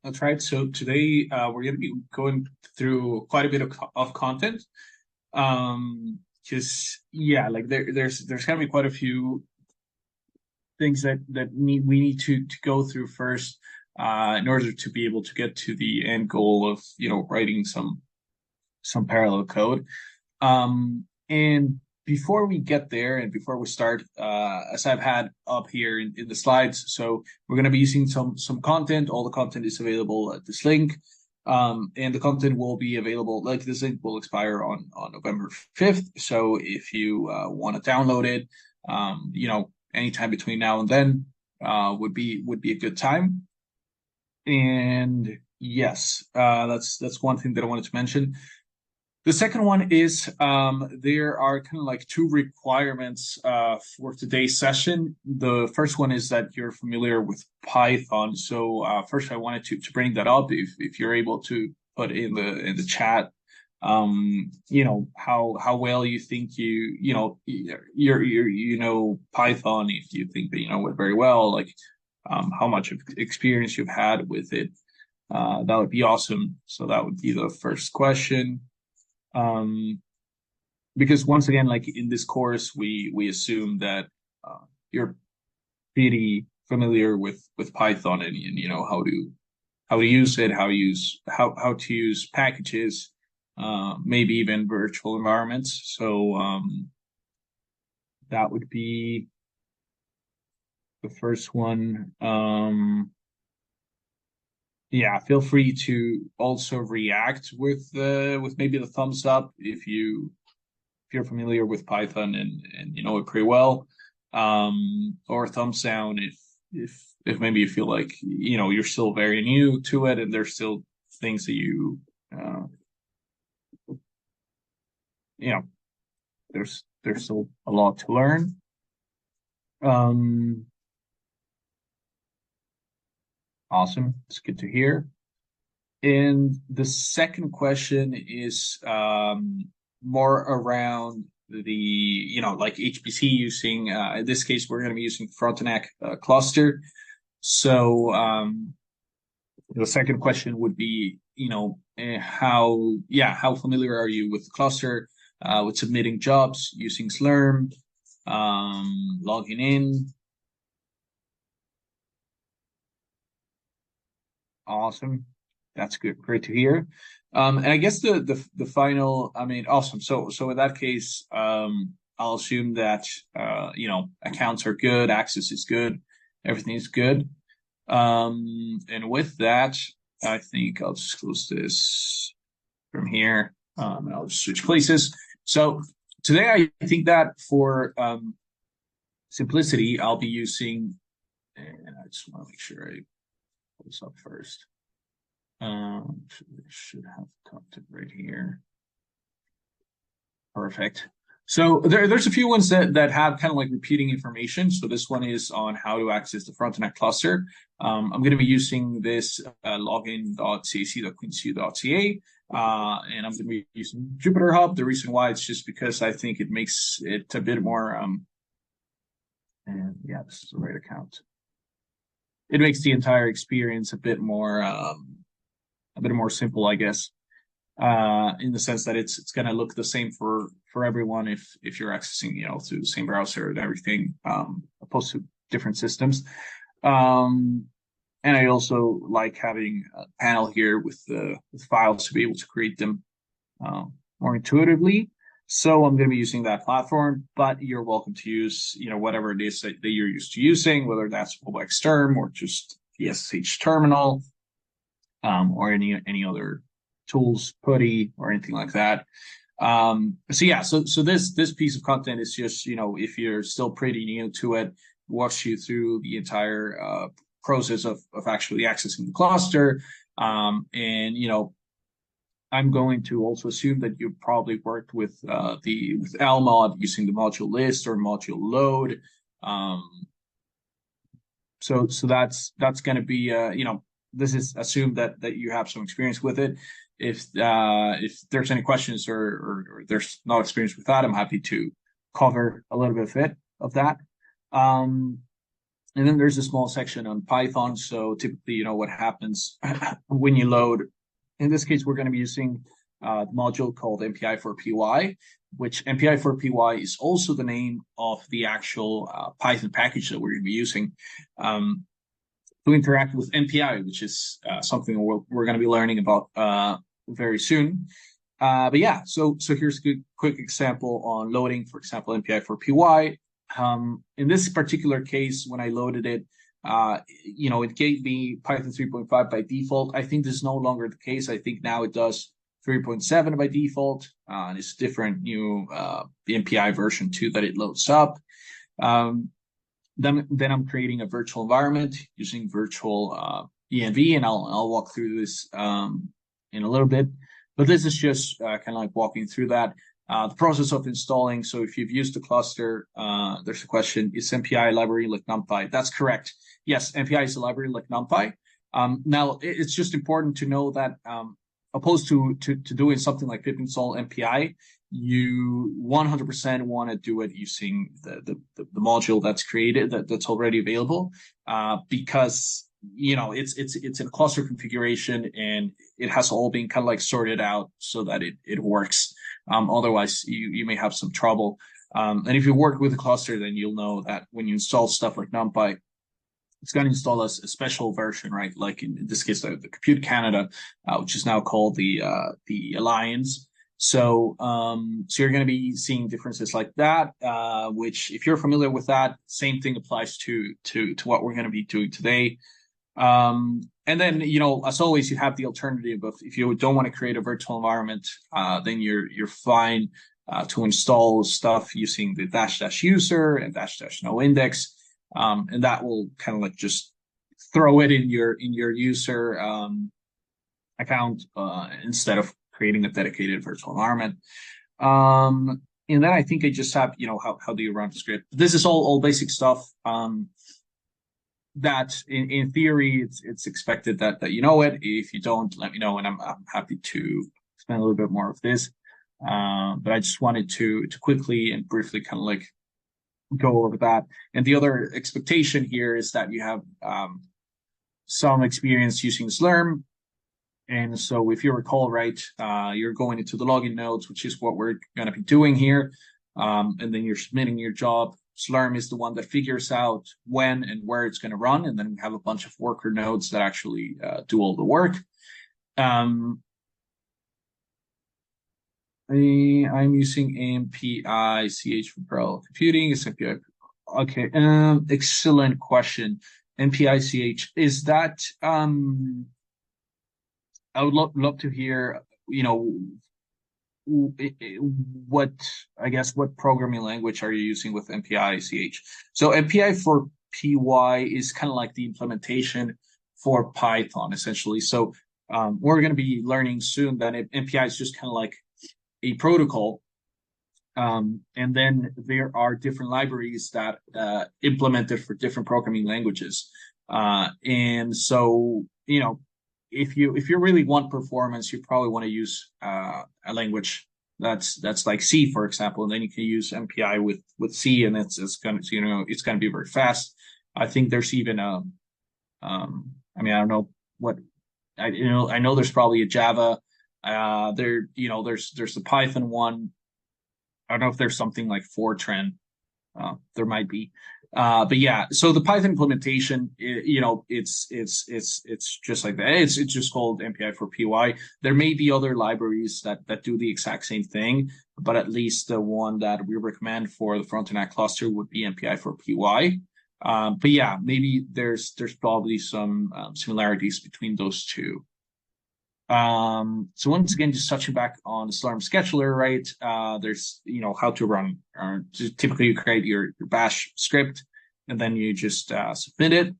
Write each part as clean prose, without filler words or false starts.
That's right. So today we're going to be going through quite a bit of content. Just yeah, like there's going to be quite a few things that we need to go through first in order to be able to get to the end goal of writing some parallel code. And before we get there and before we start, as I've had up here in the slides, so we're going to be using some content. All the content is available at this link. And the content will be available, like this link will expire on November 5th. So if you want to download it, anytime between now and then would be a good time. And yes, that's one thing that I wanted to mention. The second one is there are kind of like two requirements for today's session. The first one is that you're familiar with Python. So first, I wanted to bring that up. If you're able to put in the chat, how well you think you know Python. If you think that you know it very well, like how much experience you've had with it, that would be awesome. So that would be the first question. Because once again, like in this course, we assume that you're pretty familiar with Python and you know how to use it, how to use packages, maybe even virtual environments. So that would be the first one. Yeah, feel free to also react with maybe the thumbs up if you're familiar with Python and you know it pretty well, or thumbs down if maybe you feel like you're still very new to it and there's still things that uh, you know there's still a lot to learn. Um, awesome, it's good to hear. And the second question is more around the, like HPC using, in this case, we're going to be using Frontenac cluster. So the second question would be, how familiar are you with the cluster, with submitting jobs using Slurm, logging in? Awesome. That's good. Great to hear. And I guess the final, I mean, awesome. So in that case, I'll assume that accounts are good, access is good, everything is good. And with that, I think I'll just close this from here. And I'll just switch places. So today I think that for simplicity, I'll be using, and I just want to make sure I pull this up first. Should have content right here. Perfect. So there's a few ones that have kind of like repeating information. So this one is on how to access the Frontenac cluster. I'm going to be using this login.cac.quincy.ca, and I'm going to be using Jupyter Hub. The reason why it's just because I think it makes it a bit more, and yeah, this is the right account. It makes the entire experience a bit more simple, I guess, in the sense that it's going to look the same for everyone if you're accessing through the same browser and everything, opposed to different systems. And I also like having a panel here with files to be able to create them more intuitively. So I'm going to be using that platform, but you're welcome to use whatever it is that you're used to using, whether that's MobileXterm or just the SSH terminal. Or any other tools, PuTTY, or anything like that. So this piece of content is just, if you're still pretty new to it, walks you through the entire process of actually accessing the cluster. And I'm going to also assume that you probably worked with lmod using the module list or module load. So that's going to be this is assumed that you have some experience with it. If there's any questions or there's no experience with that, I'm happy to cover a little bit of that. And And then there's a small section on Python. So typically, what happens when you load. In this case, we're going to be using the module called MPI for PY, which MPI for PY is also the name of the actual Python package that we're going to be using to interact with MPI, which is something we're going to be learning about very soon. But yeah, so here's a quick example on loading, for example, MPI for PY. In this particular case, when I loaded it, it gave me Python 3.5 by default. I think this is no longer the case. I think now it does 3.7 by default, and it's different new the MPI version 2 that it loads up. Then I'm creating a virtual environment using virtual env, and I'll walk through this in a little bit. But this is just kind of like walking through that. The process of installing. So if you've used the cluster, there's a question, is MPI a library like NumPy? That's correct. Yes, MPI is a library like NumPy. Now, it's just important to know that opposed to doing something like pip install MPI, you 100% want to do it using the module that's created, that's already available, because it's in a cluster configuration and it has all been kind of like sorted out so that it works. Otherwise, you may have some trouble. And if you work with a cluster, then you'll know that when you install stuff like NumPy, it's going to install a special version, right? Like in this case, the Compute Canada, which is now called the Alliance. So you're going to be seeing differences like that, which if you're familiar with that, same thing applies to what we're going to be doing today. And then, as always, you have the alternative of if you don't want to create a virtual environment, then you're fine to install stuff using the -- user and -- no index. And that will kind of like just throw it in your user account instead of creating a dedicated virtual environment. And then I think I just have, how do you run the script? This is all basic stuff. That in theory, it's expected that you know it. If you don't, let me know, and I'm happy to spend a little bit more of this. But I just wanted to quickly and briefly kind of like go over that. And the other expectation here is that you have some experience using Slurm. And so if you recall, right, you're going into the login nodes, which is what we're going to be doing here. And then you're submitting your job. Slurm is the one that figures out when and where it's going to run. And then we have a bunch of worker nodes that actually do all the work. I'm using MPI CH for parallel computing. It's MPI. Okay. Excellent question. MPI CH, is that I would love to hear, what programming language are you using with MPI CH? So MPI for PY is kind of like the implementation for Python, essentially. So we're going to be learning soon that MPI is just kind of like a protocol. And then there are different libraries that implement it for different programming languages. And so, if you really want performance, you probably want to use a language that's like C, for example, and then you can use MPI with C, and it's going to be very fast. I think there's even I don't know what I know there's probably a Java. There's the Python one. I don't know if there's something like Fortran. There might be. But yeah, so the Python implementation, it's just like that. It's just called MPI for PY. There may be other libraries that do the exact same thing, but at least the one that we recommend for the frontend cluster would be MPI for PY. But yeah, maybe there's probably some similarities between those two. So once again, just touching back on the Slurm scheduler, right? There's, how to run, typically you create your bash script and then you just submit it.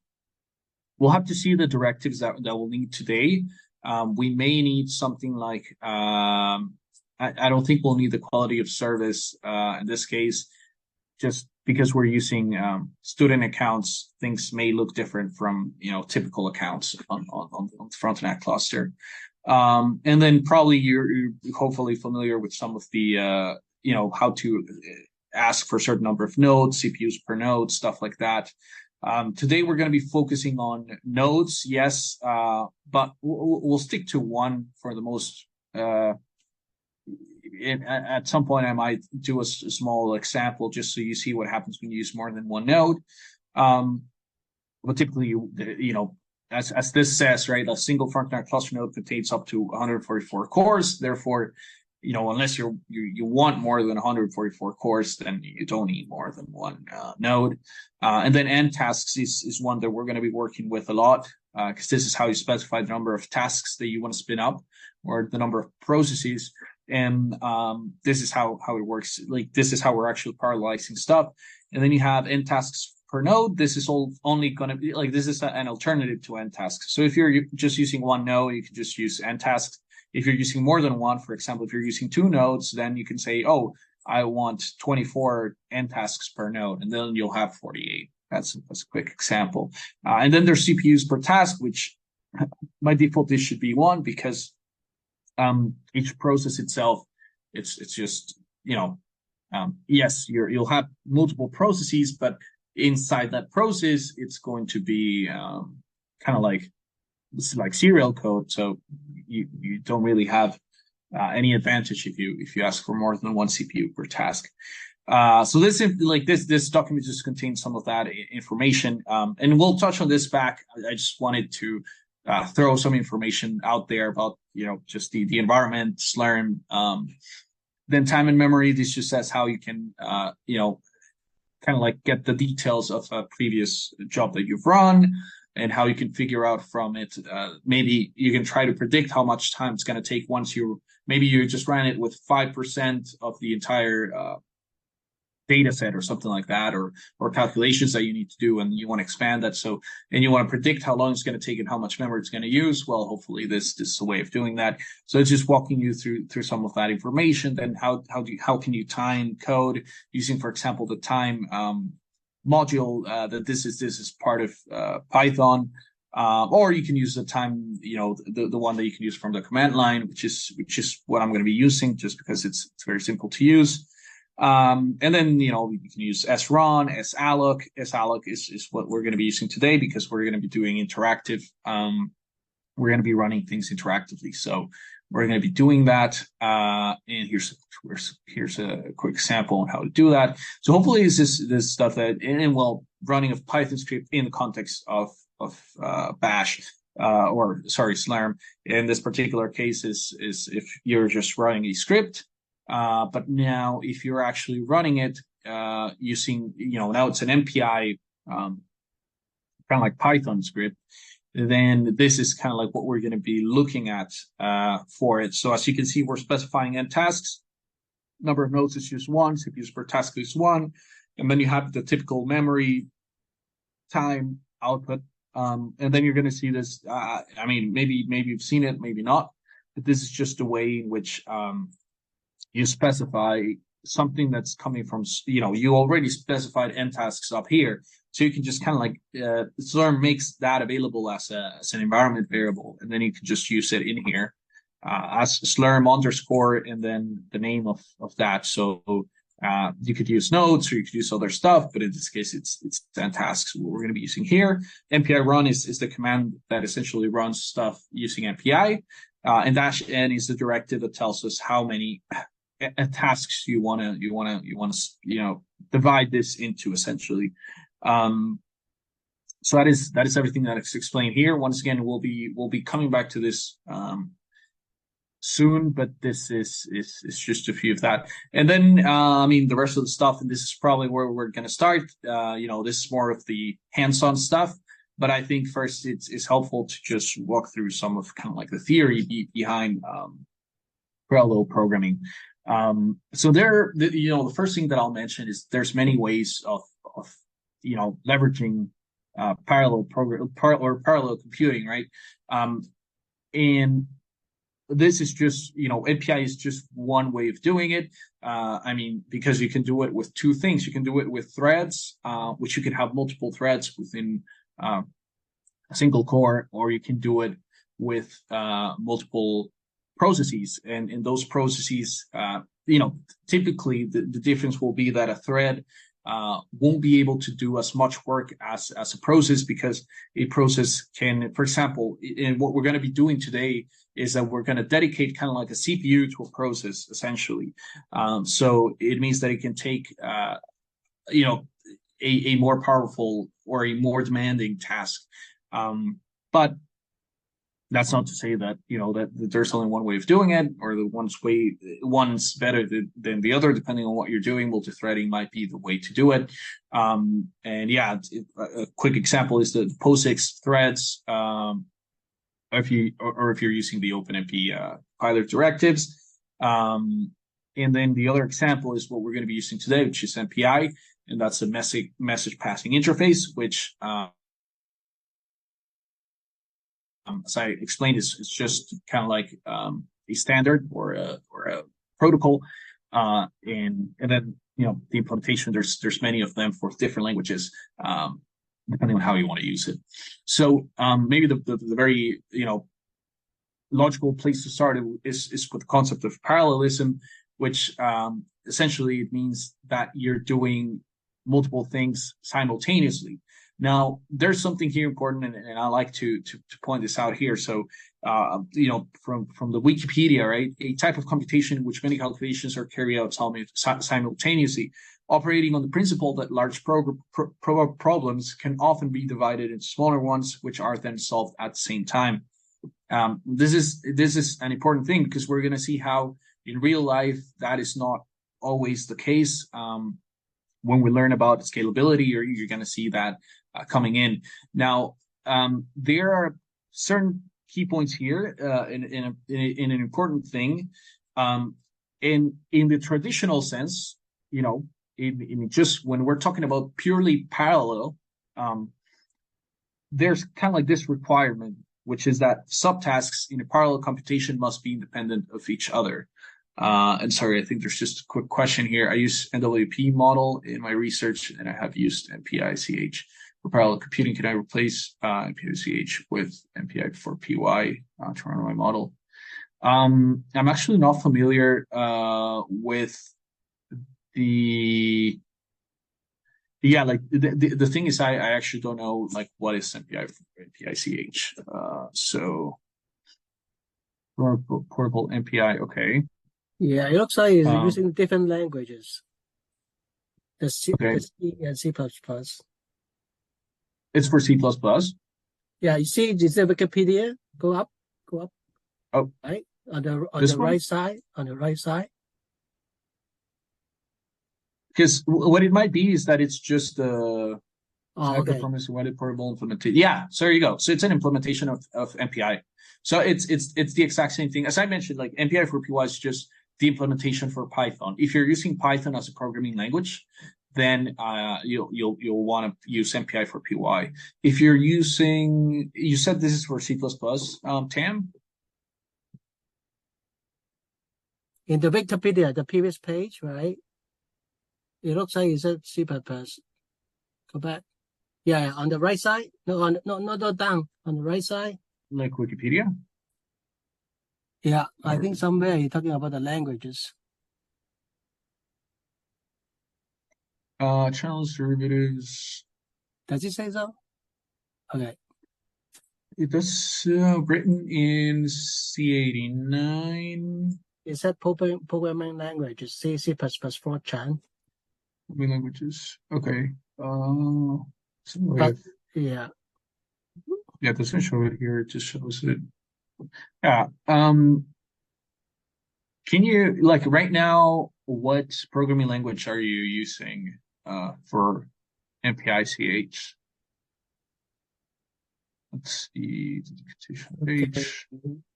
We'll have to see the directives that we'll need today. We may need something like, I don't think we'll need the quality of service in this case, just because we're using student accounts. Things may look different from, typical accounts on the frontend cluster. And then probably you're hopefully familiar with some of the, how to ask for a certain number of nodes, CPUs per node, stuff like that. Today we're going to be focusing on nodes, yes, but we'll stick to one for the most. At some point, I might do a small example just so you see what happens when you use more than one node. But typically, as this says, right, a single frontend cluster node contains up to 144 cores. Therefore, unless you want more than 144 cores, then you don't need more than one node. And then end tasks is one that we're going to be working with a lot, because this is how you specify the number of tasks that you want to spin up, or the number of processes. And this is how it works. Like, this is how we're actually parallelizing stuff. And then you have end tasks per node. This is only going to be like, this is an alternative to end tasks. So if you're just using one node, you can just use end tasks. If you're using more than one, for example, if you're using two nodes, then you can say, oh, I want 24 end tasks per node, and then you'll have 48. That's a quick example. And then there's CPUs per task, which by default, this should be one, because each process itself, it's just, yes, you'll have multiple processes, but inside that process, it's going to be kind of like serial code. So you don't really have any advantage if you ask for more than one CPU per task. So this document just contains some of that information, and we'll touch on this back. I just wanted to throw some information out there about just the environment, Slurm. Then time and memory. This just says how you can kind of like get the details of a previous job that you've run, and how you can figure out from it. Maybe you can try to predict how much time it's going to take once you just ran it with 5% of the entire data set or something like that, or calculations that you need to do, and you want to expand that. So, and you want to predict how long it's going to take and how much memory it's going to use. Well, hopefully this is a way of doing that. So it's just walking you through some of that information. Then how can you time code using, for example, the time module that this is part of Python, or you can use the time, the one that you can use from the command line, which is what I'm going to be using, just because it's very simple to use. And then, you can use srun, salloc. Salloc is what we're going to be using today, because we're going to be doing interactive. We're going to be running things interactively. So we're going to be doing that. And here's a quick sample on how to do that. So hopefully this stuff that, running a Python script in the context of bash, Slurm. In this particular case is if you're just running a script. But now if you're actually running it using, now it's an MPI, kind of like Python script, then this is kind of like what we're going to be looking at for it. So as you can see, we're specifying end tasks. Number of nodes is just one, CPUs per task is one. And then you have the typical memory time output. And then you're going to see this. Maybe you've seen it, maybe not. But this is just a way in which you specify something that's coming from, you already specified end tasks up here. So you can just kind of like, Slurm makes that available as an environment variable. And then you can just use it in here as Slurm underscore, and then the name of that. So you could use nodes, or you could use other stuff, but in this case, it's end tasks. What we're going to be using here. MPI run is the command that essentially runs stuff using MPI. And -n is the directive that tells us how many tasks you want to divide this into, essentially. So that is everything that is explained here. Once again, we'll be coming back to this soon, but this is just a few of that. And then the rest of the stuff, and this is probably where we're going to start. This is more of the hands-on stuff. But I think first it's helpful to just walk through some of kind of like the theory behind parallel programming. So the first thing that I'll mention is there's many ways of leveraging parallel computing, right? And this is just, API is just one way of doing it. Because you can do it with two things. You can do it with threads, which you can have multiple threads within a single core, or you can do it with multiple processes. And in those processes, typically the difference will be that a thread won't be able to do as much work as a process, because a process can, for example, in what we're going to be doing today is that we're going to dedicate kind of like a CPU to a process, essentially. So it means that it can take, you know, a more powerful or a more demanding task. But that's not to say that, you know, that there's only one way of doing it, or the one's better than the other, depending on what you're doing. Multi-threading might be the way to do it. And yeah, a quick example is the POSIX threads. If you're using the OpenMP pilot directives. And then the other example is what we're going to be using today, which is MPI, and that's a message passing interface, which as I explained, it's just kind of like a standard or a protocol, and then, you know, the implementation. There's many of them for different languages, depending on how you want to use it. So maybe the very, you know, logical place to start is with the concept of parallelism, which essentially it means that you're doing multiple things simultaneously. Now, there's something here important, and I like to point this out here. So, you know, from the Wikipedia, right? A type of computation in which many calculations are carried out simultaneously, operating on the principle that large problems can often be divided into smaller ones, which are then solved at the same time. This is an important thing, because we're going to see how in real life that is not always the case. When we learn about scalability, you're going to see that coming in. Now, there are certain key points here in an important thing. In the traditional sense, you know, in just when we're talking about purely parallel, there's kind of like this requirement, which is that subtasks in a parallel computation must be independent of each other. And sorry, I think there's just a quick question here. I use NWP model in my research, and I have used MPICH for parallel computing. Can I replace MPICH with MPI for PY to run my model? I'm actually not familiar with the like the thing is, I actually don't know like what is MPI for MPICH. So portable MPI, okay. Yeah, it looks like it's using different languages. The C and C++. It's for C++. Yeah, you see the Wikipedia. Go up. Oh, right on the one? right side. On the right side. Because what it might be is that it's just okay. performance weighted portable implementation. Yeah, so there you go. So it's an implementation of MPI. So it's the exact same thing. As I mentioned, like MPI for PY is just the implementation for Python. If you're using Python as a programming language, then you'll want to use MPI for PY. If you're using, you said this is for C++, Tam? In the Wikipedia, the previous page, right? It looks like it's a C++. Go back. Yeah, on the right side. No, not down. On the right side. Like Wikipedia? Yeah, I think somewhere you're talking about the languages. Channels, derivatives. Does it say so? Okay. It does, written in C89. It said programming languages, C, C++, Fortran. Programming languages. Okay. But, yeah. Yeah, it doesn't show it here. It just shows it. Yeah. Can you, like, right now, what programming language are you using for MPICH? Let's see. Page.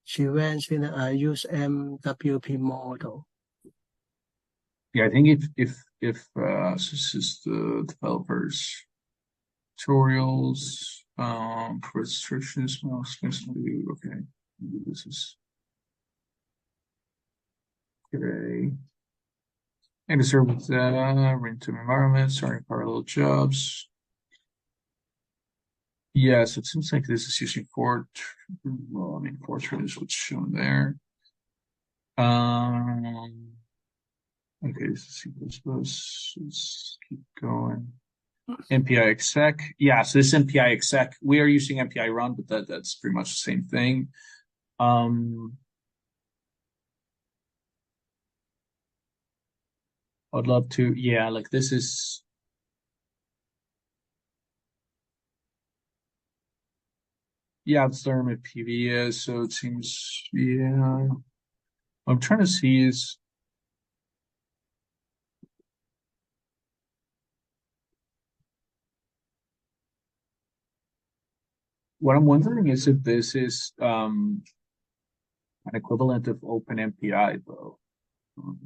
She mentioned I use MWP model. Yeah, I think if this is the developers tutorials, for restrictions, okay, this is okay. And to serve with random environments, starting parallel jobs. Yes, it seems like this is using Fortran. Well, I mean, Fortran is what's shown there. Okay, this is C++. Let's keep going. MPI exec. Yeah, so this MPI exec, we are using MPI run, but that's pretty much the same thing. I'd love to, yeah, like this is, yeah, it's Thermit PVS, so it seems, yeah. I'm trying to see is, what I'm wondering is if this is an equivalent of OpenMPI, though. Um,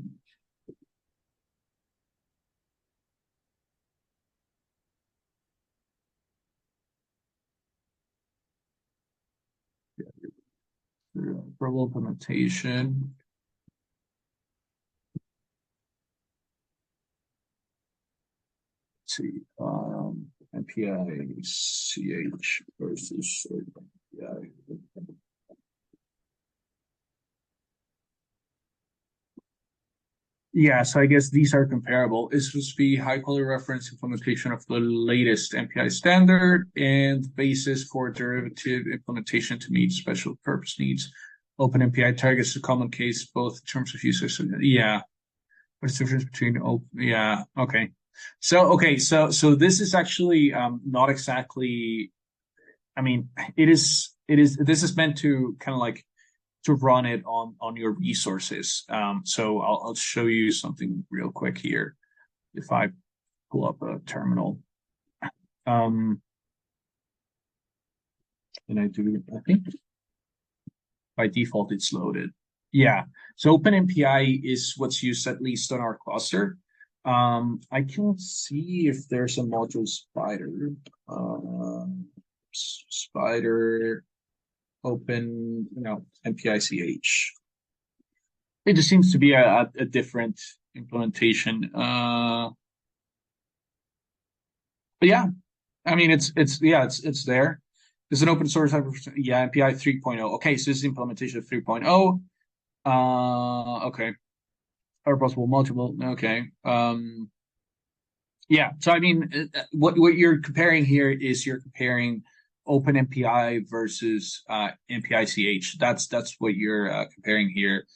for implementation. Let's see, MPI CH versus MPI. Yeah, so I guess these are comparable. It's supposed to be high quality reference implementation of the latest MPI standard and basis for derivative implementation to meet special purpose needs. Open MPI targets the common case both in terms of users. Yeah, what's the difference between open? Yeah, okay. So this is actually not exactly. I mean, this is meant to kind of like to run it on your resources. So I'll show you something real quick here. If I pull up a terminal, um, and I think by default it's loaded. Yeah. So OpenMPI is what's used at least on our cluster. I can see if there's a module spider. Spider open, MPICH. It just seems to be a different implementation. But yeah, I mean it's there. It's an open source yeah, MPI 3.0. Okay, so this is implementation of 3.0. Okay. Or possible multiple. Okay. Yeah. So I mean, what you're comparing here is you're comparing OpenMPI versus MPICH. That's what you're comparing here.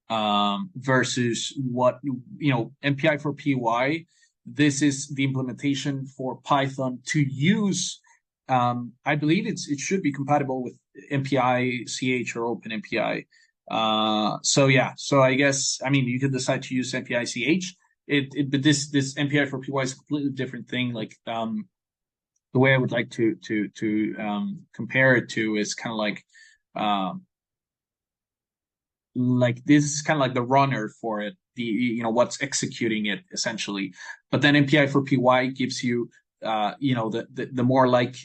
Versus what MPI for PY. This is the implementation for Python to use. I believe it should be compatible with MPI CH or OpenMPI. So yeah, so I guess I mean you could decide to use MPI CH. But this MPI for PY is a completely different thing. Like the way I would like to compare it to is kind of like this is kind of like the runner for it, the what's executing it essentially. But then MPI for PY gives you the more like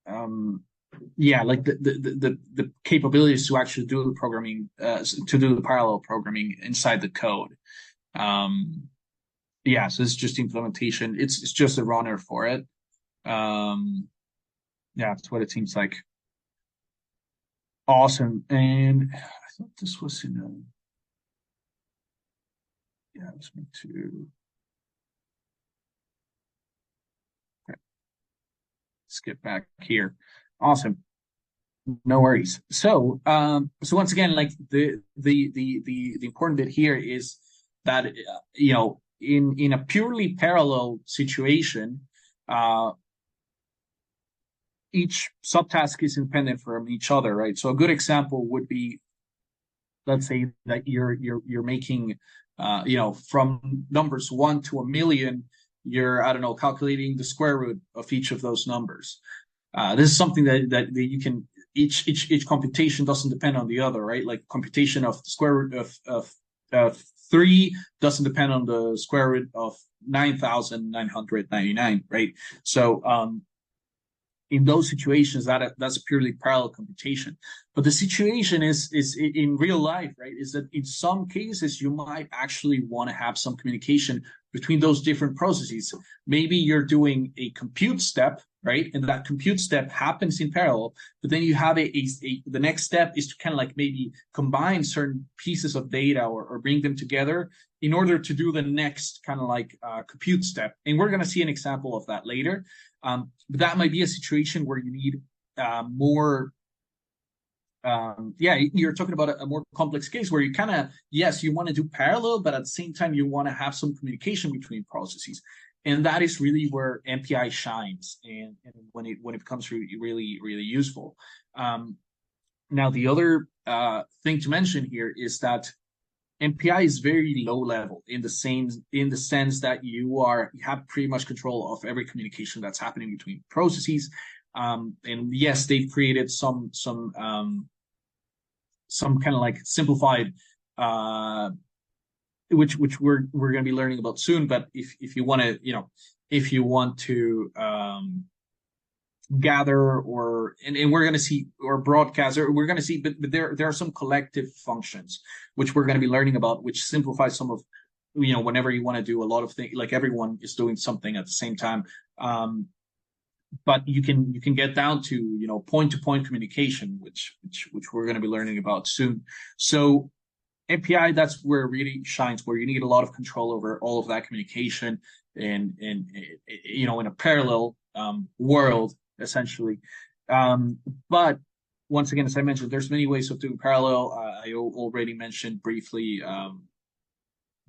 like the capabilities to actually do the programming, to do the parallel programming inside the code. Yeah, so it's just implementation. It's just a runner for it. Yeah, that's what it seems like. Awesome. And I thought this was in a yeah, I was meant to okay, let's get back here. Awesome. No worries. So once again, like the important bit here is that in a purely parallel situation, each subtask is independent from each other, right? So a good example would be, let's say that you're making, from numbers 1 to 1,000,000, you're I don't know calculating the square root of each of those numbers. This is something that you can each computation doesn't depend on the other, right? Like computation of the square root of 3 doesn't depend on the square root of 9,999, right? So in those situations, that's a purely parallel computation. But the situation is in real life, right? Is that in some cases you might actually want to have some communication between those different processes. Maybe you're doing a compute step, right? And that compute step happens in parallel, but then you have the next step is to kind of like maybe combine certain pieces of data or bring them together in order to do the next kind of like compute step. And we're going to see an example of that later. But that might be a situation where you need more. You're talking about a more complex case where you kind of, yes, you want to do parallel, but at the same time, you want to have some communication between processes. And that is really where MPI shines and when it becomes really, really useful. Now, the other thing to mention here is that MPI is very low level in the sense that you have pretty much control of every communication that's happening between processes. And yes, they've created some kind of like simplified, which we're going to be learning about soon. But if you want to gather and we're going to see or broadcast, or we're going to see, but there are some collective functions which we're going to be learning about, which simplifies some of, whenever you want to do a lot of things, like everyone is doing something at the same time. But you can get down to point-to-point communication, which we're going to be learning about soon. So MPI, that's where it really shines, where you need a lot of control over all of that communication and in a parallel world, essentially. But once again, as I mentioned, there's many ways of doing parallel. I already mentioned briefly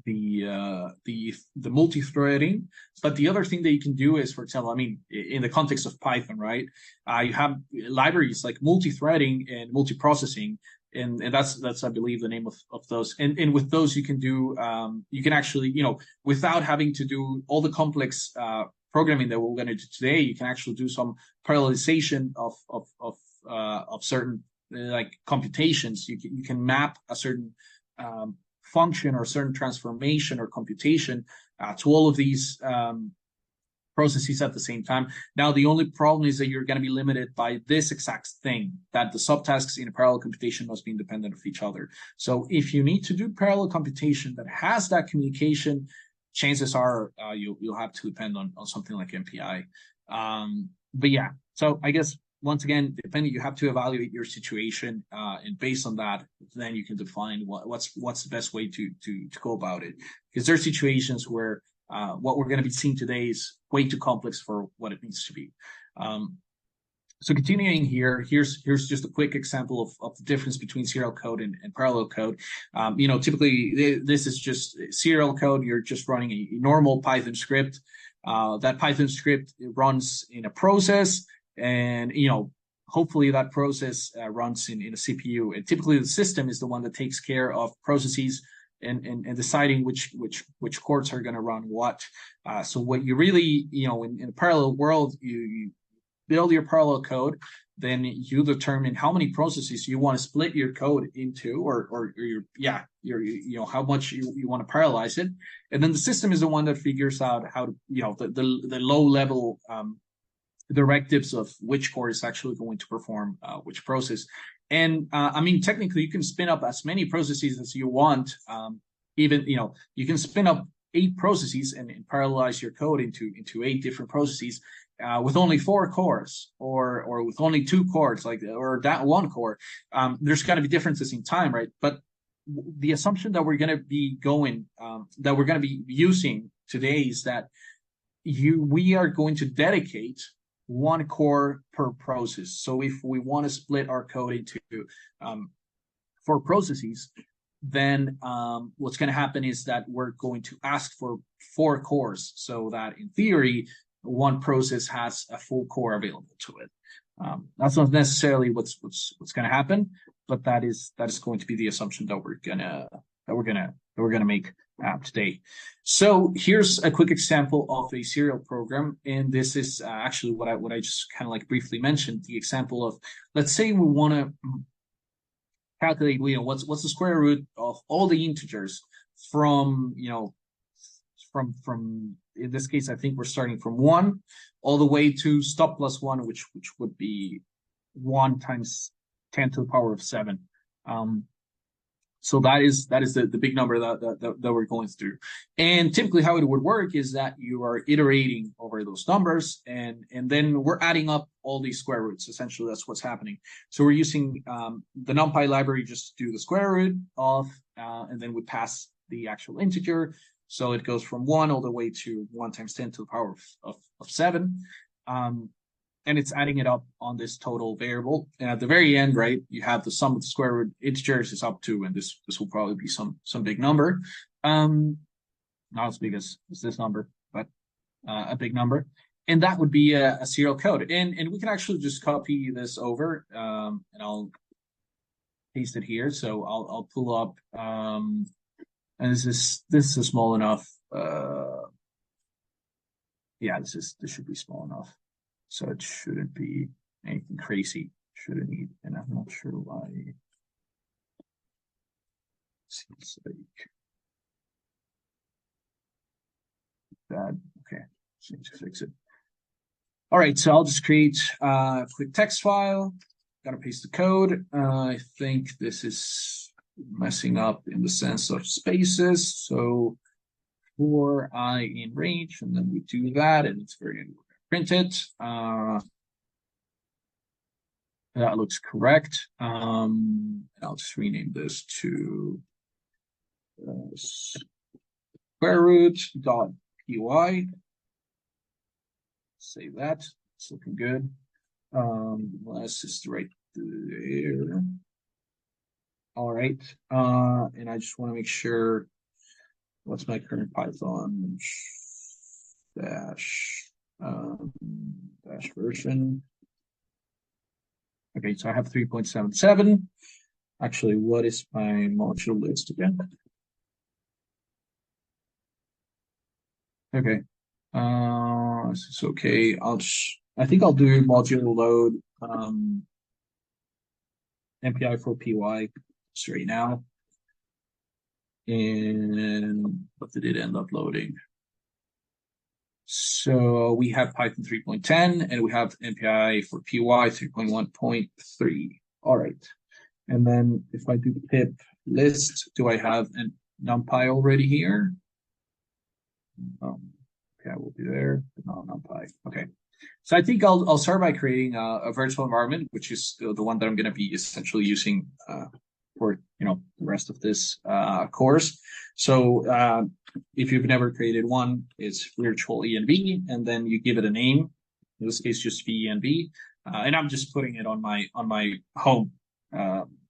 the multi-threading, but the other thing that you can do is, for example, in the context of Python, right? You have libraries like multi-threading and multi-processing, and that's I believe the name of those. And with those you can do you can actually, without having to do all the complex programming that we're going to do today, you can actually do some parallelization of certain like computations. You can map a certain function or certain transformation or computation to all of these processes at the same time. Now, the only problem is that you're going to be limited by this exact thing, that the subtasks in a parallel computation must be independent of each other. So if you need to do parallel computation that has that communication, chances are you'll have to depend on something like MPI. But yeah, so I guess once again, you have to evaluate your situation, and based on that, then you can define what's the best way to go about it. Because there are situations where what we're going to be seeing today is way too complex for what it needs to be. So continuing here, here's just a quick example of the difference between serial code and parallel code. Typically this is just serial code. You're just running a normal Python script. That Python script runs in a process, and hopefully that process runs in a CPU. And typically the system is the one that takes care of processes and deciding which cores are going to run what. So what you really, in a parallel world, you build your parallel code, then you determine how many processes you want to split your code into, or how much you want to parallelize it, and then the system is the one that figures out how to, the low level directives of which core is actually going to perform which process. And technically you can spin up as many processes as you want. Even you can spin up 8 processes and parallelize your code into 8 different processes with only 4 cores, or with only 2 cores, or that 1 core. There's got to be differences in time, right? But the assumption that we're going to be using today is that we are going to dedicate 1 core per process. So if we want to split our code into 4 processes, then what's going to happen is that we're going to ask for 4 cores, so that in theory 1 process has a full core available to it. That's not necessarily what's going to happen, but that is going to be the assumption that we're gonna make today. So here's a quick example of a serial program, and this is actually what I just kind of like briefly mentioned. The example of, let's say we want to calculate, what's the square root of all the integers from in this case, I think we're starting from 1 all the way to stop plus 1, which would be 1 times 10 to the power of 7. So that is the big number that we're going through. And typically how it would work is that you are iterating over those numbers, and then we're adding up all these square roots. Essentially, that's what's happening. So we're using the NumPy library just to do the square root of, and then we pass the actual integer. So it goes from 1 all the way to 1 times 10 to the power of 7. And it's adding it up on this total variable. And at the very end, right, you have the sum of the square root integers is up to, and this will probably be some big number. Not as big as this number, but a big number. And that would be a serial code. And we can actually just copy this over, and I'll paste it here. So I'll pull up, and this is small enough. Yeah, this should be small enough. So it shouldn't be anything crazy. Shouldn't need, and I'm not sure why. Seems like that. Okay, so need to fix it. All right, so I'll just create a quick text file. Gotta paste the code. I think this is messing up in the sense of spaces. So for I in range, and then we do that, and it's very print it. That looks correct. I'll just rename this to square root dot py. Save that. It's looking good. Unless it's right there. All right. And I just want to make sure what's my current Python dash version. Okay, so I have 3.77. Actually, what is my module list again? Okay. This is okay. I think I'll do module load MPI for PY straight now. And what did it end up loading? So we have Python 3.10 and we have MPI for PY 3.1.3. All right. And then if I do pip list, do I have an NumPy already here? Okay, will be there. No, NumPy. Okay. So I think I'll start by creating a virtual environment, which is the one that I'm going to be essentially using for the rest of this course. So if you've never created one, it's virtual env, and then you give it a name. In this case, just venv, and I'm just putting it on my home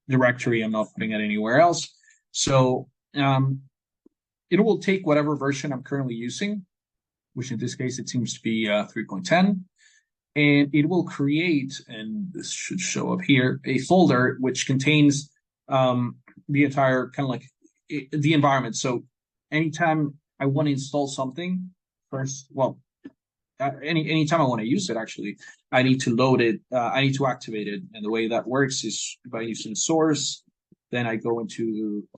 directory. I'm not putting it anywhere else. So it will take whatever version I'm currently using, which in this case it seems to be 3.10. And it will create, and this should show up here, a folder which contains the entire kind of like the environment. So anytime I want to install something first, well, anytime I want to use it, actually, I need to load it. I need to activate it. And the way that works is by using source. Then I go into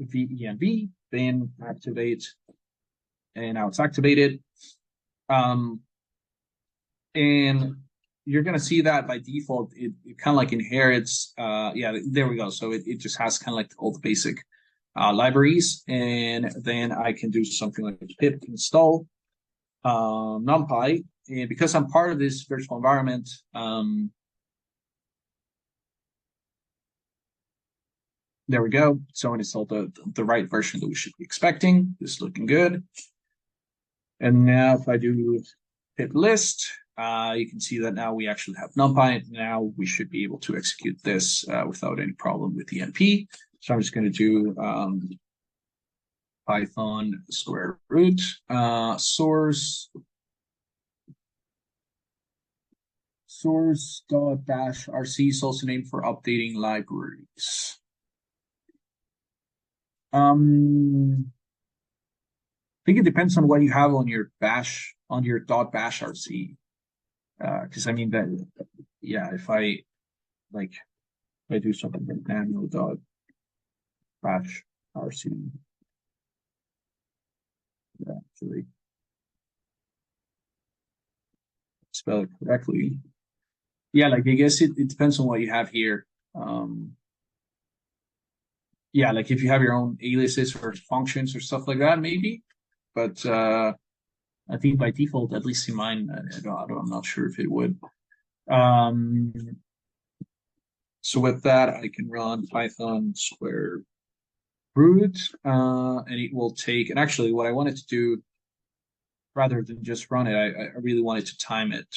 venv, then activate, and now it's activated. And you're going to see that by default, it kind of like inherits, yeah, there we go. So it just has kind of like all the basic libraries. And then I can do something like pip install NumPy. And because I'm part of this virtual environment, there we go. So it installed the right version that we should be expecting. This is looking good. And now if I do pip list, you can see that now we actually have NumPy. Now we should be able to execute this without any problem with the NP. So I'm just going to do Python square root source -rc is also named for updating libraries. I think it depends on what you have on your bash, on your .bash rc. Because I mean that, yeah, if I do something like nano .bash rc, actually, spell it correctly. Yeah, like I guess it depends on what you have here. Yeah, like if you have your own aliases or functions or stuff like that, maybe. But I think by default, at least in mine, I'm not sure if it would. Um, so with that, I can run Python square root, and it will take. And actually, what I wanted to do, rather than just run it, I really wanted to time it.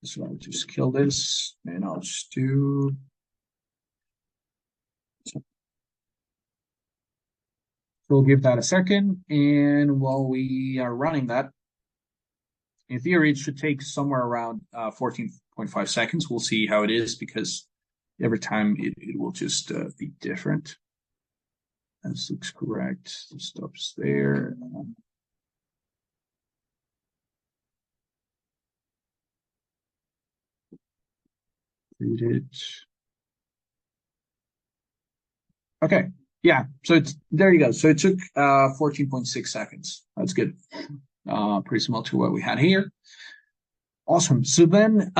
So I'll just kill this, and I'll just do. We'll give that a second, and while we are running that, in theory, it should take somewhere around 14.5 seconds. We'll see how it is because every time it will just be different. This looks correct. The stops there. Read it. Okay. Yeah. So it's there you go. So it took 14.6 seconds. That's good. Pretty similar to what we had here. Awesome. So then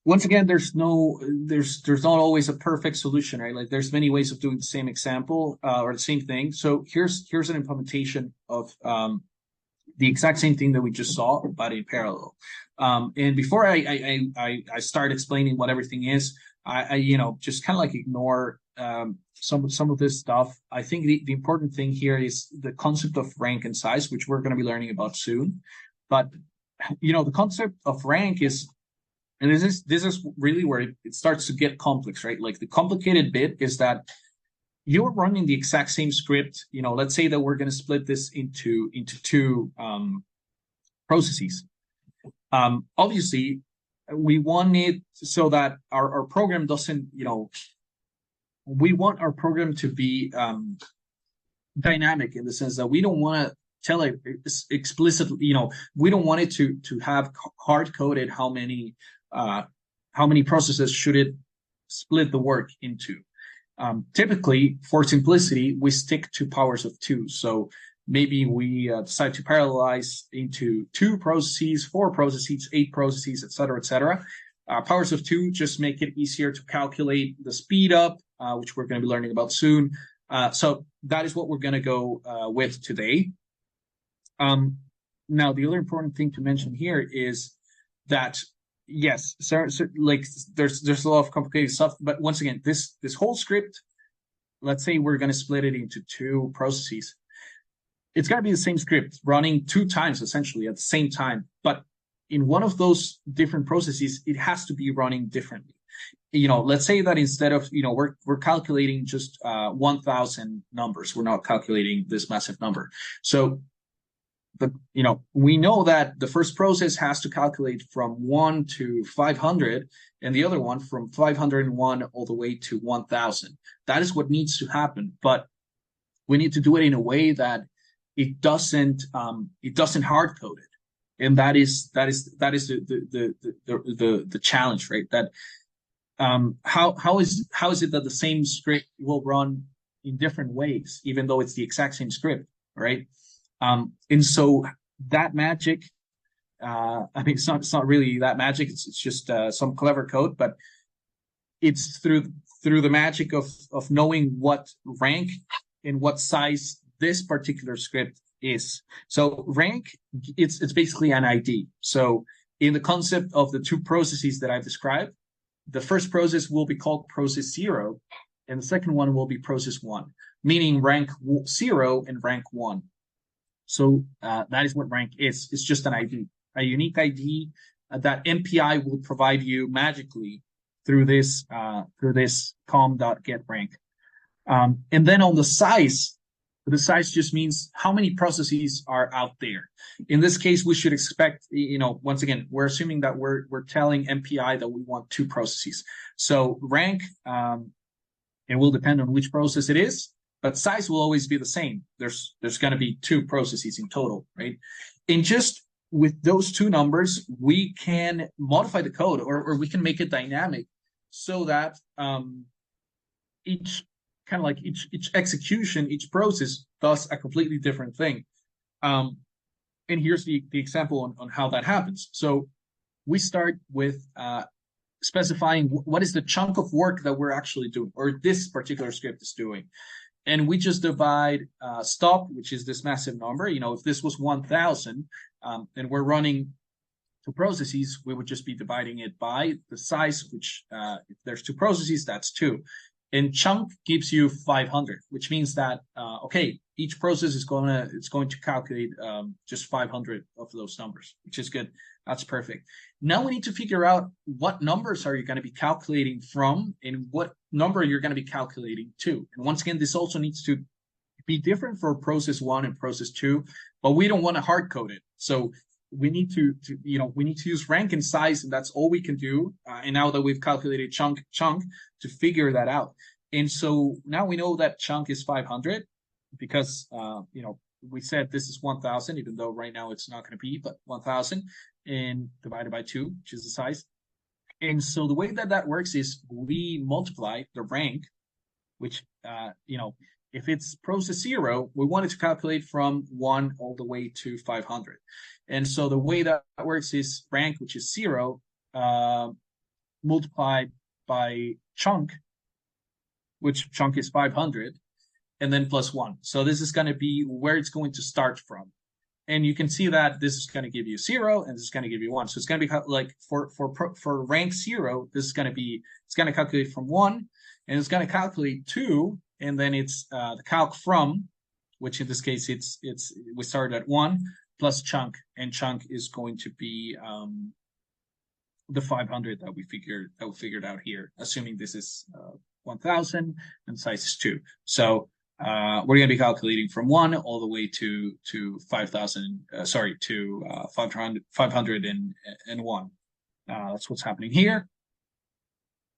once again, there's not always a perfect solution, right? Like there's many ways of doing the same example or the same thing. So here's an implementation of the exact same thing that we just saw, but in parallel. And before I start explaining what everything is, I just kind of like ignore some of this stuff. I think the important thing here is the concept of rank and size, which we're going to be learning about soon. But the concept of rank is, and this is really where it starts to get complex, right? Like the complicated bit is that you're running the exact same script. Let's say that we're going to split this into two processes. Obviously, we want it so that our program doesn't, we want our program to be dynamic in the sense that we don't want to tell it explicitly, we don't want it to have hard coded how many processes should it split the work into. Typically, for simplicity, we stick to powers of 2. So maybe we decide to parallelize into 2 processes, 4 processes, 8 processes, et cetera, et cetera. Powers of 2 just make it easier to calculate the speed up, which we're going to be learning about soon. So that is what we're going to go with today. Now, the other important thing to mention here is that yes, so like there's a lot of complicated stuff, but once again, this whole script, let's say we're going to split it into 2 processes. It's got to be the same script running 2 times essentially at the same time, but in one of those different processes, it has to be running differently. Let's say that instead of we're calculating just 1,000 numbers, we're not calculating this massive number. So we know that the first process has to calculate from 1 to 500 and the other one from 501 all the way to 1,000. That is what needs to happen. But we need to do it in a way that it doesn't hard code it. And that is the challenge, right? That how is it that the same script will run in different ways, even though it's the exact same script, right? And so that magic, it's not really that magic. It's just some clever code, but it's through the magic of knowing what rank and what size this particular script is. So rank, it's basically an ID. So in the concept of the 2 processes that I've described, the first process will be called process 0, and the second one will be process 1, meaning rank 0 and rank 1. So that is what rank is. It's just an ID, a unique ID that MPI will provide you magically through this com.getRank. And then on the size just means how many processes are out there. In this case, we should expect, once again, we're assuming that we're telling MPI that we want 2 processes. So rank, it will depend on which process it is, but size will always be the same. There's going to be 2 processes in total, right? And just with those 2 numbers, we can modify the code or we can make it dynamic so that each execution, each process does a completely different thing. And here's the example on how that happens. So we start with specifying what is the chunk of work that we're actually doing, or this particular script is doing. And we just divide stop, which is this massive number. If this was 1,000 and we're running two processes, we would just be dividing it by the size, which if there's two processes, that's 2. And chunk gives you 500, which means that okay, each process is going to calculate just 500 of those numbers, which is good. That's perfect. Now we need to figure out what numbers are you going to be calculating from and what number you're going to be calculating to. And once again, this also needs to be different for process 1 and process 2, but we don't want to hard code it. So we need to use rank and size, and that's all we can do. And now that we've calculated chunk to figure that out. And so now we know that chunk is 500 because we said this is 1,000, even though right now it's not going to be, but 1,000 and divided by 2, which is the size. And so the way that works is we multiply the rank, which if it's process 0, we want it to calculate from 1 all the way to 500. And so the way that works is rank, which is 0, multiplied by chunk, which chunk is 500, and then plus 1. So this is going to be where it's going to start from. And you can see that this is going to give you 0, and this is going to give you 1. So it's going to be like for rank 0, it's going to calculate from 1, and it's going to calculate 2, and then it's the calc from, which in this case we started at 1 plus chunk, and chunk is going to be the 500 that we figured out here, assuming this is 1,000 and size is 2. So we're going to be calculating from 1 all the way to 5,000. To 501. That's what's happening here.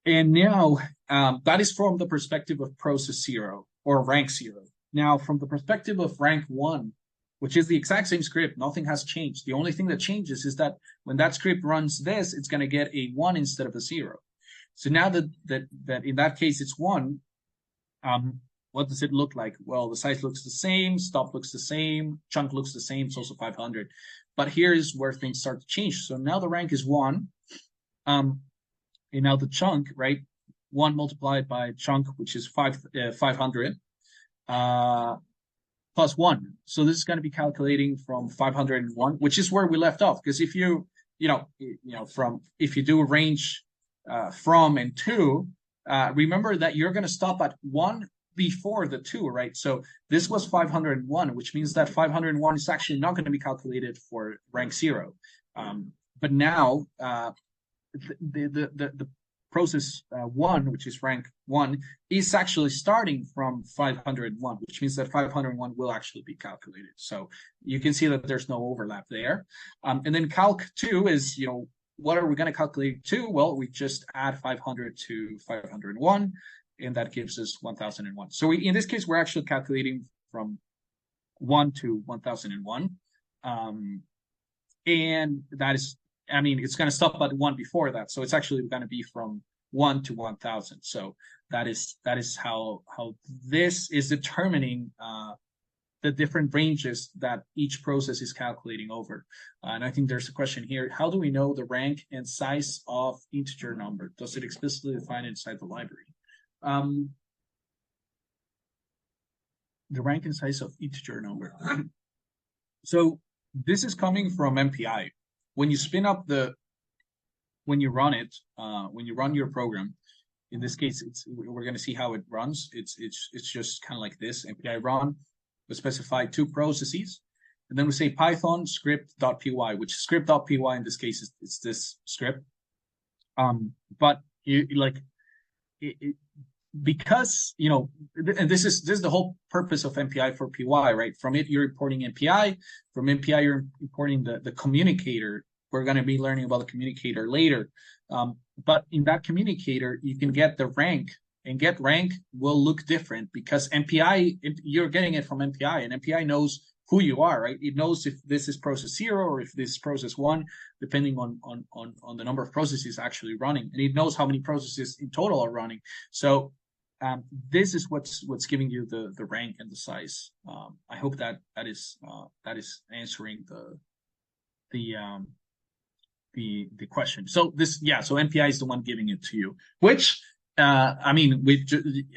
And now that is from the perspective of process 0 or rank 0. Now, from the perspective of rank 1, which is the exact same script, nothing has changed. The only thing that changes is that when that script runs this, it's going to get a 1 instead of a 0. So now that in that case it's 1, what does it look like? Well, the size looks the same, stop looks the same, chunk looks the same, it's also 500. But here's where things start to change. So now the rank is 1, and now the chunk, right? 1 multiplied by chunk, which is 500, plus 1. So this is going to be calculating from 501, which is where we left off. Because if you do range from and to, remember that you're going to stop at 1 before the 2, right? So this was 501, which means that 501 is actually not going to be calculated for rank 0. But now the process 1, which is rank 1, is actually starting from 501, which means that 501 will actually be calculated. So you can see that there's no overlap there. And then calc 2 is, what are we going to calculate to? Well, we just add 500 to 501, and that gives us 1001. So in this case, we're actually calculating from 1 to 1001. And that is, it's going to stop at 1 before that. So it's actually going to be from 1 to 1000. So that is how this is determining the different ranges that each process is calculating over. And I think there's a question here. How do we know the rank and size of integer number? Does it explicitly define inside the library? The rank and size of integer number. So this is coming from MPI. When you spin up when you run it, when you run your program, in this case, we're going to see how it runs. It's just kind of like this. MPI run, we specify 2 processes, and then we say Python script.py, which script.py in this case is this script. But because and this is the whole purpose of MPI for PY, right? From it you're importing MPI. From MPI you're importing the communicator. We're going to be learning about the communicator later. But in that communicator, you can get the rank, and get rank will look different because MPI, you're getting it from MPI, and MPI knows who you are, right? It knows if this is process 0 or if this is process 1, depending on the number of processes actually running. And it knows how many processes in total are running. So this is what's giving you the rank and the size. I hope that is answering the question. So so MPI is the one giving it to you, which I mean,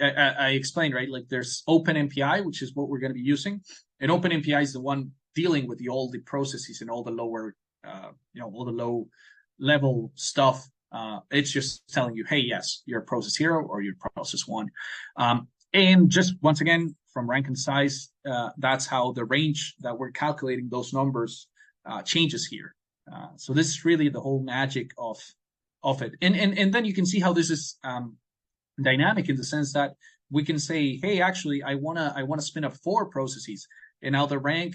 I explained, right? Like there's Open MPI, which is what we're going to be using, and Open MPI is the one dealing with all the processes and all the lower, all the low level stuff. It's just telling you, hey, yes, you're process 0 or you're process 1. And just once again, from rank and size, that's how the range that we're calculating those numbers changes here. So this is really the whole magic of it. And then you can see how this is dynamic in the sense that we can say, hey, actually, I wanna spin up 4 processes. And now the rank,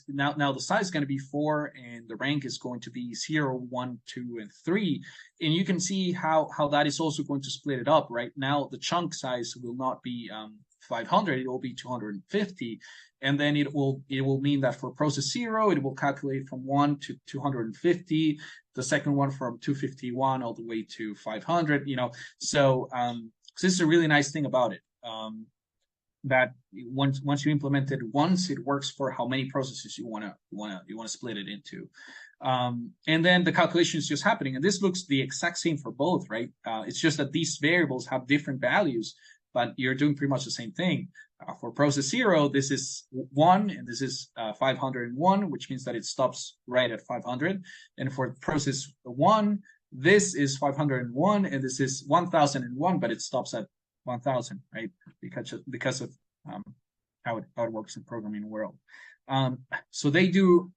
now the size is going to be 4, and the rank is going to be 0, 1, 2, and 3. And you can see how that is also going to split it up. Right now, the chunk size will not be 500; it will be 250, and then it will mean that for process 0, it will calculate from 1 to 250. The second one from 251 all the way to 500. So this is a really nice thing about it. That once you implement it once, it works for how many processes you wanna split it into, and then the calculation is just happening. And this looks the exact same for both, right? It's just that these variables have different values, but you're doing pretty much the same thing. For process 0, this is 1, and this is 501, which means that it stops right at 500. And for process 1, this is 501, and this is 1001, but it stops at 1000, right? Because of how it works in programming world. So they do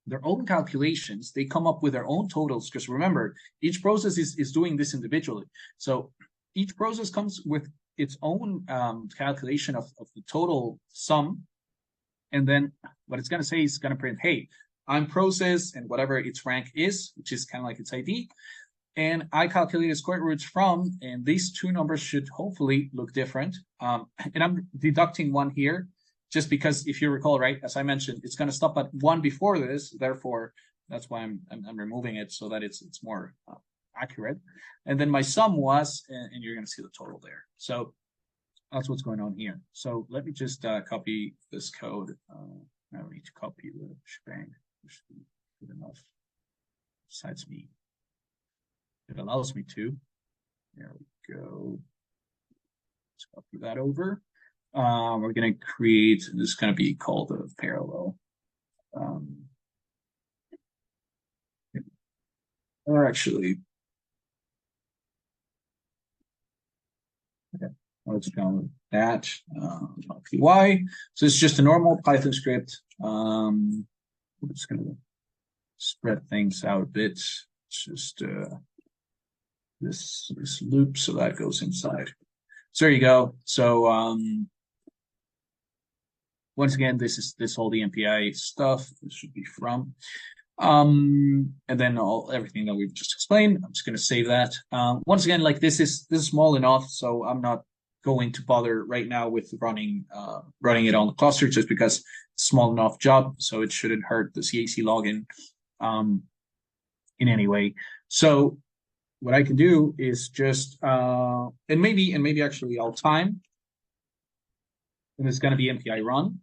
their own calculations. They come up with their own totals, because remember, each process is doing this individually. So each process comes with its own calculation of the total sum. And then what it's going to say is going to print, hey, I'm process and whatever its rank is, which is kind of like its ID. And I calculated square roots from, and these two numbers should hopefully look different. And I'm deducting 1 here, just because if you recall, right, as I mentioned, it's going to stop at 1 before this. Therefore, that's why I'm removing it so that it's more accurate. And then my sum was, and you're going to see the total there. So that's what's going on here. So let me just copy this code. I don't need to copy the shebang. This should be good enough. Besides me. It allows me to. There we go. Let's copy that over. We're going to create, this is going to be called a parallel. Or actually, okay, let's go with that. Py. So it's just a normal Python script. I'm just going to spread things out a bit. It's just this loop, so that goes inside. So there you go. So once again, this is all the MPI stuff. This should be from. And then everything that we've just explained. I'm just going to save that. Once again, like this is small enough, so I'm not going to bother right now with running it on the cluster, just because it's a small enough job, so it shouldn't hurt the CAC login in any way. So what I can do is just and maybe actually I'll time, and it's going to be MPI run.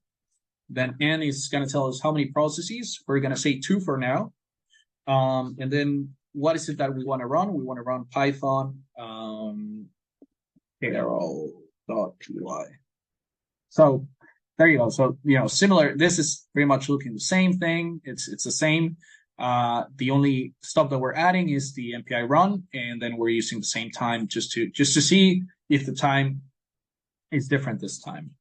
Then n is going to tell us how many processes. We're going to say 2 for now. And then what is it that we want to run? We want to run Python parallel.py. So there you go. So similar. This is pretty much looking the same thing. It's the same. The only stuff that we're adding is the MPI run, and then we're using the same time just to see if the time is different this time.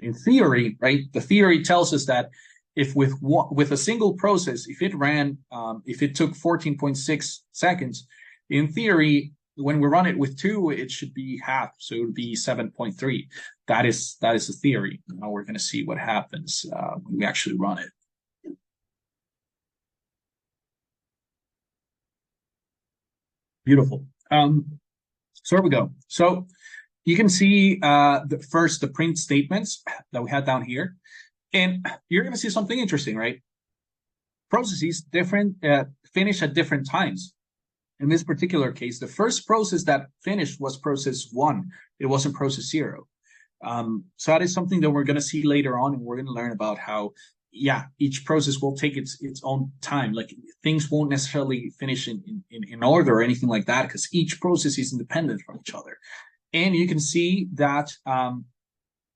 In theory, right? The theory tells us that if with a single process, if it ran, if it took 14.6 seconds, in theory, when we run it with 2, it should be half, so it would be 7.3. That is the theory. Now we're going to see what happens when we actually run it. Beautiful. So here we go. So you can see the print statements that we had down here, and you're going to see something interesting, right? Processes finish at different times. in this particular case, the first process that finished was process 1. It wasn't process 0. So that is something that we're going to see later on, and we're going to learn about how, yeah, each process will take its own time. Like things won't necessarily finish in order or anything like that, because each process is independent from each other. And you can see that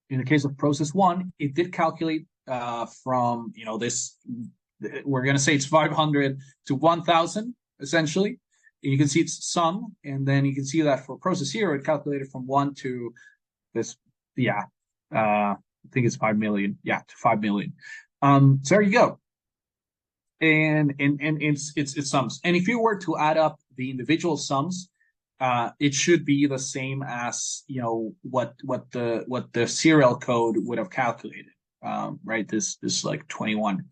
in the case of process 1, it did calculate from, this, we're going to say it's 500 to 1,000, essentially. And you can see it's sum, and then you can see that for process 0, it calculated from 1 to this, I think it's 5 million. Yeah, to 5 million. So there you go. And it's sums. And if you were to add up the individual sums, it should be the same as what the serial code would have calculated, right? This like 21.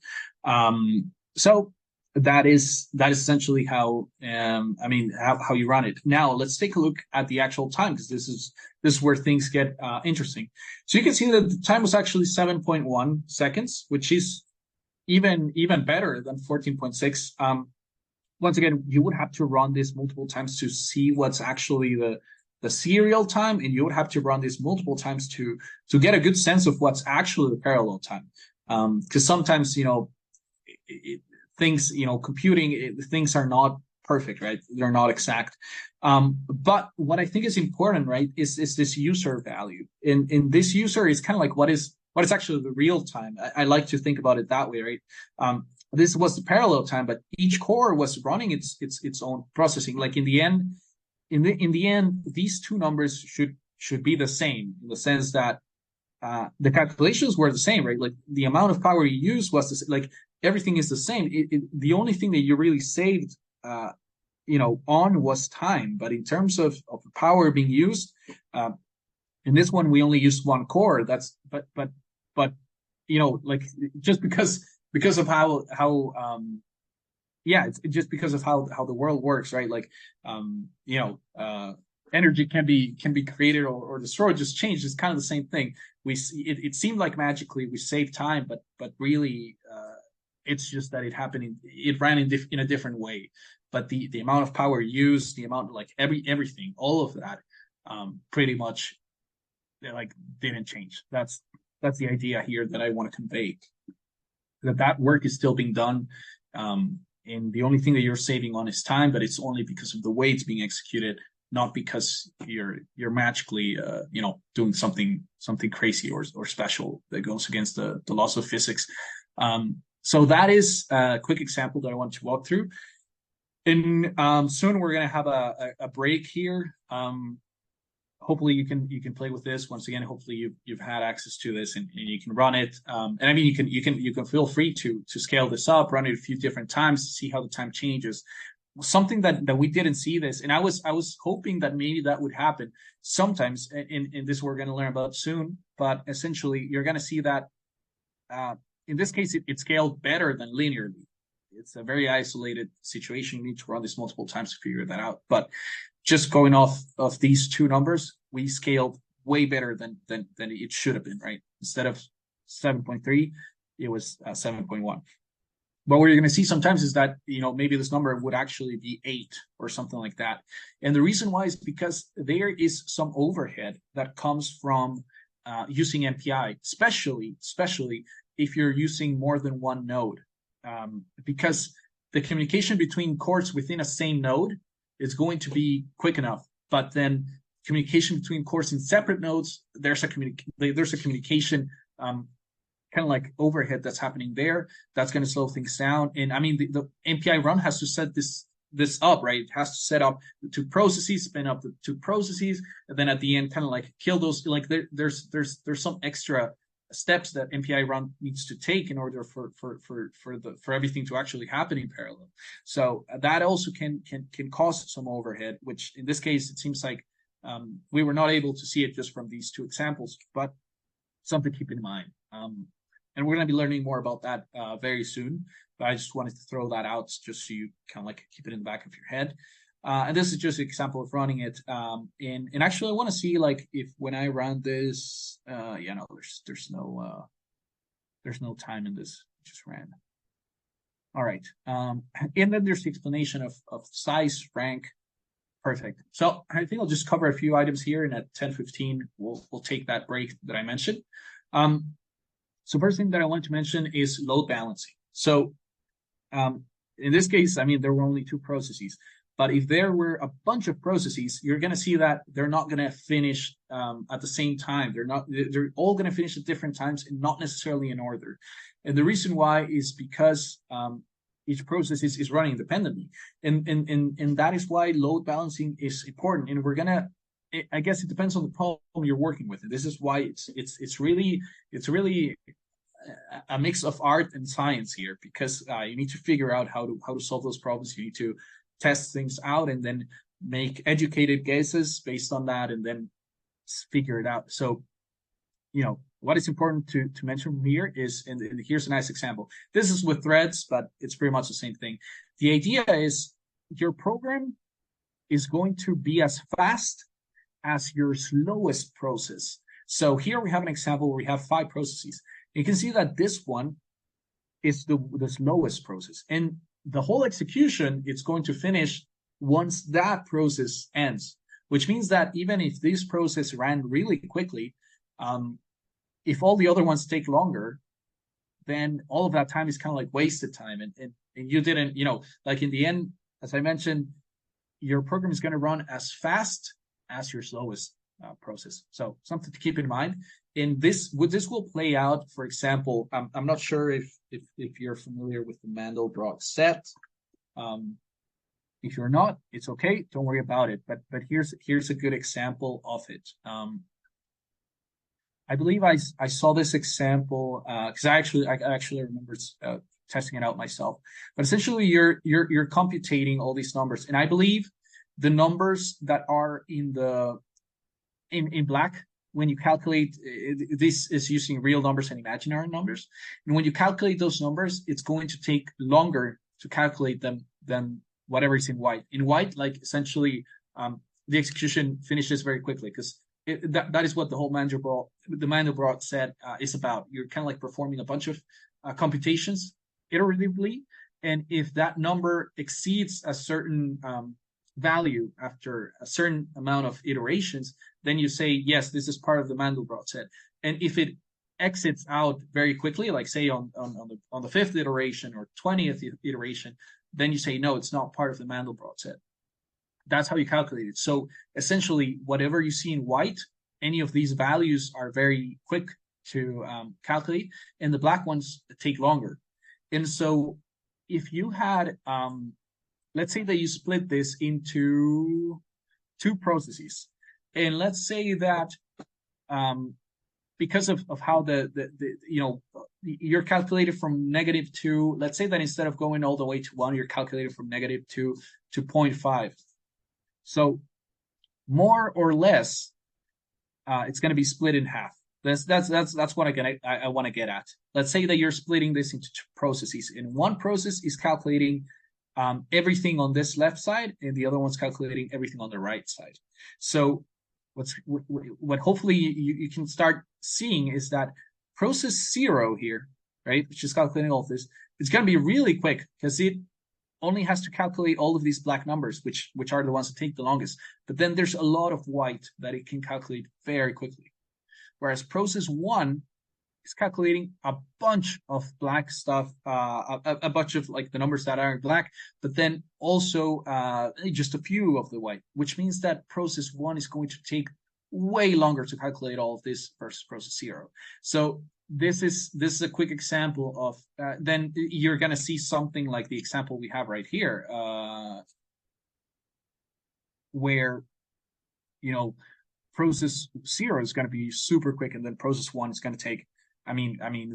So that is essentially how how you run it. Now let's take a look at the actual time, because this is where things get interesting. So you can see that the time was actually 7.1 seconds, which is even better than 14.6. Once again, you would have to run this multiple times to see what's actually the serial time, and you would have to run this multiple times to get a good sense of what's actually the parallel time. Because sometimes things, computing, things are not perfect, right? They're not exact. But what I think is important, right, is this user value. And this user is kind of like what is actually the real time. I like to think about it that way, right? This was the parallel time, but each core was running its own processing. Like in the end, these two numbers should be the same, in the sense that the calculations were the same, right? Like the amount of power you use was like everything is the same. The only thing that you really saved, on was time. But in terms of power being used, in this one we only used one core. That's but like just because of how it's just because of how the world works, right? Like energy can be created or destroyed, just changed. It's kind of the same thing. It seemed like magically we saved time, but really it's just that it ran in a different way. But the amount of power used, the amount, like everything, all of that, pretty much like didn't change. That's the idea here that I want to convey. That work is still being done, and the only thing that you're saving on is time, but it's only because of the way it's being executed, not because you're magically doing something crazy or special that goes against the laws of physics. So that is a quick example that I want to walk through. And soon we're going to have a break here. Hopefully you can play with this. Once again, hopefully you've had access to this and you can run it. And I mean, you can feel free to scale this up, run it a few different times to see how the time changes. Something that we didn't see this, and I was hoping that maybe that would happen sometimes. In this we're going to learn about soon. But essentially, you're going to see that in this case it scaled better than linearly. It's a very isolated situation. You need to run this multiple times to figure that out. But just going off of these two numbers, we scaled way better than it should have been, right? Instead of 7.3, it was 7.1. But what you're going to see sometimes is that, maybe this number would actually be 8 or something like that. And the reason why is because there is some overhead that comes from using MPI, especially if you're using more than one node. Because the communication between cores within a same node is going to be quick enough, but then communication between cores in separate nodes, there's a communication kind of like overhead that's happening there. That's going to slow things down. And I mean, the MPI run has to set this up, right? It has to set up the two processes, spin up the two processes, and then at the end, kind of like kill those. Like there's some extra steps that MPI run needs to take in order for everything to actually happen in parallel. So that also can cause some overhead, which in this case it seems like we were not able to see it just from these two examples, but something to keep in mind. And we're going to be learning more about that very soon. But I just wanted to throw that out just so you kind of like keep it in the back of your head. And this is just an example of running it. And actually, I want to see like if when I run this, there's no time in this. It just ran. All right. And then there's the explanation of size, rank. Perfect. So I think I'll just cover a few items here, and at 10:15, we'll take that break that I mentioned. Um, so first thing that I want to mention is load balancing. So in this case, I mean, there were only two processes. But if there were a bunch of processes, you're going to see that they're not going to finish at the same time. They're all going to finish at different times and not necessarily in order. And the reason why is because each process is running independently. And that is why load balancing is important. And we're going to, I guess it depends on the problem you're working with. And this is why it's really a mix of art and science here, because you need to figure out how to solve those problems. You need to test things out and then make educated guesses based on that, and then figure it out. So, what is important to mention here is, and here's a nice example. This is with threads, but it's pretty much the same thing. The idea is your program is going to be as fast as your slowest process. So here we have an example where we have 5 processes. You can see that this one is the slowest process. And the whole execution, it's going to finish once that process ends, which means that even if this process ran really quickly, if all the other ones take longer, then all of that time is kind of like wasted time. And you didn't, like in the end, as I mentioned, your program is going to run as fast as your slowest process. So something to keep in mind. And this will play out, for example, I'm not sure if you're familiar with the Mandelbrot set. If you're not, it's okay. Don't worry about it. But here's a good example of it. I believe I saw this example because I actually remember testing it out myself. But essentially, you're computing all these numbers, and I believe the numbers that are in black, when you calculate, this is using real numbers and imaginary numbers. And when you calculate those numbers, it's going to take longer to calculate them than whatever is in white. In white, like essentially, the execution finishes very quickly because that is what the whole Mandelbrot set is about. You're kind of like performing a bunch of computations iteratively. And if that number exceeds a certain value after a certain amount of iterations, then you say, yes, this is part of the Mandelbrot set. And if it exits out very quickly, like say on the 5th iteration or 20th iteration, then you say, no, it's not part of the Mandelbrot set. That's how you calculate it. So essentially, whatever you see in white, any of these values are very quick to calculate, and the black ones take longer. And so if you had, let's say that you split this into 2 processes, and let's say that because of how you're calculated from -2, let's say that instead of going all the way to 1, you're calculated from -2 to 0.5. So more or less, it's going to be split in half. That's what I want to get at. Let's say that you're splitting this into 2 processes, and one process is calculating everything on this left side, and the other one's calculating everything on the right side. So what hopefully you can start seeing is that process 0 here, right, which is calculating all of this, it's going to be really quick because it only has to calculate all of these black numbers, which are the ones that take the longest. But then there's a lot of white that it can calculate very quickly. Whereas process 1 is calculating a bunch of black stuff, a bunch of like the numbers that are in black, but then also just a few of the white, which means that process 1 is going to take way longer to calculate all of this versus process 0. So this is a quick example of, then you're going to see something like the example we have right here, where, process 0 is going to be super quick, and then process 1 is going to take,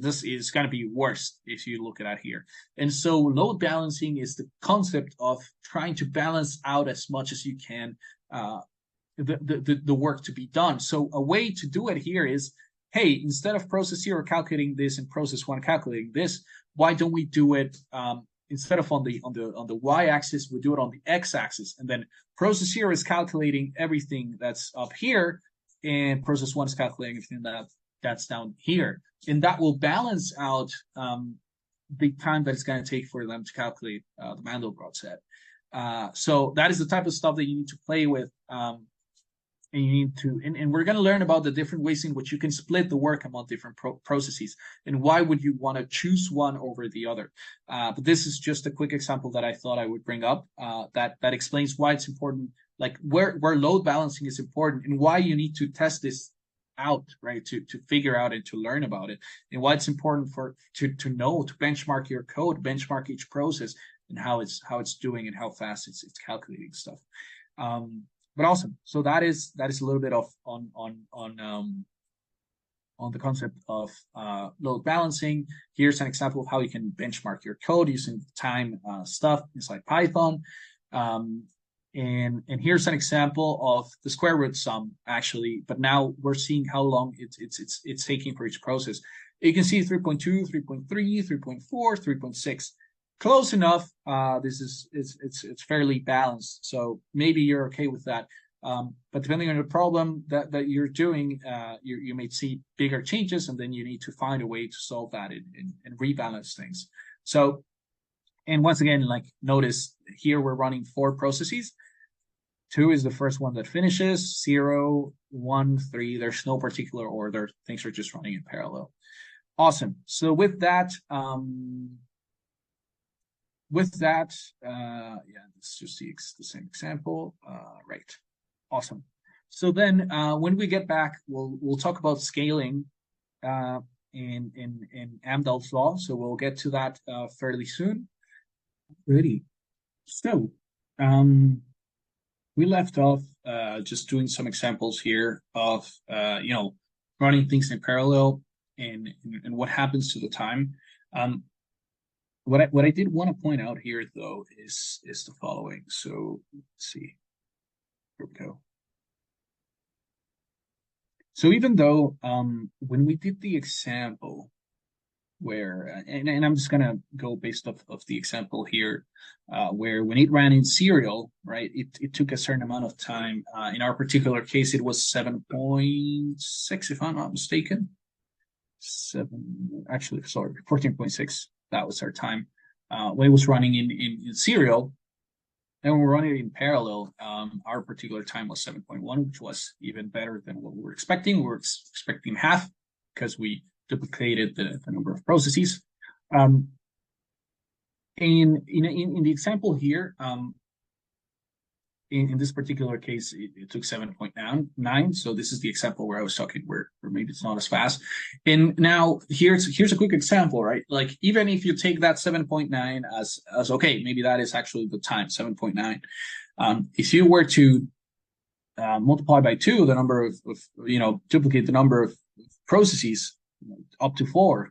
this is going to be worse if you look at it here. And so load balancing is the concept of trying to balance out as much as you can the work to be done. So a way to do it here is, hey, instead of process 0 calculating this and process 1 calculating this, why don't we do it instead of on the y-axis, we do it on the x-axis, and then process 0 is calculating everything that's up here, and process 1 is calculating everything that's down here, and that will balance out the time that it's going to take for them to calculate the Mandelbrot set. So that is the type of stuff that you need to play with. And you need to, and we're going to learn about the different ways in which you can split the work among different processes, and why would you want to choose one over the other. But this is just a quick example that I thought I would bring up that explains why it's important, like where load balancing is important, and why you need to test this out, right, to figure out and to learn about it, and why it's important to know, to benchmark your code, benchmark each process, and how it's doing and how fast it's calculating stuff. But awesome. So that is a little bit of on the concept of load balancing. Here's an example of how you can benchmark your code using time stuff inside Python. And here's an example of the square root sum, actually, but now we're seeing how long it's taking for each process. You can see 3.2, 3.3, 3.4, 3.6. Close enough. This is it's fairly balanced, so maybe you're okay with that. But depending on the problem that you're doing, you may see bigger changes, and then you need to find a way to solve that and rebalance things. So, and once again, like notice here we're running 4 processes. 2 is the first one that finishes. 0, 1, 3. There's no particular order. Things are just running in parallel. Awesome. So with that. Yeah, let's just see the same example. Right. Awesome. So then when we get back, we'll talk about scaling in Amdahl's law. So we'll get to that fairly soon. Ready. So we left off just doing some examples here of running things in parallel and what happens to the time. What I did want to point out here, though, is the following. So let's see. Here we go. So even though when we did the example where, and I'm just gonna go based off of the example here, where when it ran in serial, right, it took a certain amount of time. In our particular case, it was 7.6, if I'm not mistaken. 14.6. That was our time when it was running in serial. And when we're running it in parallel, our particular time was 7.1, which was even better than what we were expecting. We were expecting half because we duplicated the number of processes. In the example here, in this particular case, it took 7.9. So this is the example where I was talking where maybe it's not as fast. And now here's a quick example, right? Like even if you take that 7.9 as okay, maybe that is actually the time, 7.9. If you were to multiply by 2 the number of duplicate the number of processes up to 4,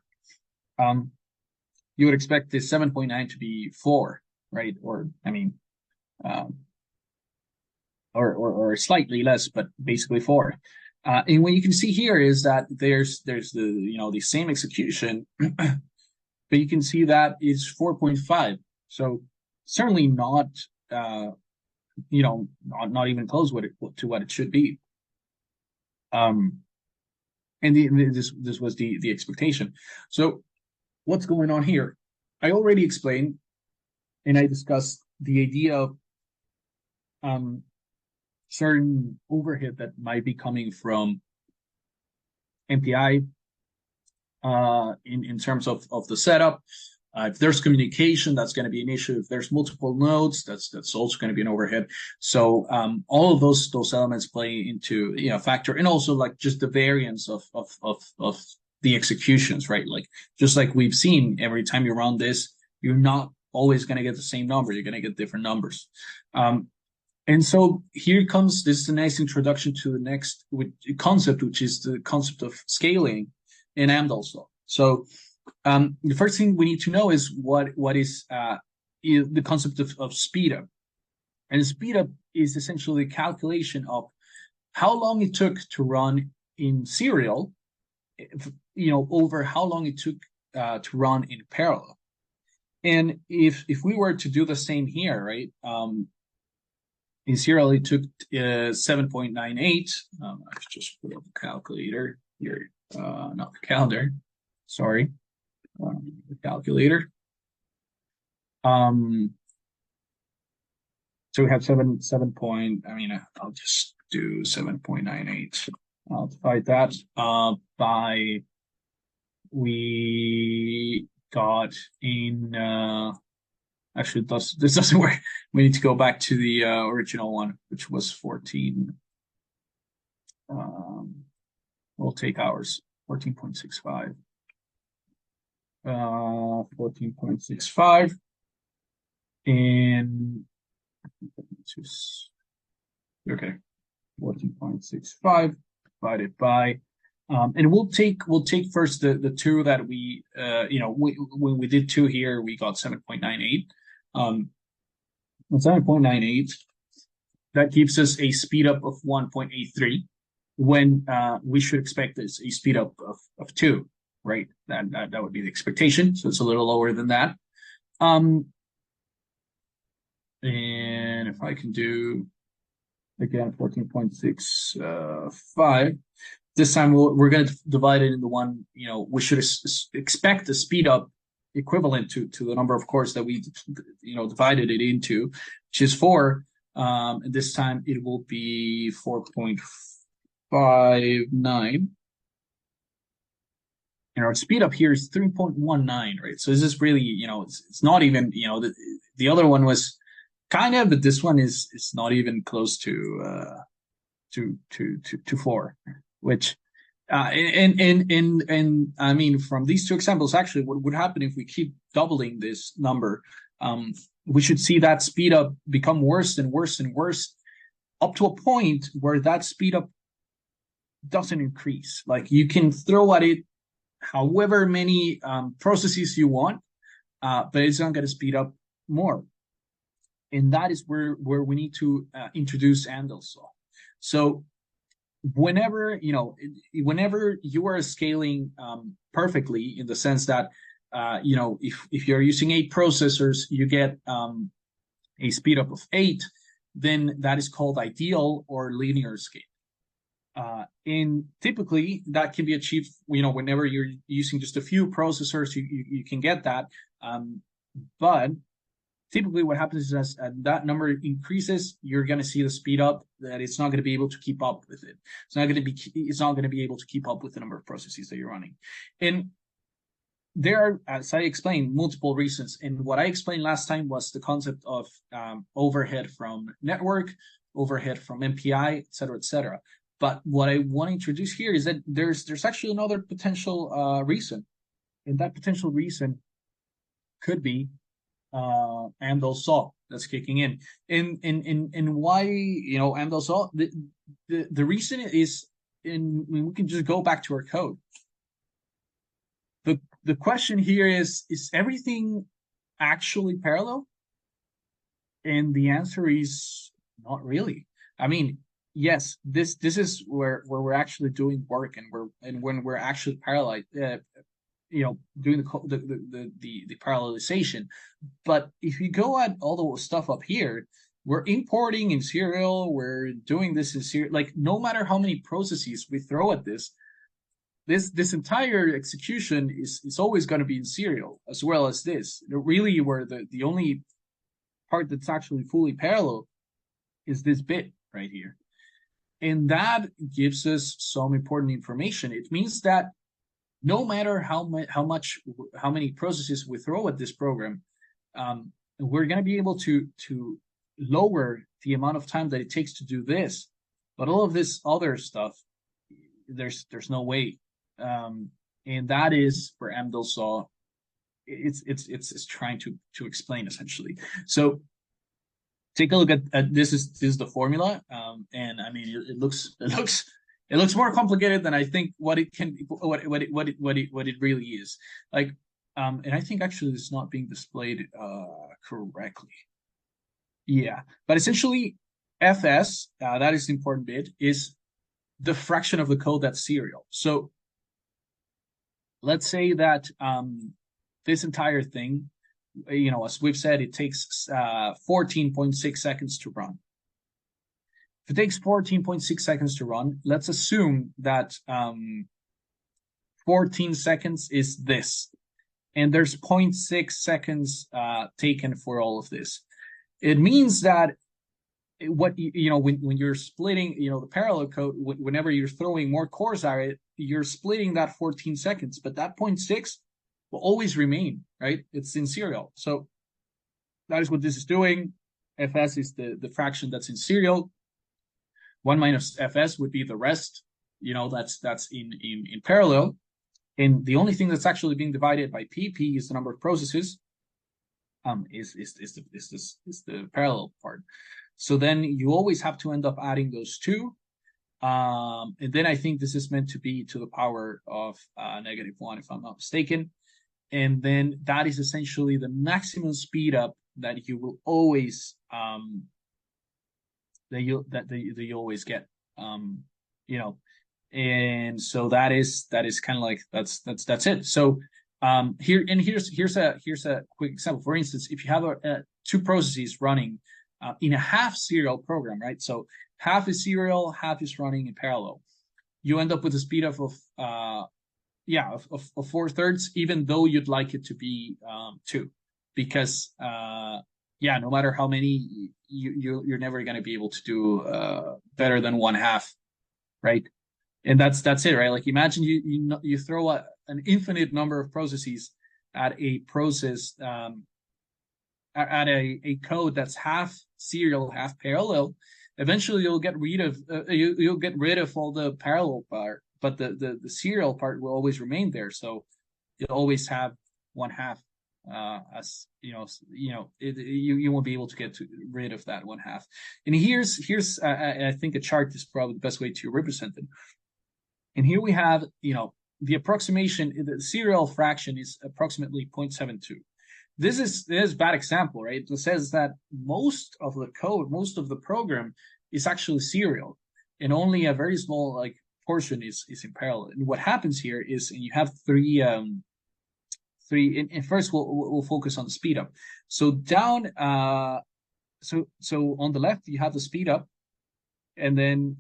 you would expect this 7.9 to be 4, right? Or I mean, or slightly less, but basically 4. And what you can see here is that there's the same execution, but you can see that is 4.5. So certainly not not even close to what it should be. And this was the expectation. So what's going on here? I already explained, and I discussed the idea of certain overhead that might be coming from MPI in terms of the setup. If there's communication, that's going to be an issue. If there's multiple nodes, that's also going to be an overhead. So all of those elements play into factor, and also like just the variance of the executions, right? Like just like we've seen, every time you run this, you're not always going to get the same number. You're going to get different numbers. And so here comes, this is a nice introduction to the next concept, which is the concept of scaling in Amdahl's law. So the first thing we need to know is what is the concept of speed up. And speed up is essentially a calculation of how long it took to run in serial, over how long it took to run in parallel. And if we were to do the same here, right? In serial, it took 7.98. I've just put up the calculator here, not the calendar. Sorry. the calculator. So we have 7 point, I'll just do 7.98. I'll divide that by, we got in, actually this doesn't work. We need to go back to the original one, which was 14. We'll take ours, 14.65. 14.65. And okay, 14.65 divided by, and we'll take first the two that we when we did two here, we got 7.98. 7.98, that gives us a speed up of 1.83 when we should expect a speed up of 2, right? That would be the expectation. So it's a little lower than that. And if I can do, again, 14.65, this time we're going to divide it into one, we should expect a speed up equivalent to the number of cores that we, divided it into, which is 4. And this time it will be 4.59. And our speed up here is 3.19, right? So this is really, it's not even, the other one was kind of, but this one is not even close to 4, which and I mean, from these two examples, actually, what would happen if we keep doubling this number? We should see that speed up become worse and worse and worse, up to a point where that speed up doesn't increase. Like, you can throw at it however many processes you want, but it's not going to speed up more. And that is where we need to introduce Hernandez law. So whenever you are scaling perfectly, in the sense that if you're using 8 processors, you get a speed up of 8, then that is called ideal or linear scale. And typically that can be achieved, whenever you're using just a few processors, you can get that. But typically what happens is, as that number increases, you're going to see the speed up that it's not going to be able to keep up with it. It's not going to be able to keep up with the number of processes that you're running. And there are, as I explained, multiple reasons. And what I explained last time was the concept of overhead from network, overhead from MPI, et cetera, et cetera. But what I want to introduce here is that there's actually another potential reason. And that potential reason could be Hernandez law that's kicking in. And why, Hernandez law? The reason is, we can just go back to our code. The question here is everything actually parallel? And the answer is not really. I mean, yes, this is where we're actually doing work, and when we're actually parallel, doing the parallelization. But if you go at all the stuff up here, we're importing in serial, we're doing this in serial. Like, no matter how many processes we throw at this entire execution is always going to be in serial, as well as this. Really, where the only part that's actually fully parallel is this bit right here. And that gives us some important information. It means that no matter how many processes we throw at this program, we're going to be able to lower the amount of time that it takes to do this. But all of this other stuff, there's no way. And that is where Hernandez law it's trying to explain, essentially. So take a look at this is the formula, and I mean, it looks more complicated than I think what it really is. Like, and I think actually it's not being displayed correctly. Yeah, but essentially, FS, that is the important bit, is the fraction of the code that's serial. So let's say that this entire thing, as we've said, it takes 14.6 seconds to run. If it takes 14.6 seconds to run, let's assume that 14 seconds is this. and there's 0.6 seconds taken for all of this. It means that when you're splitting, the parallel code, whenever you're throwing more cores at it, you're splitting that 14 seconds, but that 0.6 will always remain, right? It's in serial. So that is what this is doing. Fs is the fraction that's in serial. 1 minus Fs would be the rest, that's in parallel. And the only thing that's actually being divided by P is the number of processes, is the parallel part. So then you always have to end up adding those two. And then I think this is meant to be to the power of -1, if I'm not mistaken. And then that is essentially the maximum speed up that you will always that you always get. And so that is kind of like that's it. So here's a quick example. For instance, if you have two processes running in a half serial program, right? So half is serial, half is running in parallel. You end up with a speed up of 4/3, even though you'd like it to be 2, because no matter how many, you're never going to be able to do better than 1/2, right? And that's it, right? Like imagine you throw an infinite number of processes at a process, at a code that's half serial, half parallel. Eventually you'll get rid of all the parallel part, but the serial part will always remain there. So you'll always have 1/2 as you won't be able to get rid of that 1/2. And here's I think a chart is probably the best way to represent it. And here we have the approximation. The serial fraction is approximately 0.72. This is a bad example, right? It says that most of the code, most of the program is actually serial, and only a very small portion is in parallel. And what happens here is, and you have three. And first we'll focus on the speed up. So down, so on the left you have the speed up, and then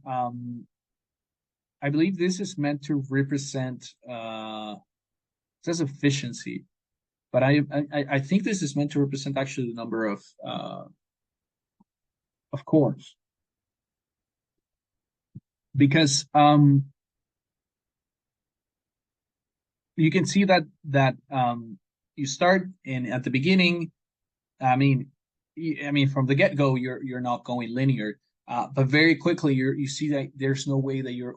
I believe this is meant to represent it says efficiency. But I think this is meant to represent actually the number of cores, because you can see that you start and at the beginning, I mean from the get-go you're not going linear, but very quickly you see that there's no way that you're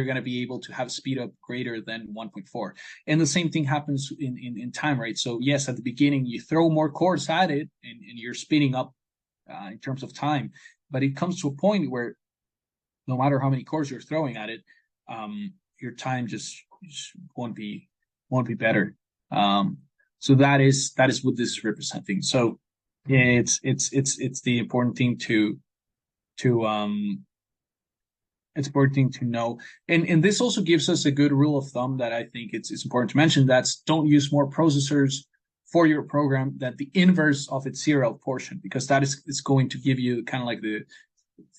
going to be able to have speed up greater than 1.4. And the same thing happens in time, right? So yes, at the beginning you throw more cores at it and you're speeding up in terms of time, but it comes to a point where no matter how many cores you're throwing at it, your time just won't be better. So that is what this is representing. So it's the important thing it's important thing to know. And this also gives us a good rule of thumb that I think it's important to mention. That's don't use more processors for your program than the inverse of its serial portion, because that is going to give you kind of like the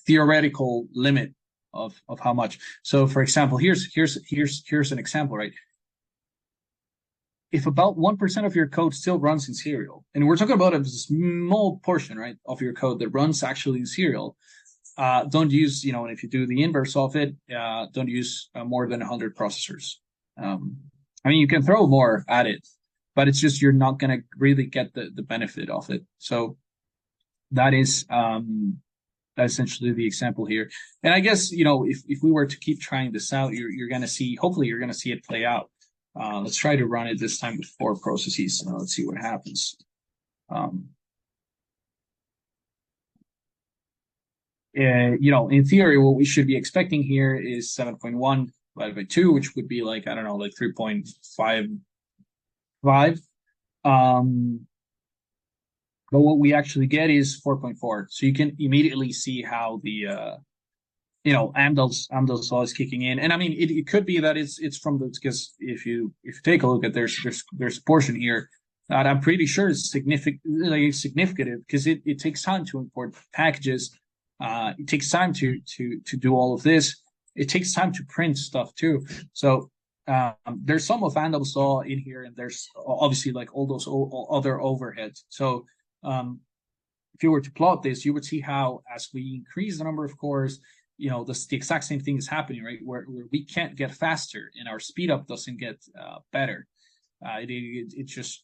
theoretical limit of how much. So for example, here's an example, right? If about 1% of your code still runs in serial, and we're talking about a small portion, right, of your code that runs actually in serial, don't use, and if you do the inverse of it, don't use more than 100 processors. You can throw more at it, but it's just you're not going to really get the benefit of it. So that is essentially the example here. And I guess, if we were to keep trying this out, you're going to see, hopefully you're going to see it play out. Let's try to run it this time with 4 processes. Let's see what happens. In theory, what we should be expecting here is 7.1 divided by 2, which would be like 3.55. But what we actually get is 4.4. So you can immediately see how the Amdahl's law is kicking in. And it could be that it's from because if you take a look at there's a portion here that I'm pretty sure is significant because it takes time to import packages. It takes time to do all of this. It takes time to print stuff too. So there's some of Vandal's law in here, and there's obviously like all those other overheads. So if you were to plot this, you would see how as we increase the number of cores, the exact same thing is happening, right? Where we can't get faster and our speed up doesn't get better. It just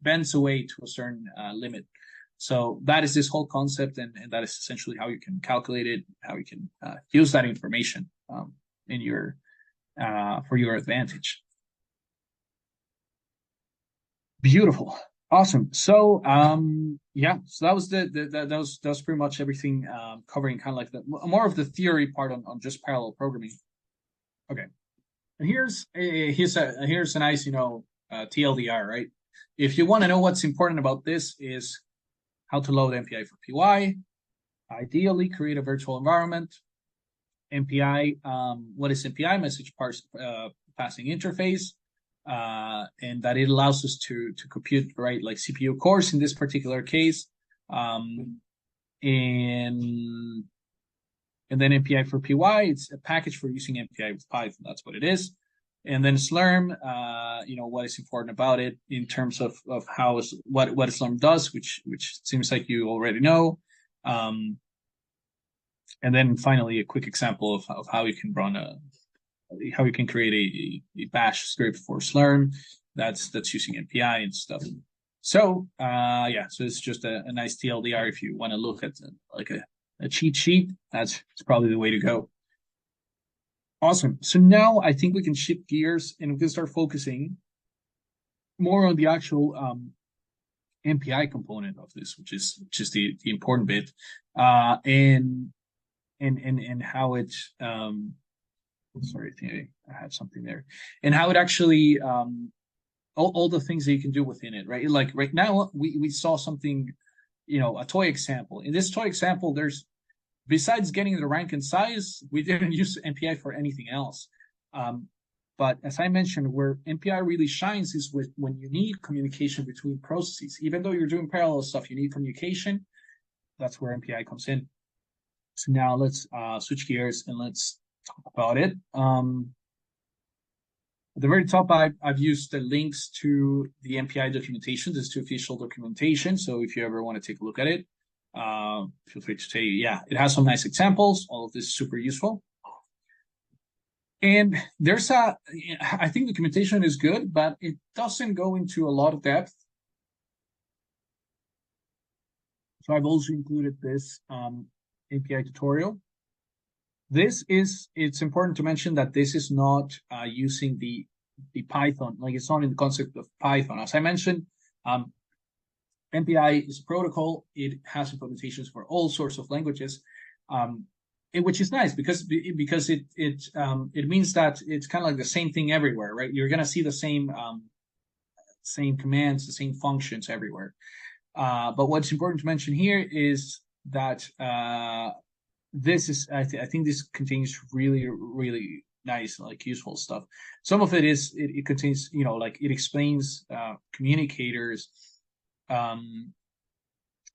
bends away to a certain limit. So that is this whole concept, and that is essentially how you can calculate it, how you can use that information in your for your advantage. Beautiful. Awesome. So so that was that was pretty much everything, covering kind of like the more of the theory part on just parallel programming. Okay. And here's a nice, TLDR, right? If you want to know what's important about this is how to load MPI for PY, ideally create a virtual environment. MPI, what is MPI? Message passing interface. And that it allows us to compute, right, like CPU cores in this particular case. And then MPI for PY, it's a package for using MPI with Python. That's what it is. And then Slurm, what is important about it in terms of what Slurm does, which seems like you already know. And then finally, a quick example of how you can how you can create a bash script for Slurm that's using MPI and stuff. So so it's just a nice TLDR if you want to look at like a cheat sheet. It's probably the way to go. Awesome. So now I think we can shift gears and we can start focusing more on the actual MPI component of this, which is just the important bit, and how it sorry, I think I had something there, and how it actually all the things that you can do within it, right? Like right now we saw something, a toy example. In this toy example, there's, besides getting the rank and size, we didn't use MPI for anything else. But as I mentioned, where MPI really shines is when you need communication between processes. Even though you're doing parallel stuff, you need communication. That's where MPI comes in. So now let's switch gears and let's talk about it. At the very top, I've used the links to the MPI documentation. This is official documentation. So if you ever want to take a look at it, feel free to say, it has some nice examples. All of this is super useful. And I think documentation is good, but it doesn't go into a lot of depth. So I've also included this API tutorial. It's important to mention that this is not using the Python, like it's not in the concept of Python. As I mentioned, MPI is a protocol. It has implementations for all sorts of languages, which is nice because it means that it's kind of like the same thing everywhere, right? You're gonna see the same commands, the same functions everywhere. But what's important to mention here is that this is I think this contains really, really nice, like useful stuff. Some of it is it contains, like it explains communicators.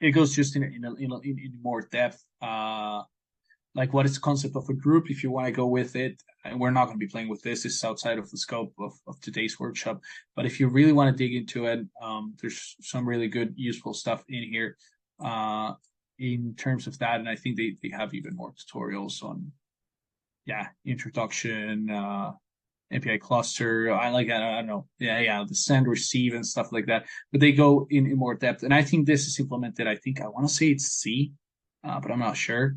It goes just in more depth, like what is the concept of a group if you want to go with it. And we're not going to be playing with this. This is outside of the scope of today's workshop. But if you really want to dig into it, there's some really good, useful stuff in here in terms of that. And I think they have even more tutorials on, introduction, MPI cluster. I don't know. The send, receive, and stuff like that. But they go in more depth. And I think this is implemented. I want to say it's C, but I'm not sure.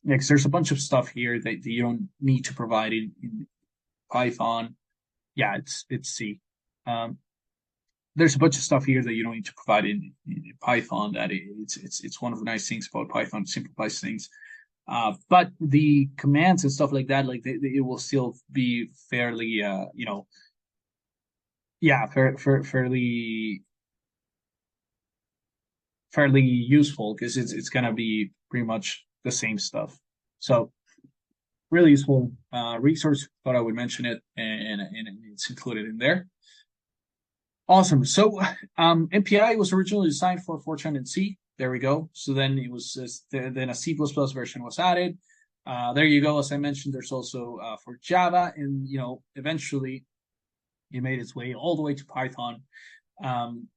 Because there's a bunch of stuff here that you don't need to provide in Python. It's C. There's a bunch of stuff here that you don't need to provide in Python. That it's one of the nice things about Python. It simplifies things. But the commands and stuff like that, like it will still be fairly, fairly useful because it's gonna be pretty much the same stuff. So really useful resource. Thought I would mention it, and it's included in there. Awesome. So MPI was originally designed for Fortran and C. There we go. So then it was then a C++ version was added. There you go. As I mentioned, there's also for Java, and eventually it made its way all the way to Python,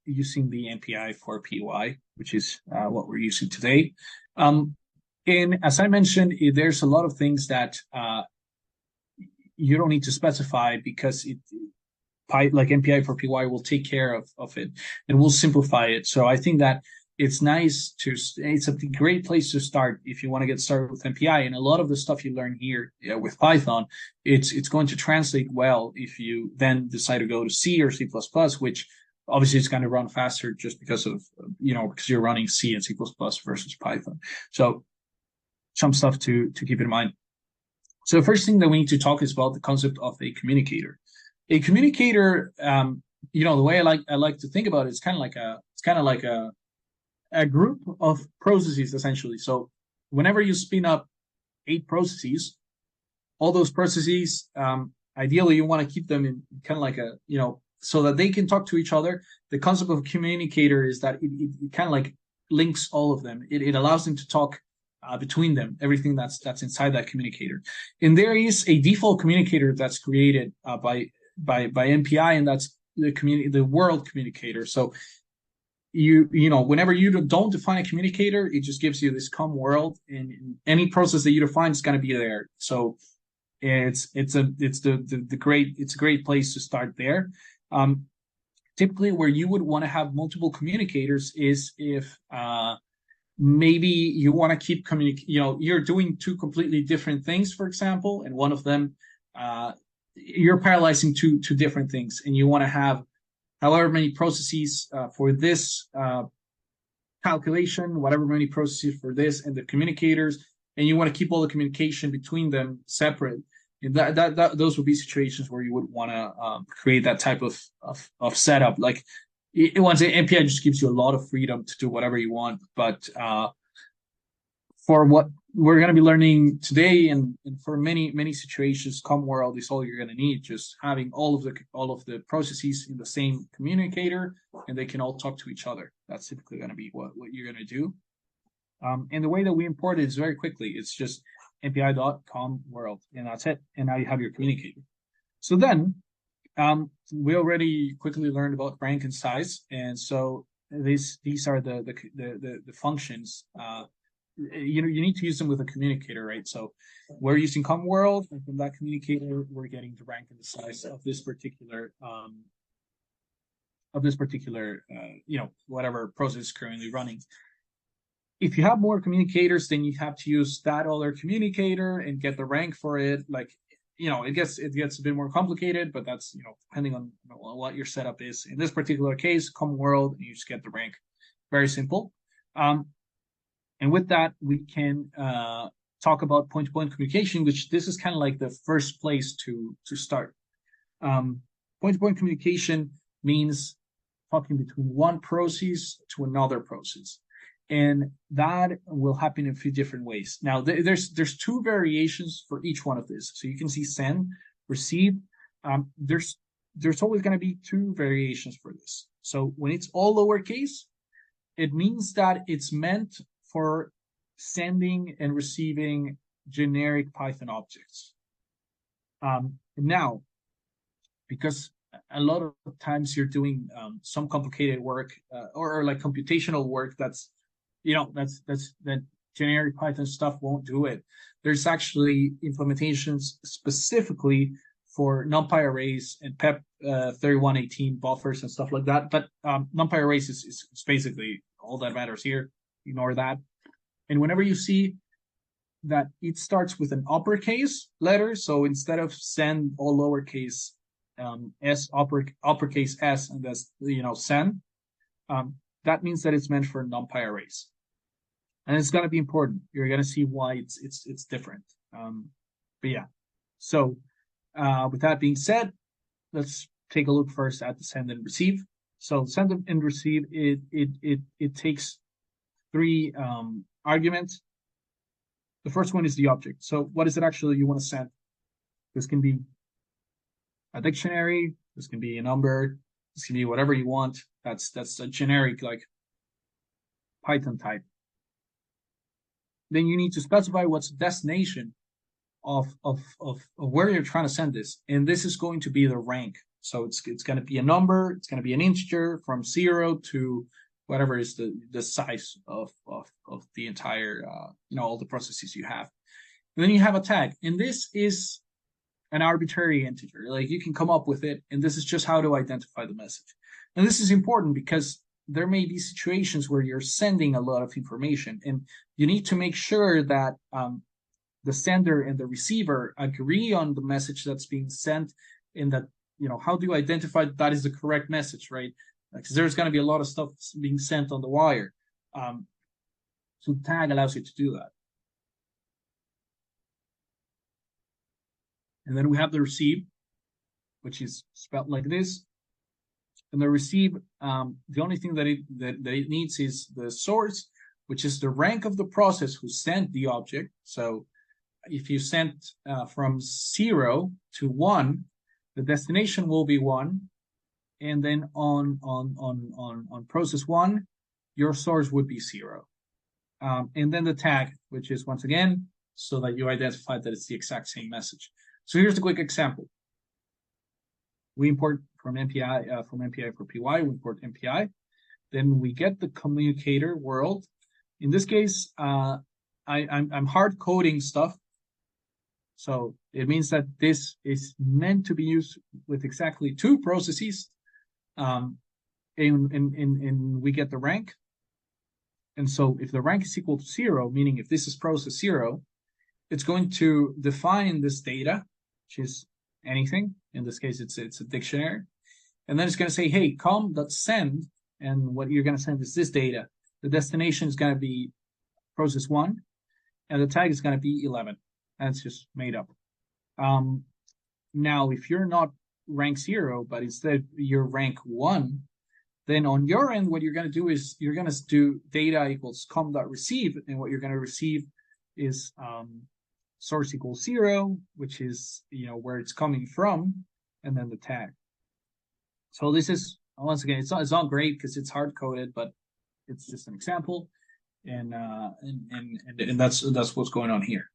using the MPI for PY, which is what we're using today. And as I mentioned, there's a lot of things that you don't need to specify, because like MPI for PY will take care of it, and will simplify it. So I think that it's a great place to start if you want to get started with MPI. And a lot of the stuff you learn here with Python, it's going to translate well if you then decide to go to C or C++, which obviously it's going to run faster just because because you're running C and C++ versus Python. So some stuff to keep in mind. So the first thing that we need to talk is about the concept of a communicator. A communicator, the way I like to think about it, it's kind of like a group of processes, essentially. So whenever you spin up 8 processes, all those processes, ideally you want to keep them in kind of like so that they can talk to each other. The concept of a communicator is that it kind of like links all of them. It allows them to talk between them, everything that's inside that communicator. And there is a default communicator that's created by MPI, and that's the world communicator. So whenever you don't define a communicator, it just gives you this COM world, and any process that you define is going to be there. So it's a great place to start there. Typically, where you would want to have multiple communicators is if maybe you want to keep you're doing 2 completely different things, for example, and one of them you're parallelizing two different things, and you want to have however many processes for this calculation, whatever many processes for this, and the communicators, and you want to keep all the communication between them separate. And those would be situations where you would want to create that type of setup. Like once MPI just gives you a lot of freedom to do whatever you want, but for what we're going to be learning today, and for many situations, COM world is all you're going to need. Just having all of the processes in the same communicator, and they can all talk to each other. That's typically going to be what you're going to do. And the way that we import it is very quickly. It's just mpi.com world, and that's it. And now you have your communicator. So then we already quickly learned about rank and size, and so these are the functions. You need to use them with a communicator, right? So we're using COM world, and from that communicator, we're getting the rank and the size of this particular whatever process is currently running. If you have more communicators, then you have to use that other communicator and get the rank for it. Like, it gets a bit more complicated, but that's, depending on what your setup is. In this particular case, COM world, and you just get the rank. Very simple. And with that, we can talk about point-to-point communication, which this is kind of like the first place to start. Point-to-point communication means talking between one process to another process. And that will happen in a few different ways. Now, there's 2 variations for each one of this. So you can see send, receive. There's always going to be 2 variations for this. So when it's all lowercase, it means that it's meant for sending and receiving generic Python objects. Now, because a lot of times you're doing some complicated work or like computational work that's that generic Python stuff won't do it. There's actually implementations specifically for NumPy arrays and PEP 3118 buffers and stuff like that. But NumPy arrays is basically all that matters here. Ignore that. And whenever you see that it starts with an uppercase letter, so instead of send all lowercase, S uppercase S, and that's send, that means that it's meant for NumPy arrays. And it's going to be important. You're going to see why it's different. But yeah. So with that being said, let's take a look first at the send and receive. So send and receive, it takes 3 arguments. The first one is the object. So what is it actually you want to send? This can be a dictionary. This can be a number. This can be whatever you want. That's a generic like Python type. Then you need to specify what's the destination of where you're trying to send this, and this is going to be the rank. So it's going to be a number, it's going to be an integer from 0 to whatever is the size of the entire all the processes you have. And then you have a tag, and this is an arbitrary integer. Like, you can come up with it, and this is just how to identify the message. And this is important because there may be situations where you're sending a lot of information, and you need to make sure that the sender and the receiver agree on the message that's being sent, and that, how do you identify that is the correct message, right? Because there's going to be a lot of stuff being sent on the wire. So tag allows you to do that. And then we have the receive, which is spelled like this. And the receive, the only thing that it needs is the source, which is the rank of the process who sent the object. So if you sent from 0 to 1, the destination will be 1. And then on process 1, your source would be 0. And then the tag, which is, once again, so that you identify that it's the exact same message. So here's a quick example. We import from MPI for PY, we import MPI. Then we get the communicator world. In this case, I'm hard coding stuff. So it means that this is meant to be used with exactly 2 processes. And we get the rank. And so if the rank is equal to 0, meaning if this is process 0, it's going to define this data, which is anything. In this case, it's a dictionary. And then it's going to say, hey, com.send, and what you're going to send is this data. The destination is going to be process 1, and the tag is going to be 11. That's just made up. Now, if you're not rank 0, but instead you're rank 1, then on your end, what you're going to do is you're going to do data equals com.receive, and what you're going to receive is source equals 0, which is where it's coming from, and then the tag. So this is, once again, it's not great because it's hard coded, but it's just an example, and that's what's going on here.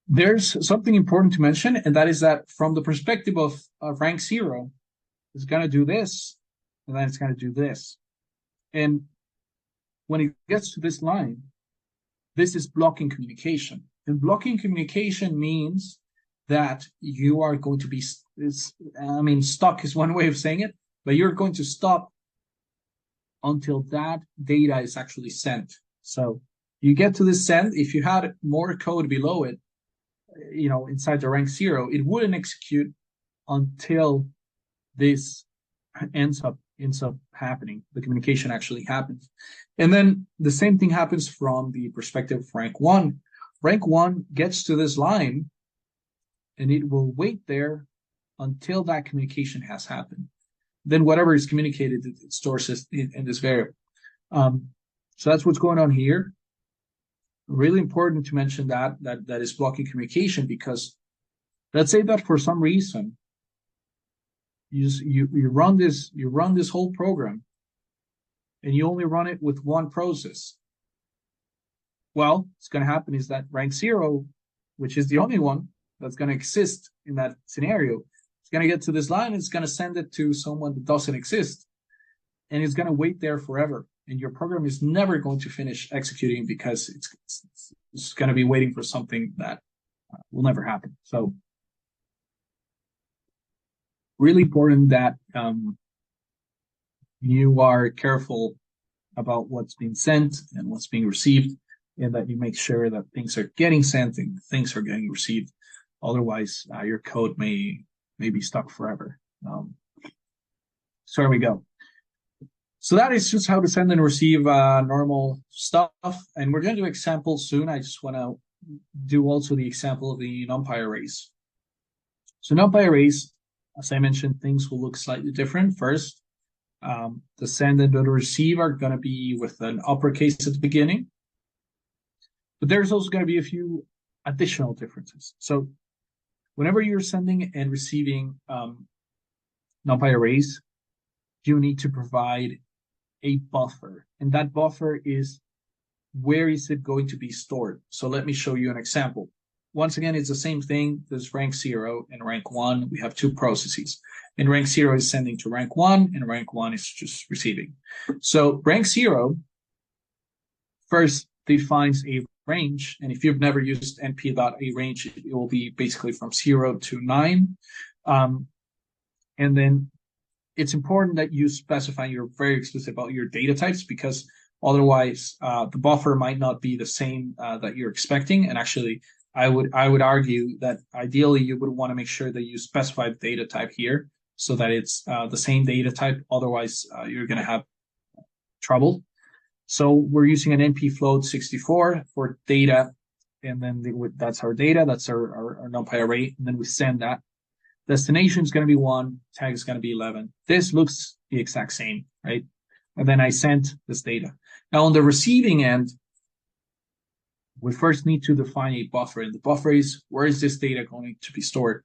There's something important to mention, and that is that from the perspective of rank 0, it's going to do this, and then it's going to do this. And when it gets to this line, this is blocking communication. And blocking communication means that you are going to be, stuck is one way of saying it, but you're going to stop until that data is actually sent. So you get to this send. If you had more code below it, inside the rank 0, it wouldn't execute until this ends up happening. The communication actually happens. And then the same thing happens from the perspective of rank 1. Rank 1 gets to this line, and it will wait there until that communication has happened. Then whatever is communicated, it stores it in this variable. So that's what's going on here. Really important to mention that is blocking communication, because let's say that for some reason you run this whole program and you only run it with one process. Well, what's going to happen is that rank 0, which is the only one that's going to exist in that scenario, it's going to get to this line, it's going to send it to someone that doesn't exist, and it's going to wait there forever. And your program is never going to finish executing because it's going to be waiting for something that will never happen. So really important that you are careful about what's being sent and what's being received, and that you make sure that things are getting sent and things are getting received. Otherwise, your code may be stuck forever. So there we go. So that is just how to send and receive normal stuff. And we're going to do examples soon. I just want to do also the example of the NumPy arrays. So NumPy arrays, as I mentioned, things will look slightly different. First, the send and the receive are going to be with an uppercase at the beginning. But there's also going to be a few additional differences. So whenever you're sending and receiving NumPy arrays, you need to provide a buffer. And that buffer is where is it going to be stored? So let me show you an example. Once again, it's the same thing. There's rank 0 and rank 1. We have two processes. And rank 0 is sending to rank 1, and rank 1 is just receiving. So rank 0 first defines a range. And if you've never used np.arange, it will be basically from 0 to 9. And then it's important that you specify, you're very explicit about your data types, because otherwise the buffer might not be the same that you're expecting. And actually, I would argue that ideally you would want to make sure that you specify the data type here so that it's the same data type. Otherwise, you're going to have trouble. So we're using an np float 64 for data, and then that's our data, that's our NumPy array, and then we send that. Destination is going to be 1, tag is going to be 11. This looks the exact same, right? And then I sent this data. Now on the receiving end, we first need to define a buffer, and the buffer is, where is this data going to be stored?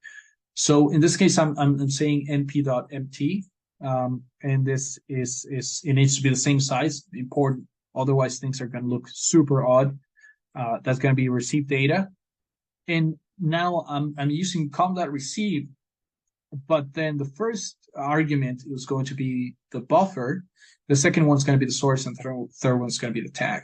So in this case, I'm saying np.mt, and this is it needs to be the same size, important. Otherwise, things are going to look super odd. That's going to be receive data. And now I'm using com.receive, but then the first argument is going to be the buffer. The second one's going to be the source, and the third one's going to be the tag.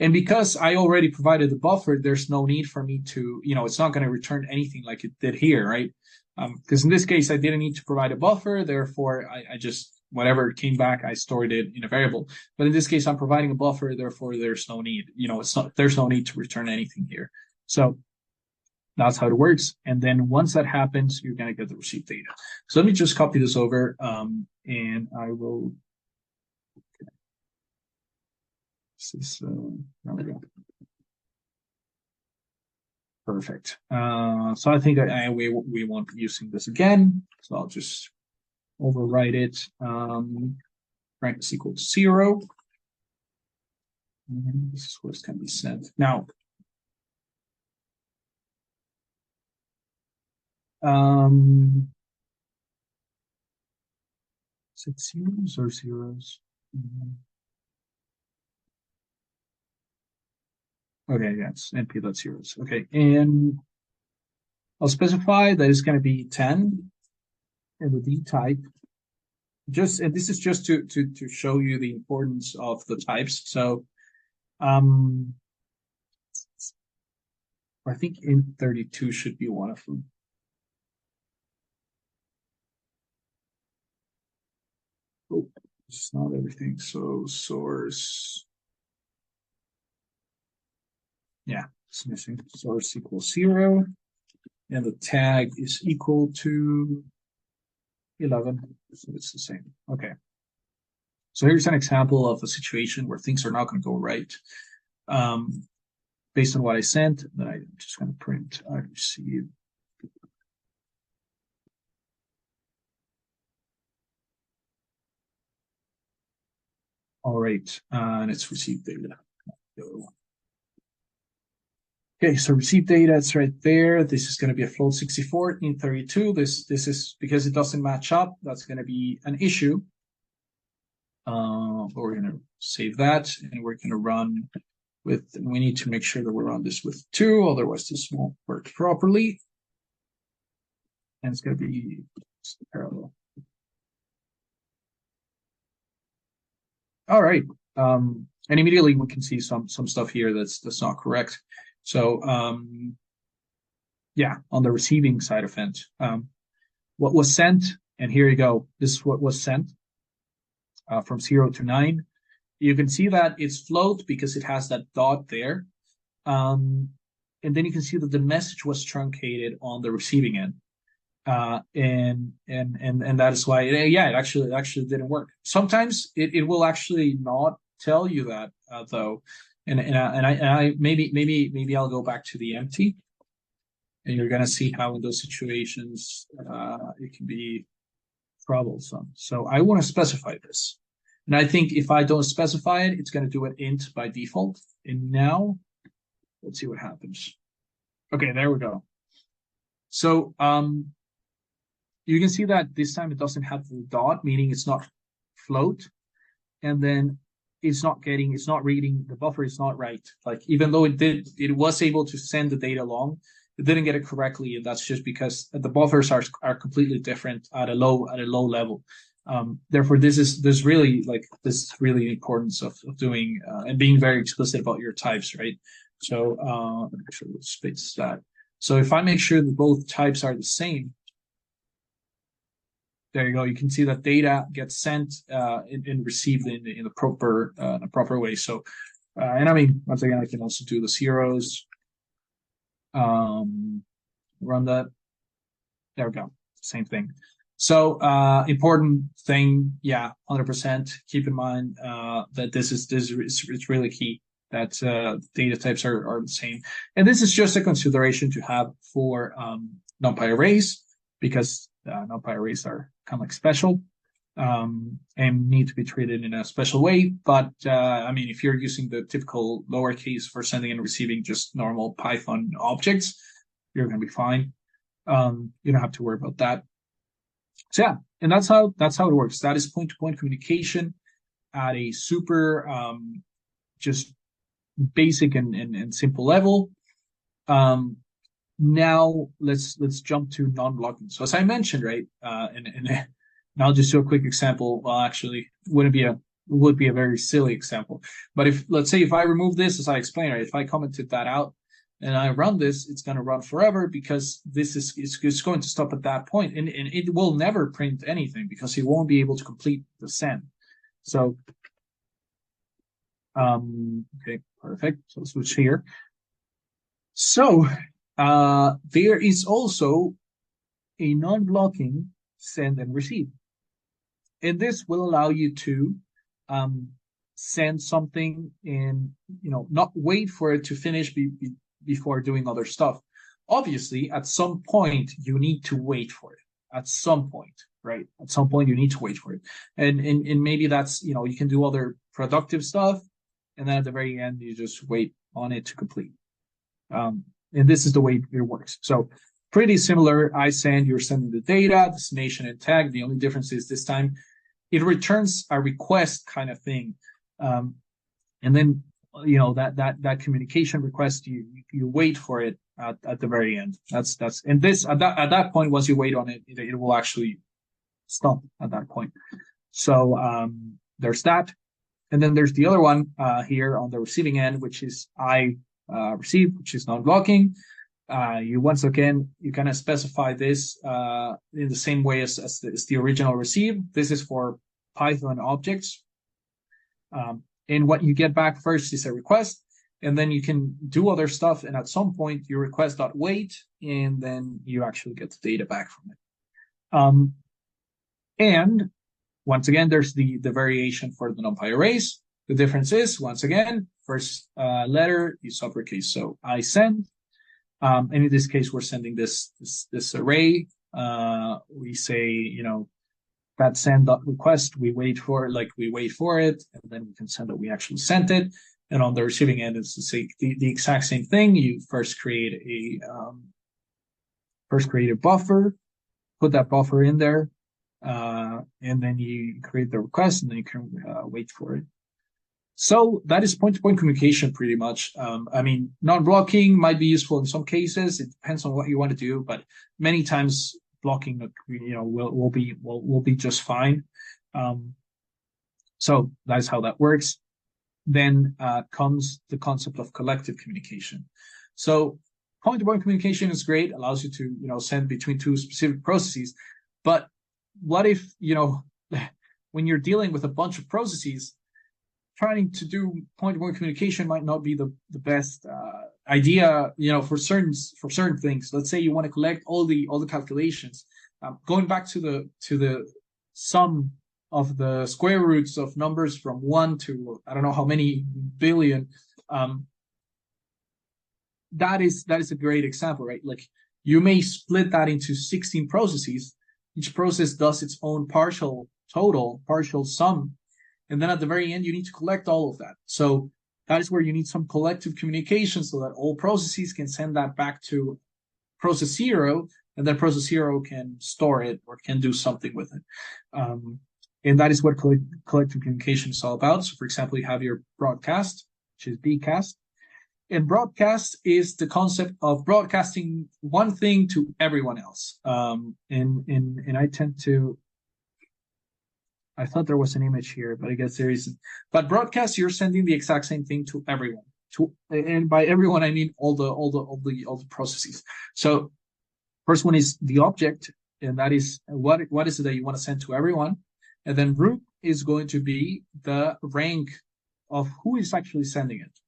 And because I already provided the buffer, there's no need for me to, it's not going to return anything like it did here, right? Because in this case, I didn't need to provide a buffer. Therefore, I just, whatever came back, I stored it in a variable. But in this case, I'm providing a buffer. Therefore, there's no need, there's no need to return anything here. So that's how it works. And then once that happens, you're going to get the received data. So let me just copy this over, and I will. There we go. Perfect. So I think we won't be using this again. So I'll just overwrite it. Rank is equal to 0. And this is where it's going to be sent. Now, is it zeros or zeros? Okay, yes, np.zeros. Okay, and I'll specify that it's going to be 10 and the d type. And this is just to show you the importance of the types. So, I think int32 should be one of them. Oh, it's not everything. So source. Yeah, it's missing. Source equals 0, and the tag is equal to 11. So it's the same. Okay. So here's an example of a situation where things are not going to go right. Based on what I sent, then I'm just going to print I received. All right, and it's received data. Okay, so received data, it's right there. This is going to be a float 64 in 32. This is because it doesn't match up. That's going to be an issue. But we're going to save that, and we're going to run with. We need to make sure that we run this with 2, otherwise this won't work properly. And it's going to be parallel. All right, and immediately we can see some stuff here that's not correct. So, yeah, on the receiving side of it, what was sent, and here you go, this is what was sent from 0 to 9. You can see that it's float because it has that dot there. And then you can see that the message was truncated on the receiving end. And that is why, it actually didn't work. Sometimes it will actually not tell you that, though. And I maybe I'll go back to the empty, and you're gonna see how in those situations it can be troublesome. So I want to specify this, and I think if I don't specify it, it's gonna do it int by default. And now let's see what happens. Okay, there we go. So you can see that this time it doesn't have the dot, meaning it's not float. And then it's not reading, the buffer is not right. Like, even though it was able to send the data along, it didn't get it correctly, and that's just because the buffers are completely different at a low level. Therefore, this is really the importance of doing and being very explicit about your types, right? So let me make sure we'll space that. So if I make sure that both types are the same, there you go. You can see that data gets sent and received in the proper way. So, and I mean, once again, I can also do the zeros. Run that. There we go. Same thing. So, important thing, yeah, 100%. Keep in mind that this is really key, that data types are the same, and this is just a consideration to have for NumPy arrays, because NumPy arrays are kind of like special and need to be treated in a special way. But I mean, if you're using the typical lowercase for sending and receiving just normal Python objects, you're going to be fine. You don't have to worry about that. So yeah, and that's how it works. That is point-to-point communication at a super just basic and simple level. Now let's jump to non-blocking. So as I mentioned, right, and I'll just do a quick example. Well, actually, would be a very silly example. But let's say if I remove this, as I explained, right, if I commented that out and I run this, it's going to run forever, because this is going to stop at that point, and it will never print anything because it won't be able to complete the send. So, okay, perfect. So switch here. So, there is also a non-blocking send and receive. And this will allow you to send something and, not wait for it to finish before doing other stuff. Obviously, at some point, you need to wait for it. At some point, right? At some point, you need to wait for it. And maybe that's, you can do other productive stuff, and then at the very end, you just wait on it to complete. And this is the way it works. So pretty similar. You're sending the data, destination, and tag. The only difference is this time it returns a request kind of thing. And then, that communication request, you wait for it at the very end. And this, at that point, once you wait on it, it will actually stop at that point. So, there's that. And then there's the other one, here on the receiving end, which is receive, which is non-blocking. You once again, you kind of specify this in the same way as the original receive. This is for Python objects. And what you get back first is a request, and then you can do other stuff. And at some point, you request.wait, and then you actually get the data back from it. And once again, there's the variation for the NumPy arrays. The difference is, once again, first letter is uppercase. So I send. And in this case, we're sending this array. We say, that send.request, we wait for it, and then we can send that we actually sent it. And on the receiving end, it's the exact same thing. You first create a buffer, put that buffer in there, and then you create the request, and then you can wait for it. So that is point-to-point communication, pretty much. I mean, non-blocking might be useful in some cases. It depends on what you want to do, but many times blocking, will be just fine. So that is how that works. Then comes the concept of collective communication. So point-to-point communication is great, allows you to send between two specific processes. But what if when you're dealing with a bunch of processes, trying to do point-to-point communication might not be the best idea, for certain things. Let's say you want to collect all the calculations. Going back to the sum of the square roots of numbers from 1 to I don't know how many billion. That is a great example, right? Like, you may split that into 16 processes. Each process does its own partial sum. And then at the very end, you need to collect all of that. So that is where you need some collective communication, so that all processes can send that back to process 0, and then process 0 can store it or can do something with it. And that is what collective communication is all about. So, for example, you have your broadcast, which is bcast. And broadcast is the concept of broadcasting one thing to everyone else. And I tend to, I thought there was an image here, but I guess there isn't. But broadcast, you're sending the exact same thing to everyone. And by everyone, I mean all the processes. So first one is the object, and that is what is it that you want to send to everyone. And then root is going to be the rank of who is actually sending it.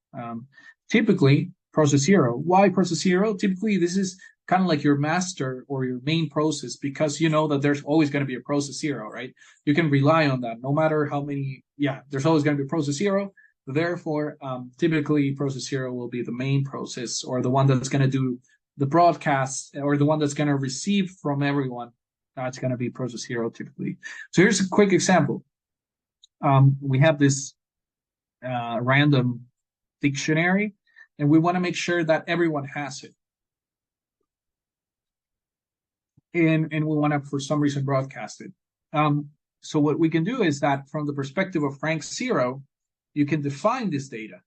Typically, process zero. Why process zero? Typically, this is kind of like your master or your main process, because you know that there's always going to be a process zero, right? You can rely on that no matter how many, there's always going to be a process zero. Therefore, typically process zero will be the main process, or the one that's going to do the broadcast, or the one that's going to receive from everyone. That's going to be process zero typically. So here's a quick example. We have this random dictionary, and we want to make sure that everyone has it. And we want to, for some reason, broadcast it. So what we can do is that from the perspective of rank zero, you can define this data.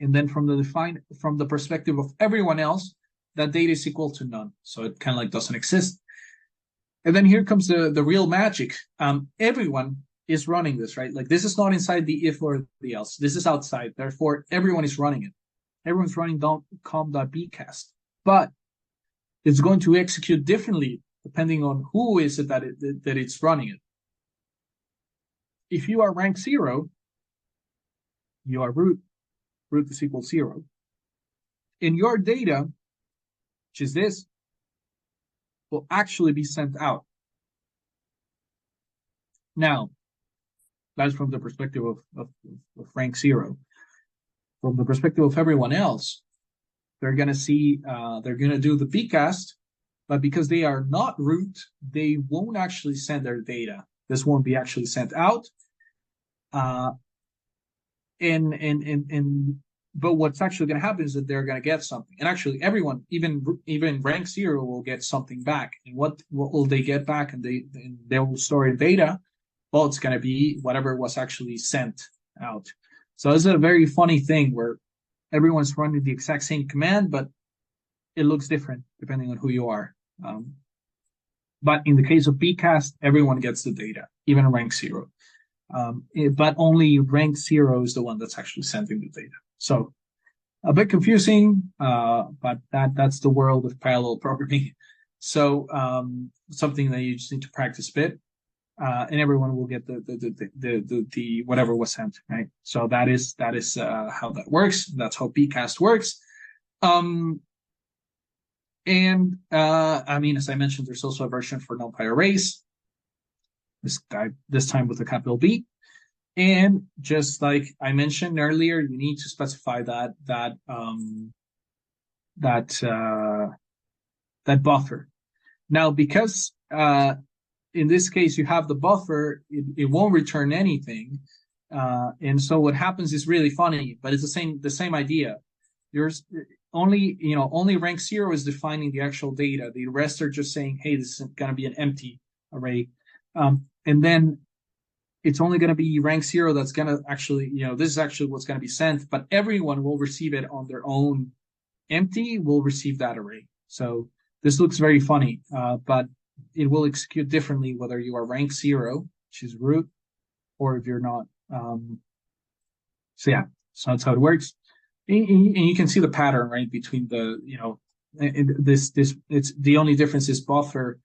And then from the perspective of everyone else, that data is equal to none. So it kind of like doesn't exist. And then here comes the real magic. Everyone is running this, right? Like this is not inside the if or the else. This is outside. Therefore, everyone is running it. Everyone's running com.bcast. But it's going to execute differently depending on who is it that it's running it. If you are rank zero, you are root. Root is equal 0. In your data, which is this, will actually be sent out. Now, that's from the perspective of rank 0. From the perspective of everyone else, they're going to see, they're going to do the bcast, but because they are not root, they won't actually send their data. This won't be actually sent out. But what's actually going to happen is that they're going to get something. And actually, everyone, even rank 0, will get something back. And what will they get back? And they will store in data. Well, it's going to be whatever was actually sent out. So it's a very funny thing where everyone's running the exact same command, but it looks different depending on who you are. But in the case of bcast, everyone gets the data, even rank 0. But only rank 0 is the one that's actually sending the data. So a bit confusing, but that's the world of parallel programming. So something that you just need to practice a bit, and everyone will get the whatever was sent, right? So that is how that works. That's how bcast works. I mean, as I mentioned, there's also a version for NumPy arrays. This time with a capital B. And just like I mentioned earlier, you need to specify that buffer. Now, because in this case you have the buffer, it won't return anything, and so what happens is really funny, but it's the same idea. There's only rank 0 is defining the actual data. The rest are just saying, hey, this is going to be an empty array, and then it's only going to be rank 0 that's going to actually, this is actually what's going to be sent, but everyone will receive it on their own. Empty will receive that array. So this looks very funny, but it will execute differently whether you are rank 0, which is root, or if you're not. So that's how it works. And you can see the pattern, right, between this, it's the only difference is buffer.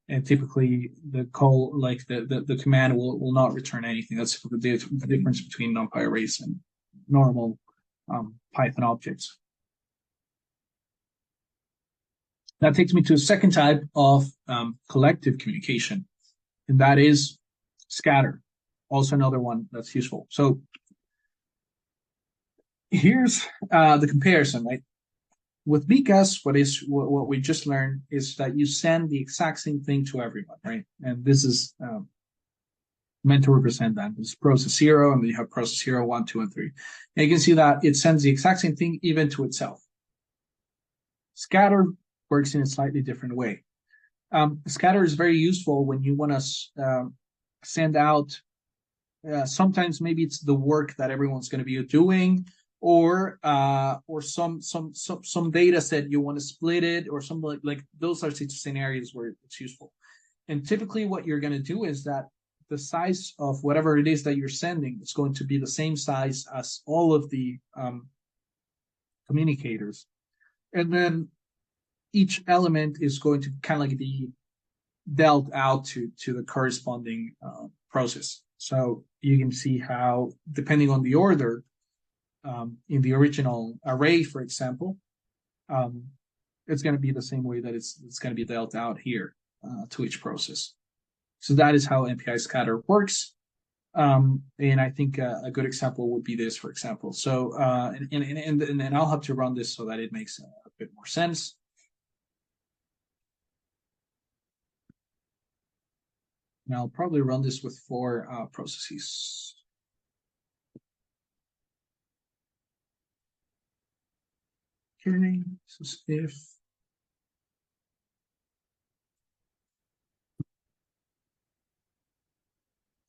And typically the call, like the command will not return anything. That's the difference between NumPy arrays and normal Python objects. That takes me to a second type of collective communication, and that is scatter. Also another one that's useful. So here's the comparison, right? With bcast, what we just learned is that you send the exact same thing to everyone, right? And this is meant to represent that. It's process 0, and then you have process 0, 1, 2, and 3. And you can see that it sends the exact same thing even to itself. Scatter works in a slightly different way. Scatter is very useful when you want to send out. Sometimes maybe it's the work that everyone's going to be doing, or some data set you want to split it, or something like those are scenarios where it's useful. And typically, what you're going to do is that the size of whatever it is that you're sending is going to be the same size as all of the communicators, and then each element is going to kind of like be dealt out to the corresponding process. So you can see how, depending on the order, in the original array, for example, it's going to be the same way that it's going to be dealt out here to each process. So that is how MPI scatter works. And I think a good example would be this, for example. So, and I'll have to run this so that it makes a bit more sense. And I'll probably run this with 4 processes. Okay, so if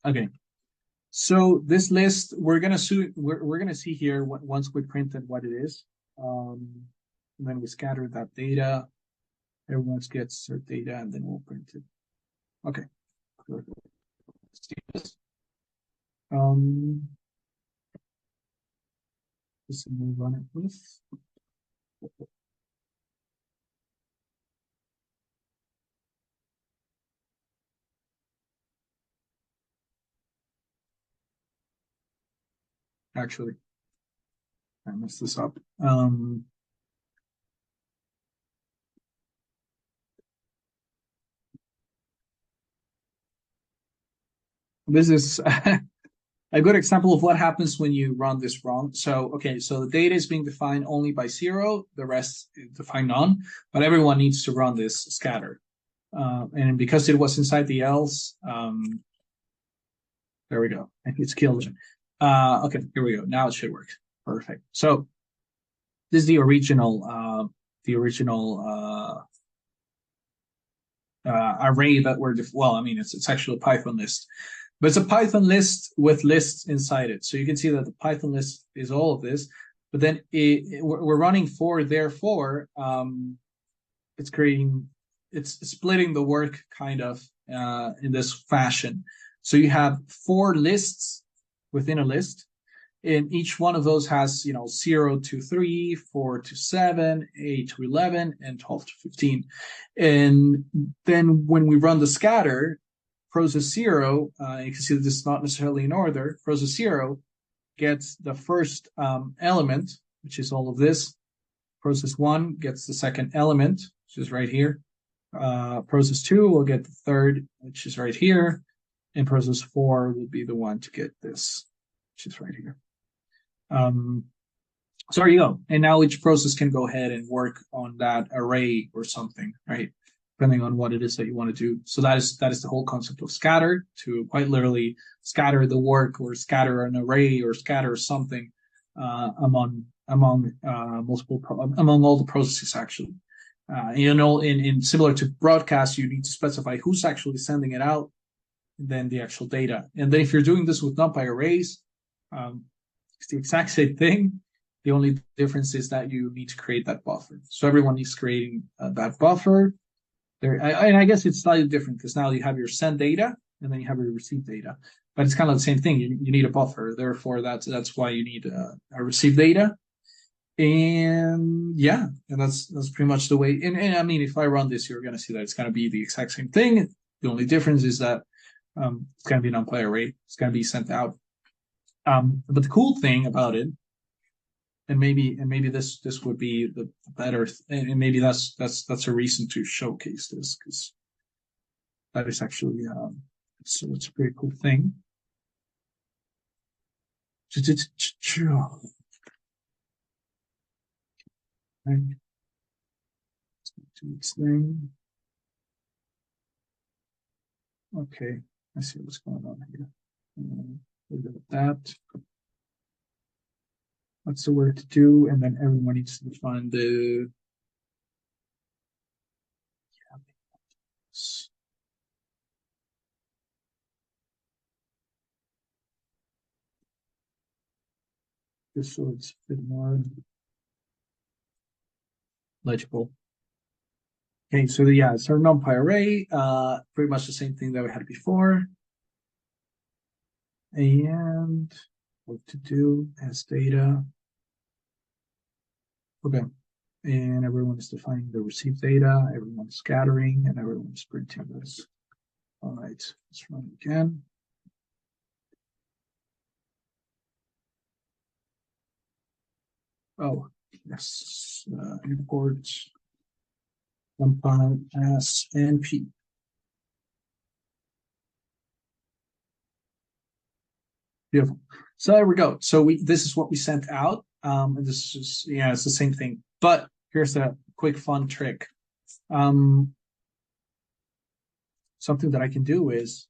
okay, so this list we're gonna see here once we printed what it is, and then we scatter that data. Everyone gets their data, and then we'll print it. Okay. Just move on it with. Actually, I messed this up. This is a good example of what happens when you run this wrong. So, okay, so the data is being defined only by 0, the rest is defined none, but everyone needs to run this scatter. And because it was inside the else, there we go. It's killed. Okay, here we go. Now it should work. Perfect. So this is the original array that we're, well, I mean, it's actually a Python list. But it's a Python list with lists inside it. So you can see that the Python list is all of this. But then we're running for, therefore, it's splitting the work kind of in this fashion. So you have 4 lists within a list. And each one of those has, 0 to 3, 4 to 7, 8 to 11, and 12 to 15. And then when we run the scatter, process 0, you can see that this is not necessarily in order. Process 0 gets the first element, which is all of this. Process 1 gets the second element, which is right here. Process 2 will get the third, which is right here. And process 4 will be the one to get this, which is right here. So there you go. And now each process can go ahead and work on that array or something, right? Depending on what it is that you want to do. So that is the whole concept of scatter, to quite literally scatter the work or scatter an array or scatter something among all the processes actually. In similar to broadcast, you need to specify who's actually sending it out, and then the actual data. And then if you're doing this with NumPy arrays, it's the exact same thing. The only difference is that you need to create that buffer. So everyone is creating that buffer. And I guess it's slightly different because now you have your send data and then you have your receive data. But it's kind of the same thing. You need a buffer. Therefore, that's why you need a receive data. And yeah, and that's pretty much the way. And I mean, if I run this, you're going to see that it's going to be the exact same thing. The only difference is that it's going to be an NumPy array. It's going to be sent out. But the cool thing about it, and maybe this would be the better, and maybe that's a reason to showcase this, because that is actually so it's a pretty cool thing. Okay, I see what's going on here. Look at that. What's the work to do? And then everyone needs to define the just so it's a bit more legible. Okay, so yeah, it's our NumPy array, pretty much the same thing that we had before. And what to do as data. Okay, and everyone is defining the received data, everyone's scattering, and everyone's printing this. All right, let's run it again. Oh, yes, import NumPy as NP. Beautiful. So there we go. So this is what we sent out. And this is, yeah, it's the same thing. But here's a quick fun trick. Something that I can do is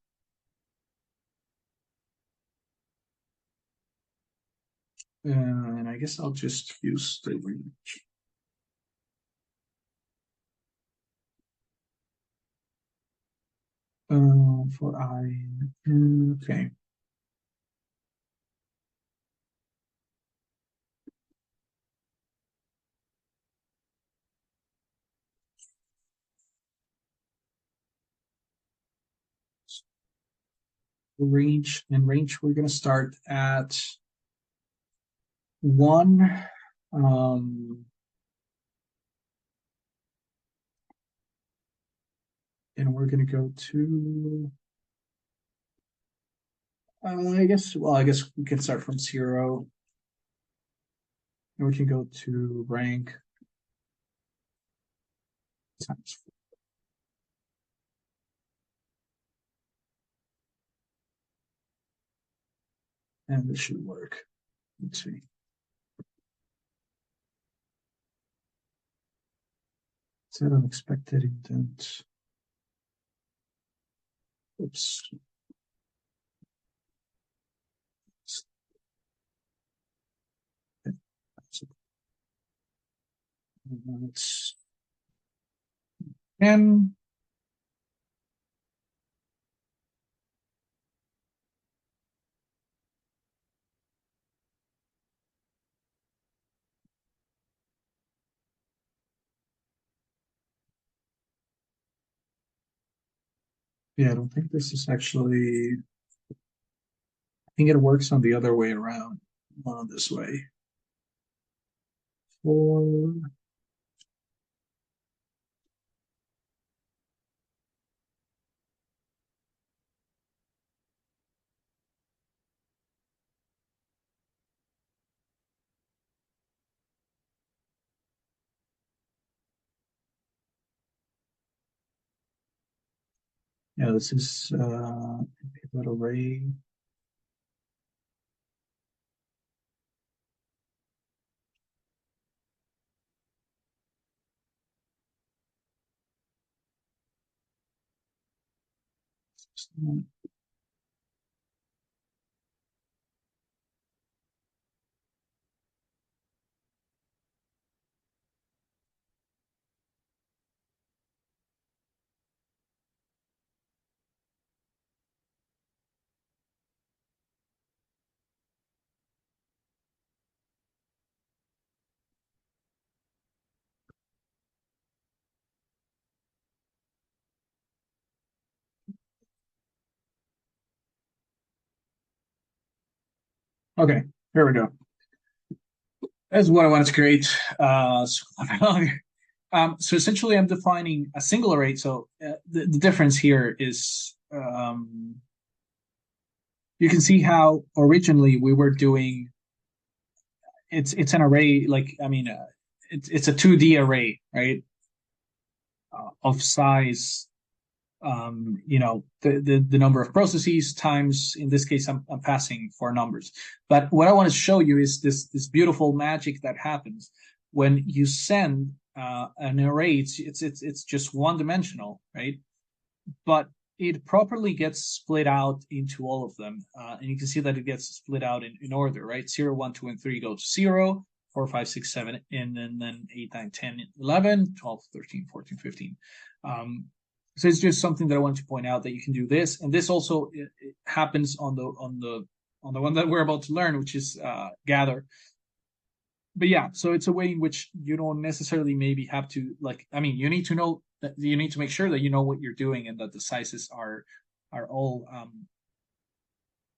and I guess I'll just use the range. For I, okay. Range, we're going to start at 1. And we're going to go to, I guess we can start from 0. And we can go to rank times 4. And this should work. Let's see. Set unexpected indent. Oops. It's 10. Yeah, I don't think this is actually, I think it works on the other way around, this way. 4. Yeah, this is pivot array. Okay, here we go. That's what I wanted to create. So essentially, I'm defining a single array. So the difference here is you can see how originally we were doing. It's an array, like I mean, it's a 2D array, right? Of size, the number of processes times, in this case, I'm passing 4 numbers. But what I want to show you is this beautiful magic that happens when you send an array. It's just one dimensional, right? But it properly gets split out into all of them. And you can see that it gets split out in order, right? 0, 1, 2, and 3 go to 0, 4, 5, 6, 7, and then 8, 9, 10, 11, 12, 13, 14, 15. So it's just something that I want to point out, that you can do this. And this also it happens on the one that we're about to learn, which is gather. but yeah, so it's a way in which you don't necessarily maybe have to like. I mean, you need to know that you need to make sure that you know what you're doing and that the sizes are all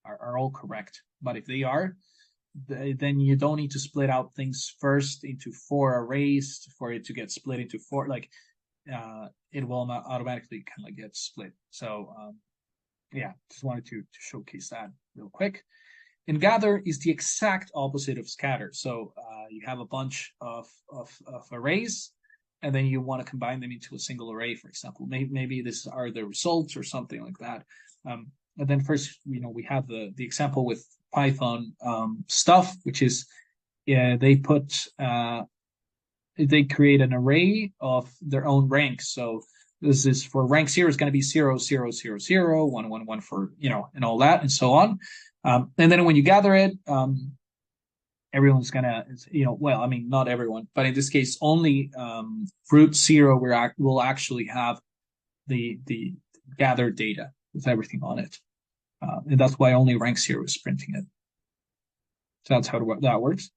are all correct. But if they are, then you don't need to split out things first into four arrays for it to get split into four. Like it will not automatically kind of get split. So yeah, just wanted to showcase that real quick. And gather is the exact opposite of scatter. So you have a bunch of arrays, and then you want to combine them into a single array, for example. Maybe this are the results or something like that. And then first, we have the example with Python stuff, which is they create an array of their own ranks. So this is for rank 0 is going to be 0, 0, 0, 0, 1, 1, 1 for, and all that and so on. And then when you gather it, everyone's gonna, well, I mean, not everyone, but in this case, only root 0 will actually have the gathered data with everything on it. And that's why only rank 0 is printing it. So that's how that works.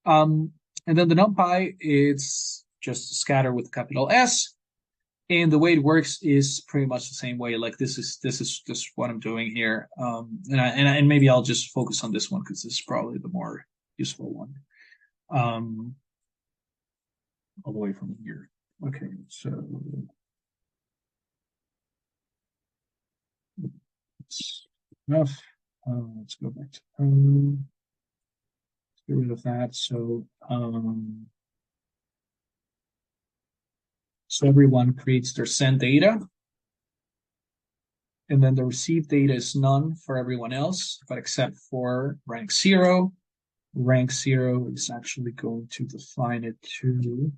And then the NumPy, it's just scatter with capital S. And the way it works is pretty much the same way. Like this is just what I'm doing here. And maybe I'll just focus on this one because this is probably the more useful one. All the way from here. Okay, so that's enough. Let's go back to let's get rid of that. So everyone creates their send data. And then the receive data is none for everyone else, but except for rank 0. Rank 0 is actually going to define it to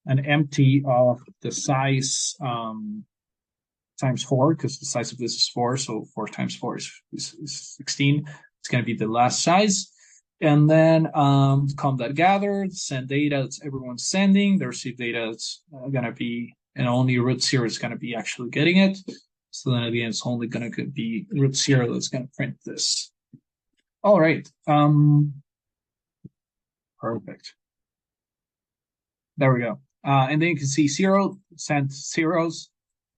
an empty of the size times 4, because the size of this is 4. So 4 times 4 is 16. It's going to be the last size. And then com that gathered, send data, that's everyone's sending. The receive data is going to be, and only root 0 is going to be actually getting it. So then at the end, it's only going to be root 0 that's going to print this. All right. Perfect. There we go. And then you can see 0, sent zeros,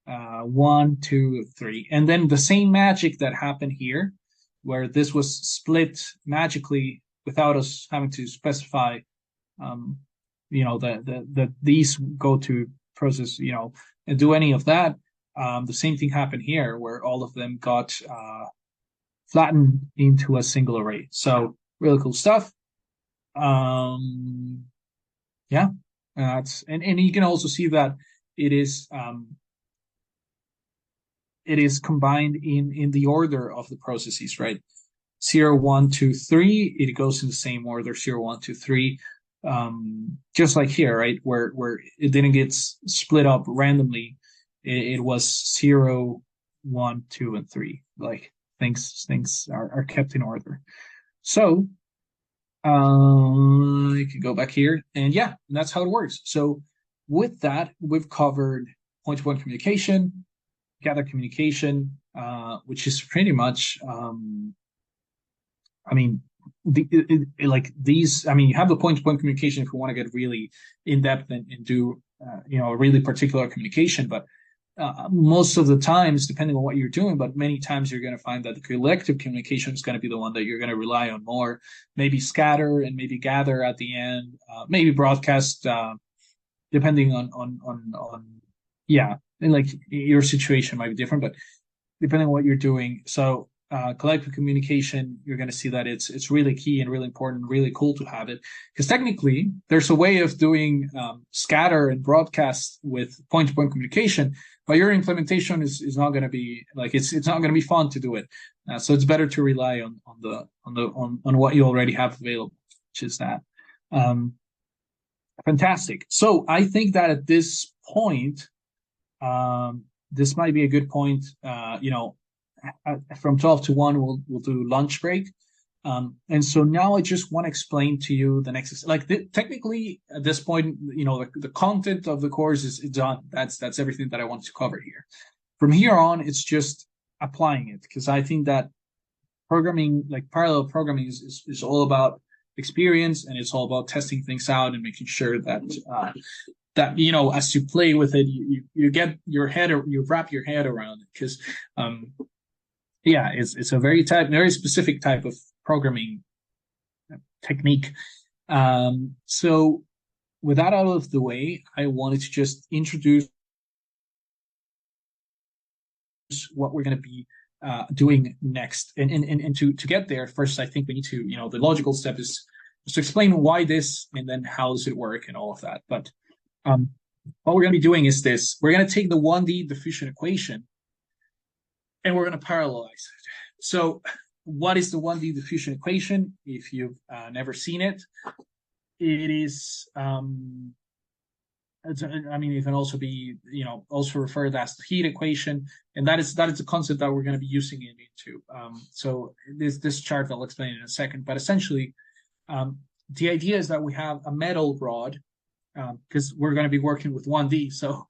1, 2, 3. And then the same magic that happened here, where this was split magically without us having to specify, that these go to process, and do any of that. The same thing happened here, where all of them got flattened into a single array. So really cool stuff. Yeah, and you can also see that it is combined in the order of the processes, right? 0, 1, 2, 3, it goes in the same order, 0, 1, 2, 3. Just like here, right? Where it didn't get split up randomly. It was 0, 1, 2, and 3. Like things are kept in order. So you can go back here, and yeah, and that's how it works. So with that, we've covered point-to-point communication, gather communication, which is pretty much, I mean, these. I mean, you have the point-to-point communication if you want to get really in depth and do, a really particular communication, but most of the times, depending on what you're doing, but many times you're going to find that the collective communication is going to be the one that you're going to rely on more. Maybe scatter and maybe gather at the end, maybe broadcast, depending on yeah, and like your situation might be different, but depending on what you're doing. So collective communication, you're going to see that it's really key and really important, really cool to have it, because technically there's a way of doing scatter and broadcast with point-to-point communication, but your implementation is not going to be like it's not going to be fun to do it. So it's better to rely on what you already have available, which is that. Fantastic. So I think that at this point, this might be a good point. From 12 to 1, we'll do lunch break. And so now I just want to explain to you the next, technically at this point, the content of the course is done. That's everything that I want to cover here. From here on, it's just applying it, because I think that programming, like parallel programming, is all about experience, and it's all about testing things out and making sure that as you play with it, you get your head, or you wrap your head around it, because it's a very specific type of programming technique. So with that out of the way, I wanted to just introduce what we're going to be doing next. And to get there, first, I think we need to, the logical step is to explain why this, and then how does it work and all of that. But what we're going to be doing is this. We're going to take the 1D diffusion equation and we're going to parallelize it. So what is the 1D diffusion equation? If you've never seen it, it is, it can also be, also referred as the heat equation, and that is the concept that we're going to be using it into. So this chart I'll explain in a second, but essentially, the idea is that we have a metal rod, because we're going to be working with 1D. So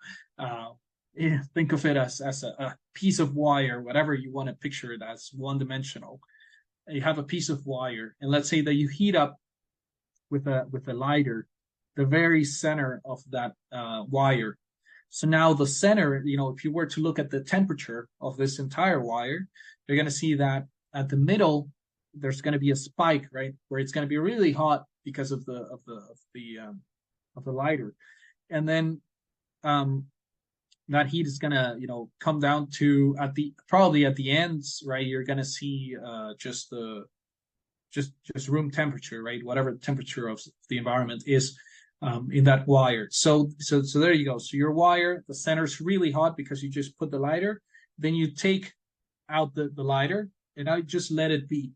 think of it as a piece of wire, whatever you want to picture it as, one-dimensional. You have a piece of wire, and let's say that you heat up with a lighter the very center of that wire. So now the center, if you were to look at the temperature of this entire wire, you're going to see that at the middle there's going to be a spike, right, where it's going to be really hot because of the lighter, and then that heat is going to come down to probably at the ends, right? You're going to see just room temperature, right? Whatever the temperature of the environment is in that wire. So there you go. So your wire, the center's really hot because you just put the lighter, then you take out the lighter and I just let it be.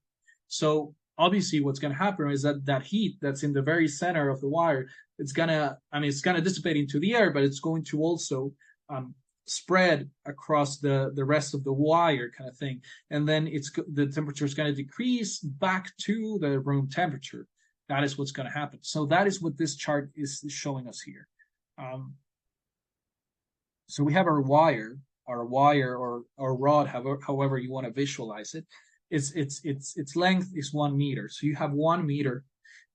So obviously what's going to happen is that heat that's in the very center of the wire, it's going to dissipate into the air, but it's going to also spread across the rest of the wire, kind of thing. And then the temperature is going to decrease back to the room temperature. That is what's going to happen. So that is what this chart is showing us here. So we have our wire or rod, however you want to visualize it. Its length is 1 meter. So you have 1 meter,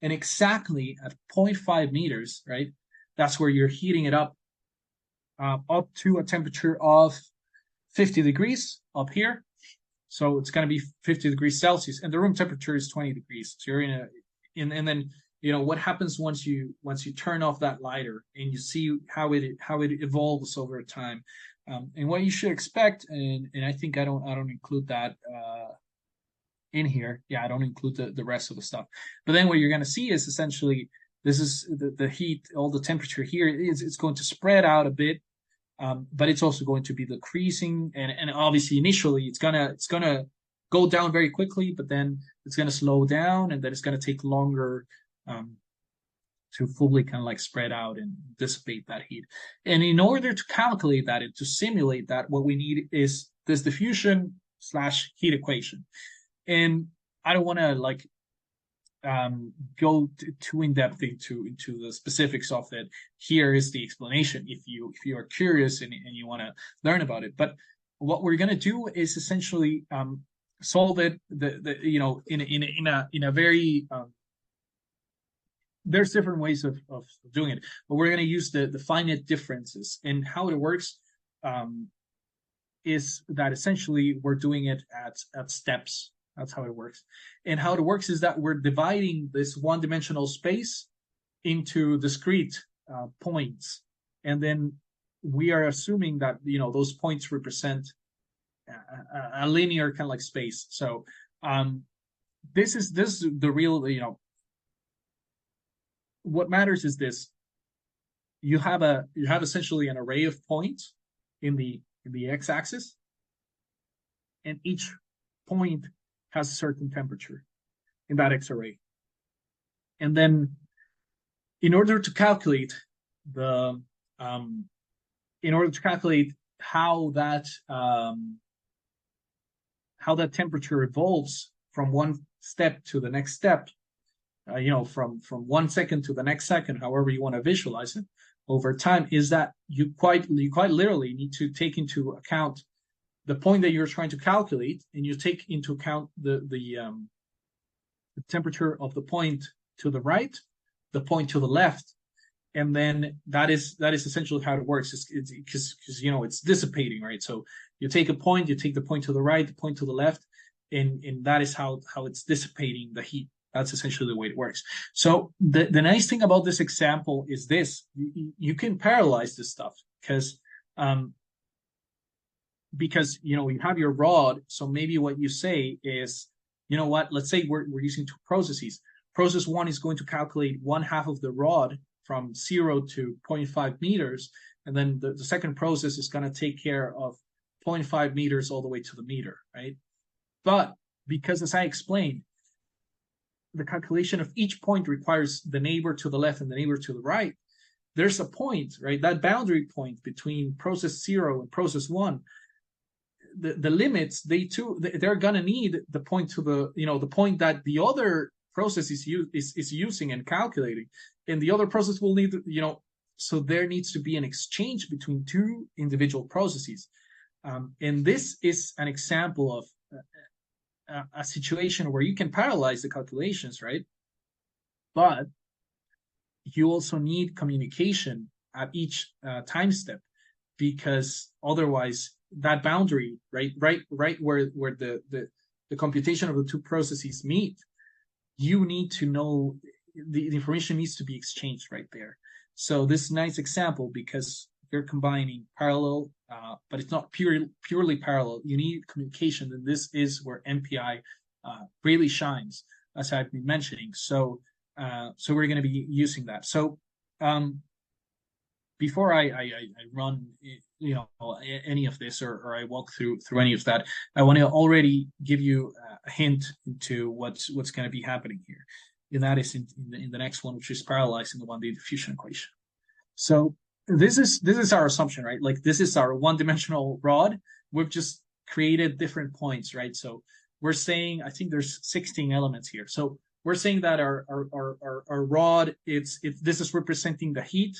and exactly at 0.5 meters, right? That's where you're heating it up to a temperature of 50 degrees up here. So it's going to be 50 degrees Celsius, and the room temperature is 20 degrees. So you're and then what happens once you turn off that lighter and you see how it evolves over time, and what you should expect. And I think I don't include that in here. Yeah, I don't include the rest of the stuff. But then what you're going to see is essentially this is the heat, all the temperature here it's going to spread out a bit, but it's also going to be decreasing, and obviously initially it's gonna go down very quickly, but then it's gonna slow down, and then it's gonna take longer to fully kind of like spread out and dissipate that heat. And in order to calculate that and to simulate that, what we need is this diffusion/heat equation. And I don't want to go too in depth into the specifics of it. Here is the explanation if you are curious and you want to learn about it. But what we're going to do is essentially solve it in a very there's different ways of doing it, but we're going to use the finite differences. And how it works is that essentially we're doing it at steps. That's how it works. And how it works is that we're dividing this one-dimensional space into discrete points. And then we are assuming that, those points represent a linear kind of like space. So this is the real, what matters is this. You have essentially an array of points in the x-axis, and each point has a certain temperature in that X array. And then in order to calculate how that temperature evolves from one step to the next step, from 1 second to the next second, however you want to visualize it over time, is that you quite literally need to take into account the point that you're trying to calculate, and you take into account the temperature of the point to the right, the point to the left, and then that is essentially how it works. It's because it's dissipating, right? So you take a point, you take the point to the right, the point to the left, and that is how it's dissipating the heat. That's essentially the way it works. So the nice thing about this example is this: you can parallelize this stuff because you have your rod. So maybe what you say is, let's say we're using two processes. Process one is going to calculate 1/2 of the rod from 0 to 0.5 meters, and then the second process is going to take care of 0.5 meters all the way to the meter, right? But because, as I explained, the calculation of each point requires the neighbor to the left and the neighbor to the right, there's a point, right? That boundary point between process 0 and process 1, the limits, they're going to need the point to the point that the other process is using and calculating, and the other process will need, so there needs to be an exchange between two individual processes. And this is an example of a situation where you can parallelize the calculations, right? But you also need communication at each time step, because otherwise that boundary, right where the computation of the two processes meet, you need to know the information needs to be exchanged right there. So this is a nice example because you're combining parallel, but it's not purely parallel. You need communication, and this is where MPI really shines, as I've been mentioning. So we're going to be using that. So before I run any of this, or I walk through any of that, I want to already give you a hint into what's going to be happening here, and that is in the next one, which is parallelizing the one-day diffusion equation. So this is our assumption, right? Like, this is our one-dimensional rod. We've just created different points, right? So we're saying, I think there's 16 elements here. So we're saying that our rod, this is representing the heat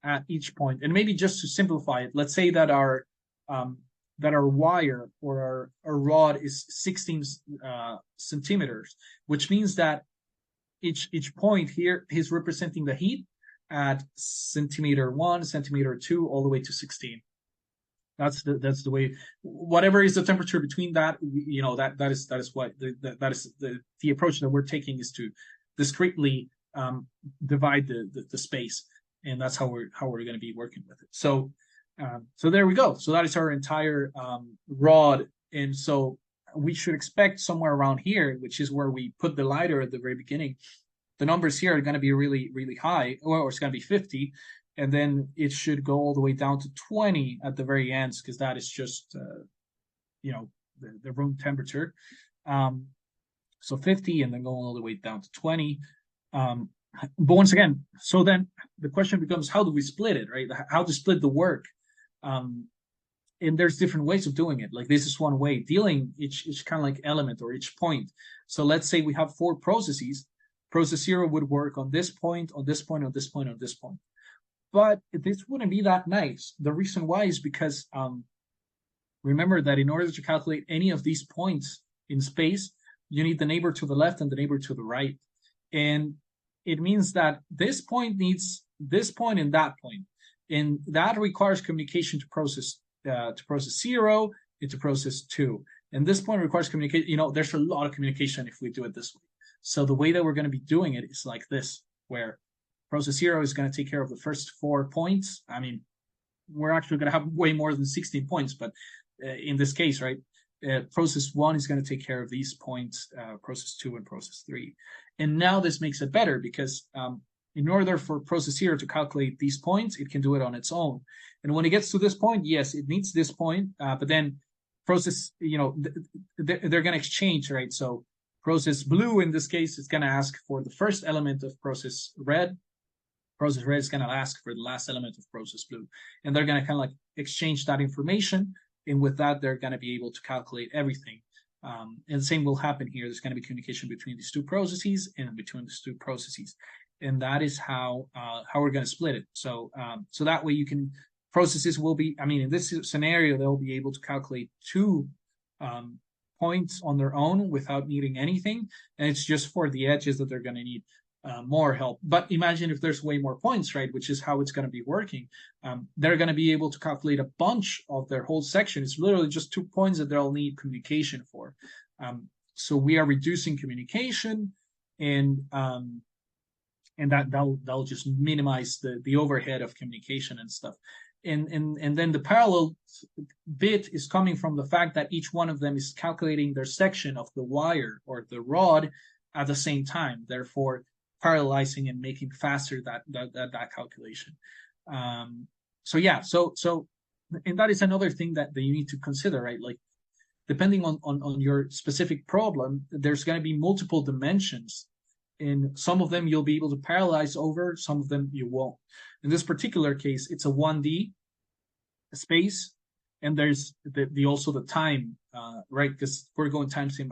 at each point. And maybe just to simplify it, let's say that our wire, or our rod, is 16 centimeters, which means that each point here is representing the heat at centimeter 1, centimeter 2, all the way to 16. That's the way. Whatever is the temperature between that, that is what that is the approach that we're taking, is to discretely divide the space, and that's how we're going to be working with it. So there we go. So that is our entire rod, and so we should expect somewhere around here, which is where we put the lighter at the very beginning. The numbers here are going to be really, really high, or it's going to be 50, and then it should go all the way down to 20 at the very end, because that is just the room temperature. So 50, and then going all the way down to 20. But once again, so then the question becomes, how do we split it, right? How to split the work? And there's different ways of doing it. Like, this is one way, dealing each kind of like element or each point. So let's say we have 4 processes. Process 0 would work on this point, on this point, on this point, on this point. But this wouldn't be that nice. The reason why is because remember that in order to calculate any of these points in space, you need the neighbor to the left and the neighbor to the right. And it means that this point needs this point and that point. And that requires communication to process 0 and to process 2. And this point requires communication. There's a lot of communication if we do it this way. So the way that we're going to be doing it is like this, where process 0 is going to take care of the first 4 points. I mean, we're actually going to have way more than 16 points, but in this case, right, process 1 is going to take care of these points, process 2 and process 3. And now this makes it better, because in order for process 0 to calculate these points, it can do it on its own. And when it gets to this point, yes, it needs this point, but then process, they're going to exchange, right? So process blue, in this case, is going to ask for the first element of process red. Process red is going to ask for the last element of process blue. And they're going to kind of like exchange that information. And with that, they're going to be able to calculate everything. And the same will happen here. There's going to be communication between these two processes and between these two processes. And that is how we're going to split it. So that way processes will be, in this scenario, they'll be able to calculate 2 points on their own without needing anything. And it's just for the edges that they're going to need more help. But imagine if there's way more points, right? Which is how it's going to be working. They're going to be able to calculate a bunch of their whole section. It's literally just 2 points that they'll need communication for. So we are reducing communication, and that'll just minimize the overhead of communication and stuff. And then the parallel bit is coming from the fact that each one of them is calculating their section of the wire or the rod at the same time, therefore parallelizing and making faster that calculation. So and that is another thing that you need to consider, right? Like, depending on your specific problem, there's going to be multiple dimensions. And some of them you'll be able to parallelize over, some of them you won't. In this particular case, it's a 1D space, and there's also the time, right? Because we're going time step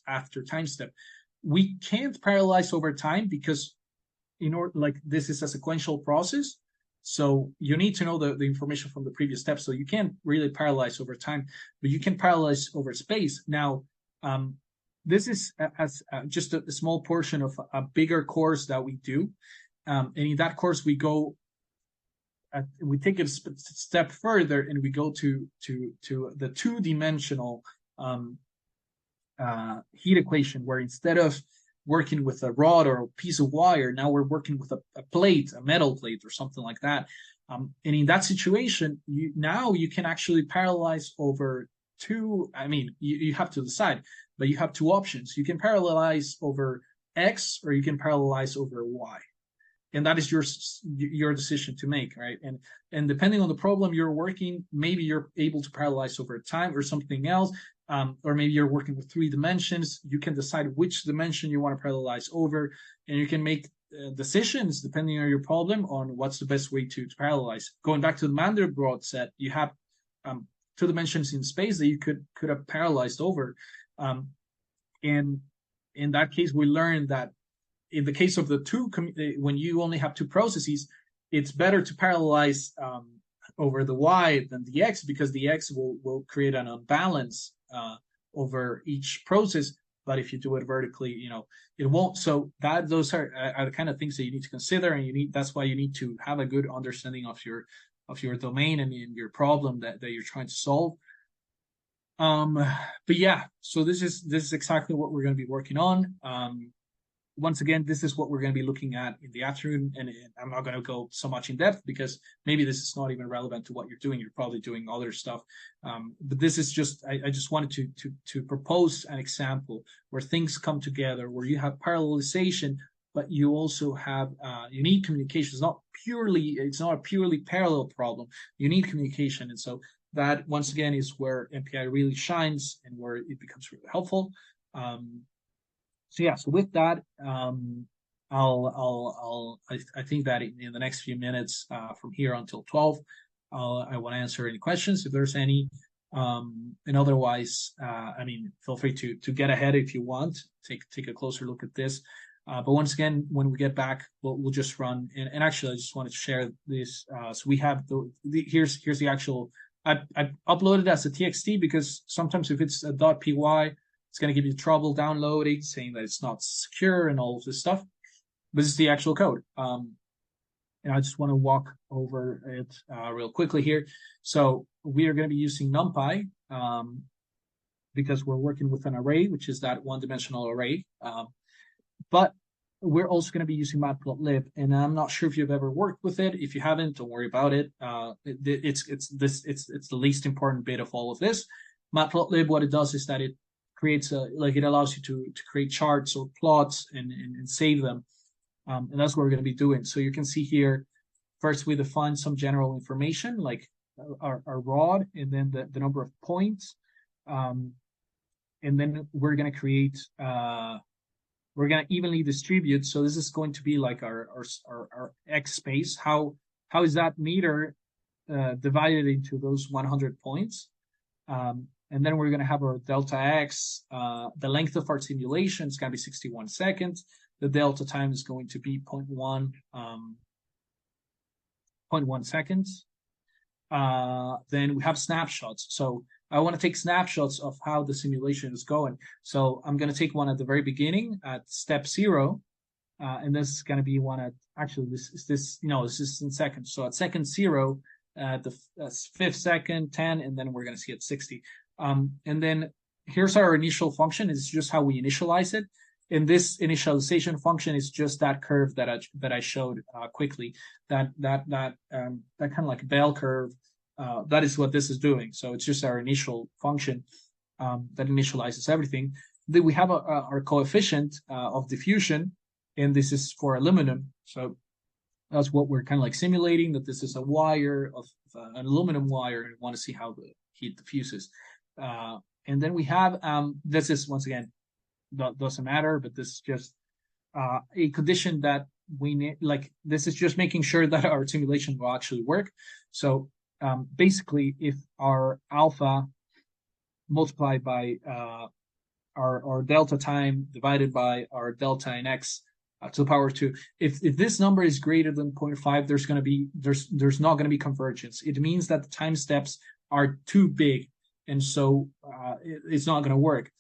after time step. We can't parallelize over time because this is a sequential process. So you need to know the information from the previous step. So you can't really parallelize over time, but you can parallelize over space. Now, this is just a small portion of a bigger course that we do. And in that course, we take it a step further, and we go to the 2-dimensional heat equation, where instead of working with a rod or a piece of wire, now we're working with a plate, a metal plate or something like that. And in that situation, you can actually parallelize over two. I mean, you have to decide, but you have two options. You can parallelize over X, or you can parallelize over Y. And that is your decision to make, right? And depending on the problem you're working, maybe you're able to parallelize over time or something else, or maybe you're working with 3 dimensions. You can decide which dimension you want to parallelize over, and you can make decisions depending on your problem on what's the best way to parallelize. Going back to the Mandelbrot set, you have 2 dimensions in space that you could have parallelized over. And in that case, we learned that in the case of the when you only have 2 processes, it's better to parallelize over the Y than the X, because the X will create an imbalance over each process. But if you do it vertically, it won't. So those are the kind of things that you need to consider, and that's why you need to have a good understanding of your domain and your problem that you're trying to solve. But yeah, so this is exactly what we're going to be working on. Once again, this is what we're going to be looking at in the afternoon, and I'm not going to go so much in depth because maybe this is not even relevant to what you're doing. You're probably doing other stuff. But this is just, I just wanted to propose an example where things come together, where you have parallelization, but you also have you need communication. It's not a purely parallel problem. You need communication. And so that, once again, is where MPI really shines and where it becomes really helpful. So with that, I think that in the next few minutes, from here until 12, I want to answer any questions if there's any. And otherwise, feel free to get ahead if you want. Take a closer look at this. But once again, when we get back, we'll just run. And actually, I just wanted to share this. So we have here's the actual. I uploaded as a TXT because sometimes if it's a .py, it's going to give you trouble downloading, saying that it's not secure and all of this stuff. But this is the actual code. And I just want to walk over it real quickly here. So we are going to be using NumPy because we're working with an array, which is that 1-dimensional array. But we're also going to be using Matplotlib, and I'm not sure if you've ever worked with it. If you haven't, don't worry about it. It's the least important bit of all of this. Matplotlib, what it does is that it creates it allows you to create charts or plots and save them. And that's what we're going to be doing. So you can see here, first we define some general information like our rod, and then the number of points. And then we're going to create, we're going to evenly distribute. So this is going to be like our X space. How is that meter divided into those 100 points? And then we're going to have our delta X. The length of our simulation is going to be 61 seconds. The delta time is going to be 0.1 seconds. Then we have snapshots. So I want to take snapshots of how the simulation is going. So I'm going to take one at the very beginning at step 0. and this is going to be one at, actually, this is in seconds. So at second 0, the fifth second, 10, and then we're going to see at 60. And then here's our initial function. It's just how we initialize it. And this initialization function is just that curve that I showed quickly. That kind of like bell curve. That is what this is doing. So it's just our initial function that initializes everything. Then we have our coefficient of diffusion, and this is for aluminum. So that's what we're kind of like simulating, that this is a wire of an aluminum wire, and we want to see how the heat diffuses. And then we have, this is, once again, doesn't matter, but this is just a condition that we need. Like, this is just making sure that our simulation will actually work. So basically, if our alpha multiplied by our delta time divided by our delta in x to the power 2, if this number is greater than 0.5, there's not going to be convergence. It means that the time steps are too big, and so it's not going to work.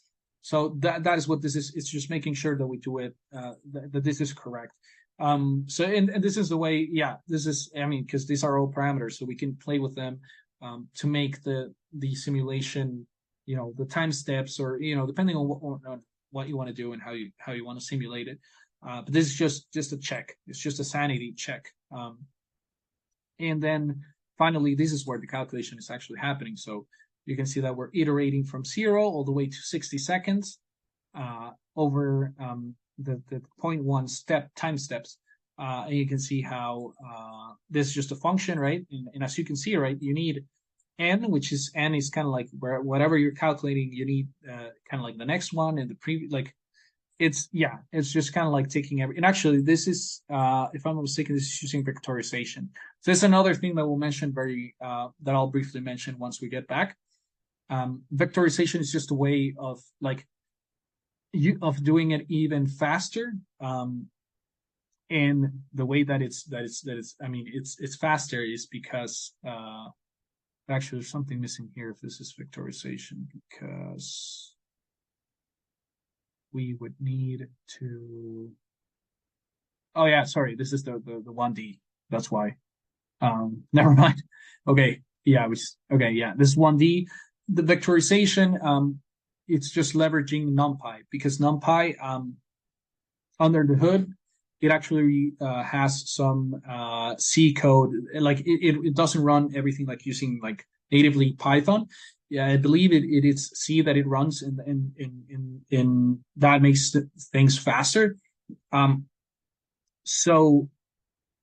So that is what this is. It's just making sure that we do it, that this is correct. So and this is the way, this is, I mean, because these are all parameters, so we can play with them to make the simulation, the time steps, or depending on what you want to do and how you want to simulate it. But this is just a check. It's just a sanity check. And then finally, this is where the calculation is actually happening. So you can see that we're iterating from 0 all the way to 60 seconds over the 0.1 time steps. And you can see how this is just a function, right? And as you can see, right, you need n, which is n is kind of like whatever you're calculating, you need kind of like the next one and the previous, like, it's just kind of like taking and actually this is, if I'm not mistaken, this is using vectorization. So that's another thing that we'll mention that I'll briefly mention once we get back. Vectorization is just a way of of doing it even faster. And the way that it's I mean, it's faster is because actually there's something missing here if this is vectorization, because we would need to, oh yeah, sorry, this is the 1D. That's why. Never mind. Okay. Yeah, this is 1D. The vectorization, it's just leveraging NumPy, because NumPy, under the hood, it actually has some C code. Like it doesn't run everything like using like natively Python. Yeah, I believe it is C that it runs, in that makes things faster. So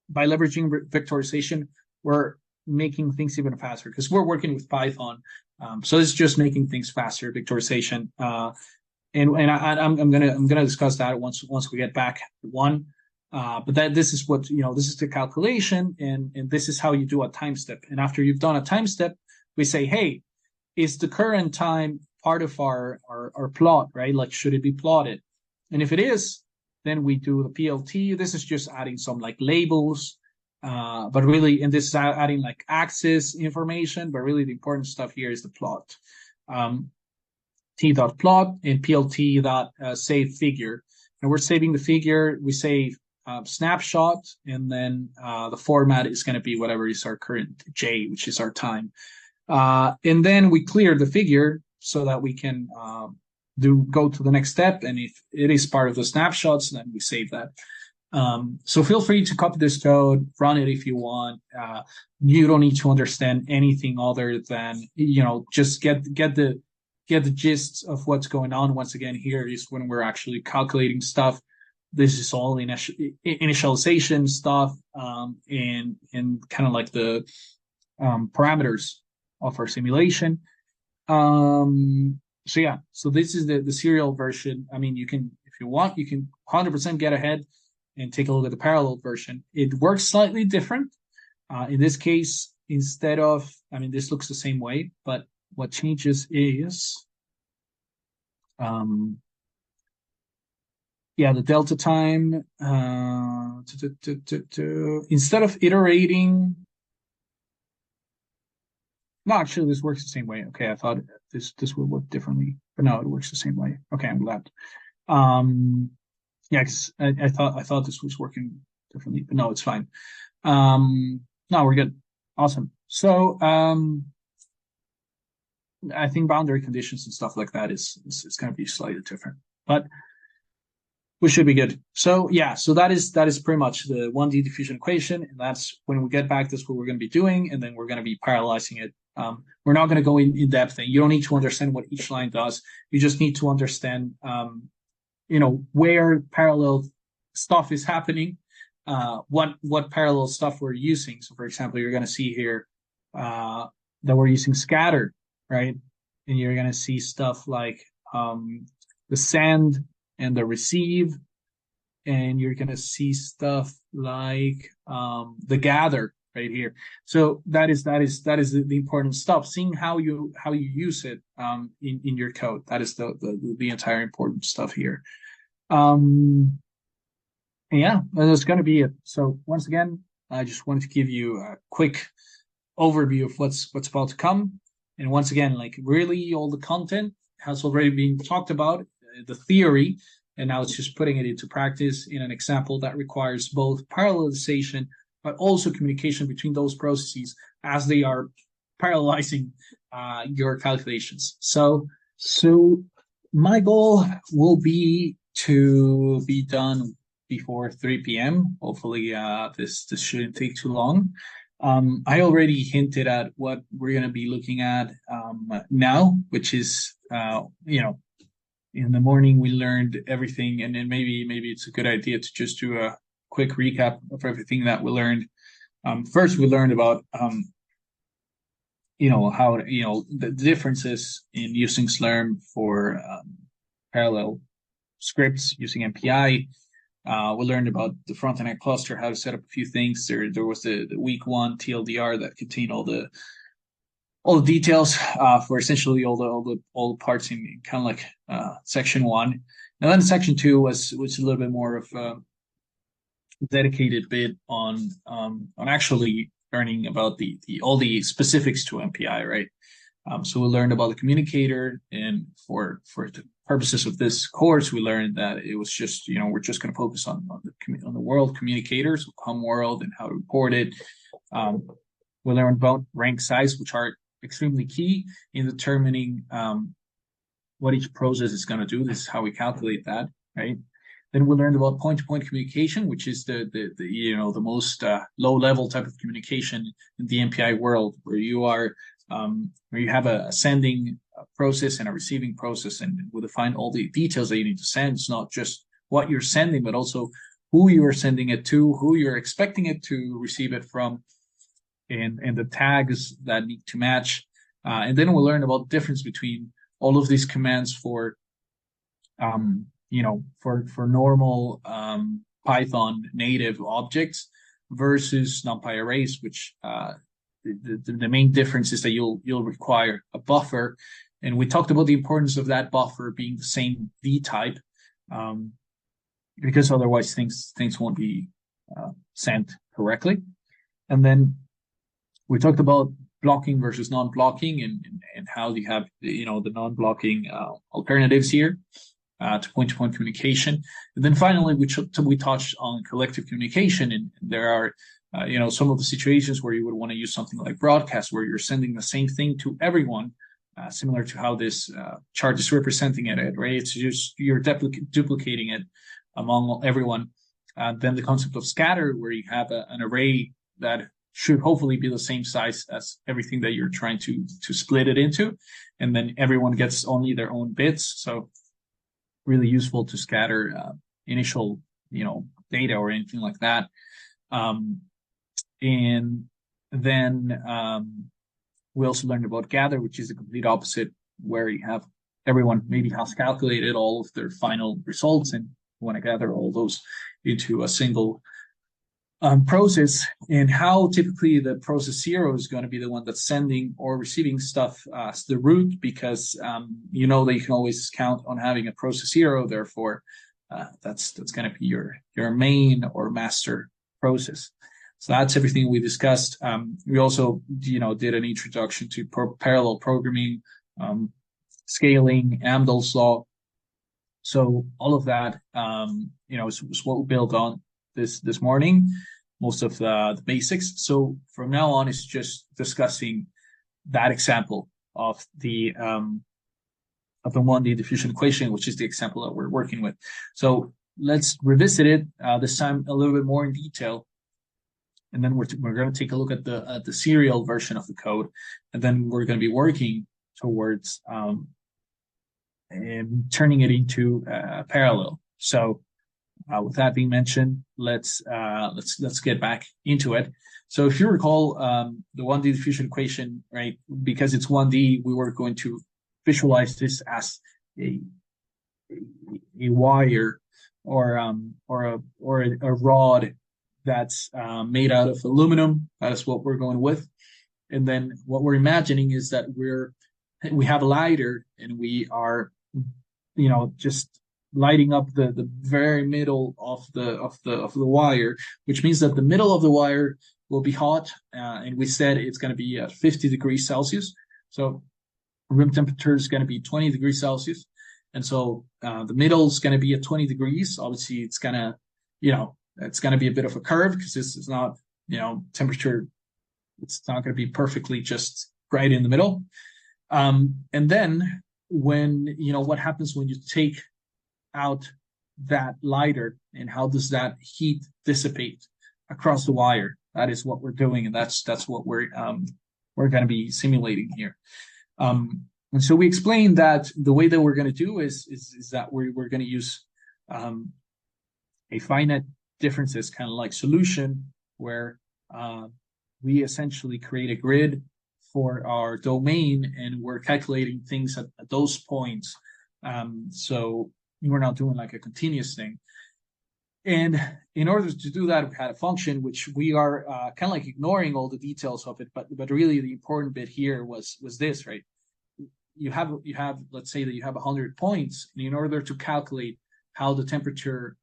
by leveraging vectorization, we're making things even faster because we're working with Python. So it's just making things faster, vectorization. And I'm gonna discuss that once we get back one. But this is what, this is the calculation, and this is how you do a time step. And after you've done a time step, we say, hey, is the current time part of our plot, right? Like, should it be plotted? And if it is, then we do the PLT. This is just adding some like labels, but really, and this is adding like axis information, but really the important stuff here is the plot. T.plot and PLT.save figure. And we're saving the figure. We save snapshot, and then the format is going to be whatever is our current J, which is our time. And then we clear the figure so that we can go to the next step. And if it is part of the snapshots, then we save that. So feel free to copy this code, run it if you want. You don't need to understand anything other than, just get the gist of what's going on. Once again, here is when we're actually calculating stuff. This is all initialization stuff, and kind of like the parameters of our simulation. So this is the serial version. I mean, you can, if you want, you can 100% get ahead and take a look at the parallel version. It works slightly different. In this case, instead of, I mean, this looks the same way, but what changes is, the delta time, instead of iterating, no, actually, this works the same way. Okay, I thought this would work differently, but no, it works the same way. Okay, I'm glad. Yeah, 'cause I thought this was working differently, but no, it's fine. No, we're good. Awesome. So, I think boundary conditions and stuff like that is going to be slightly different, but we should be good. So yeah, so that is pretty much the 1D diffusion equation, and that's when we get back. That's what we're going to be doing, and then we're going to be parallelizing it. We're not going to go in depth, and you don't need to understand what each line does. You just need to understand, where parallel stuff is happening, what parallel stuff we're using. So, for example, you're going to see here that we're using scatter, right? And you're going to see stuff like the send and the receive, and you're going to see stuff like the gather right here. So that is the important stuff. Seeing how you use it in your code. That is the entire important stuff here. Yeah, that's going to be it. So once again, I just wanted to give you a quick overview of what's about to come. And once again, like really all the content has already been talked about, the theory, and now it's just putting it into practice in an example that requires both parallelization, but also communication between those processes as they are parallelizing your calculations. So my goal will be to be done before 3 p.m. Hopefully, this shouldn't take too long. I already hinted at what we're going to be looking at now, which is, in the morning we learned everything, and then maybe it's a good idea to just do a quick recap of everything that we learned. First, we learned about, how, the differences in using Slurm for parallel scripts using MPI. We learned about the front-end cluster, how to set up a few things. There was the week 1 TLDR that contained all the details for essentially all the parts in kind of like section 1. And then section 2 was a little bit more of a dedicated bit on actually learning about the all the specifics to MPI, right? So we learned about the communicator, and for the purposes of this course, we learned that it was just, we're just going to focus on the world communicators, com world, and how to report it. We learned about rank size, which are extremely key in determining what each process is going to do. This is how we calculate that, right? Then we learned about point-to-point communication, which is the most low-level type of communication in the MPI world, where you have a sending process and a receiving process, and we define all the details that you need to send. It's not just what you're sending, but also who you are sending it to, who you're expecting it to receive it from, and the tags that need to match. And then we'll learn about the difference between all of these commands for normal Python native objects versus NumPy arrays, which the main difference is that you'll require a buffer. And we talked about the importance of that buffer being the same V type, because otherwise things won't be sent correctly. And then we talked about blocking versus non-blocking, and how you have the non-blocking alternatives here to point-to-point communication. And then finally, we touched on collective communication, and there are some of the situations where you would want to use something like broadcast, where you're sending the same thing to everyone, similar to how this chart is representing it, right? It's just you're duplicating it among everyone. Then the concept of scatter, where you have an array that should hopefully be the same size as everything that you're trying to split it into, and then everyone gets only their own bits. So really useful to scatter initial data or anything like that. And then we also learned about gather, which is the complete opposite, where you have everyone maybe has calculated all of their final results, and you want to gather all those into a single process, and how typically the process 0 is going to be the one that's sending or receiving stuff as the root, because that you can always count on having a process 0. Therefore, that's going to be your main or master process. So that's everything we discussed. We also did an introduction to parallel programming, scaling, Amdahl's law, So all of that, is what we built on this morning, most of the basics. So from now on, it's just discussing that example of the 1D diffusion equation, which is the example that we're working with. So let's revisit it this time a little bit more in detail, and then we're going to take a look at the serial version of the code, and then we're going to be working towards turning it into parallel. So with that being mentioned, let's get back into it. So if you recall, the 1D diffusion equation, right? Because it's 1D, we were going to visualize this as a wire or a rod that's made out of aluminum. That is what we're going with. And then what we're imagining is that we have a lighter and we are, just lighting up the very middle of the wire, which means that the middle of the wire will be hot, and we said it's going to be at 50 degrees Celsius. So room temperature is going to be 20 degrees Celsius, and so the middle is going to be at 20 degrees. Obviously, it's going to, it's going to be a bit of a curve because this is not, temperature. It's not going to be perfectly just right in the middle. And then when, what happens when you take out that lighter, and how does that heat dissipate across the wire? That is what we're doing, and that's what we're going to be simulating here. And so we explained that the way that we're going to do is that we're going to use a finite differences kind of like solution, where we essentially create a grid for our domain, and we're calculating things at those points. So we're not doing like a continuous thing. And in order to do that, we had a function which we are kind of like ignoring all the details of it, but really the important bit here was this, right? You have let's say that you have 100 points, and in order to calculate how the temperature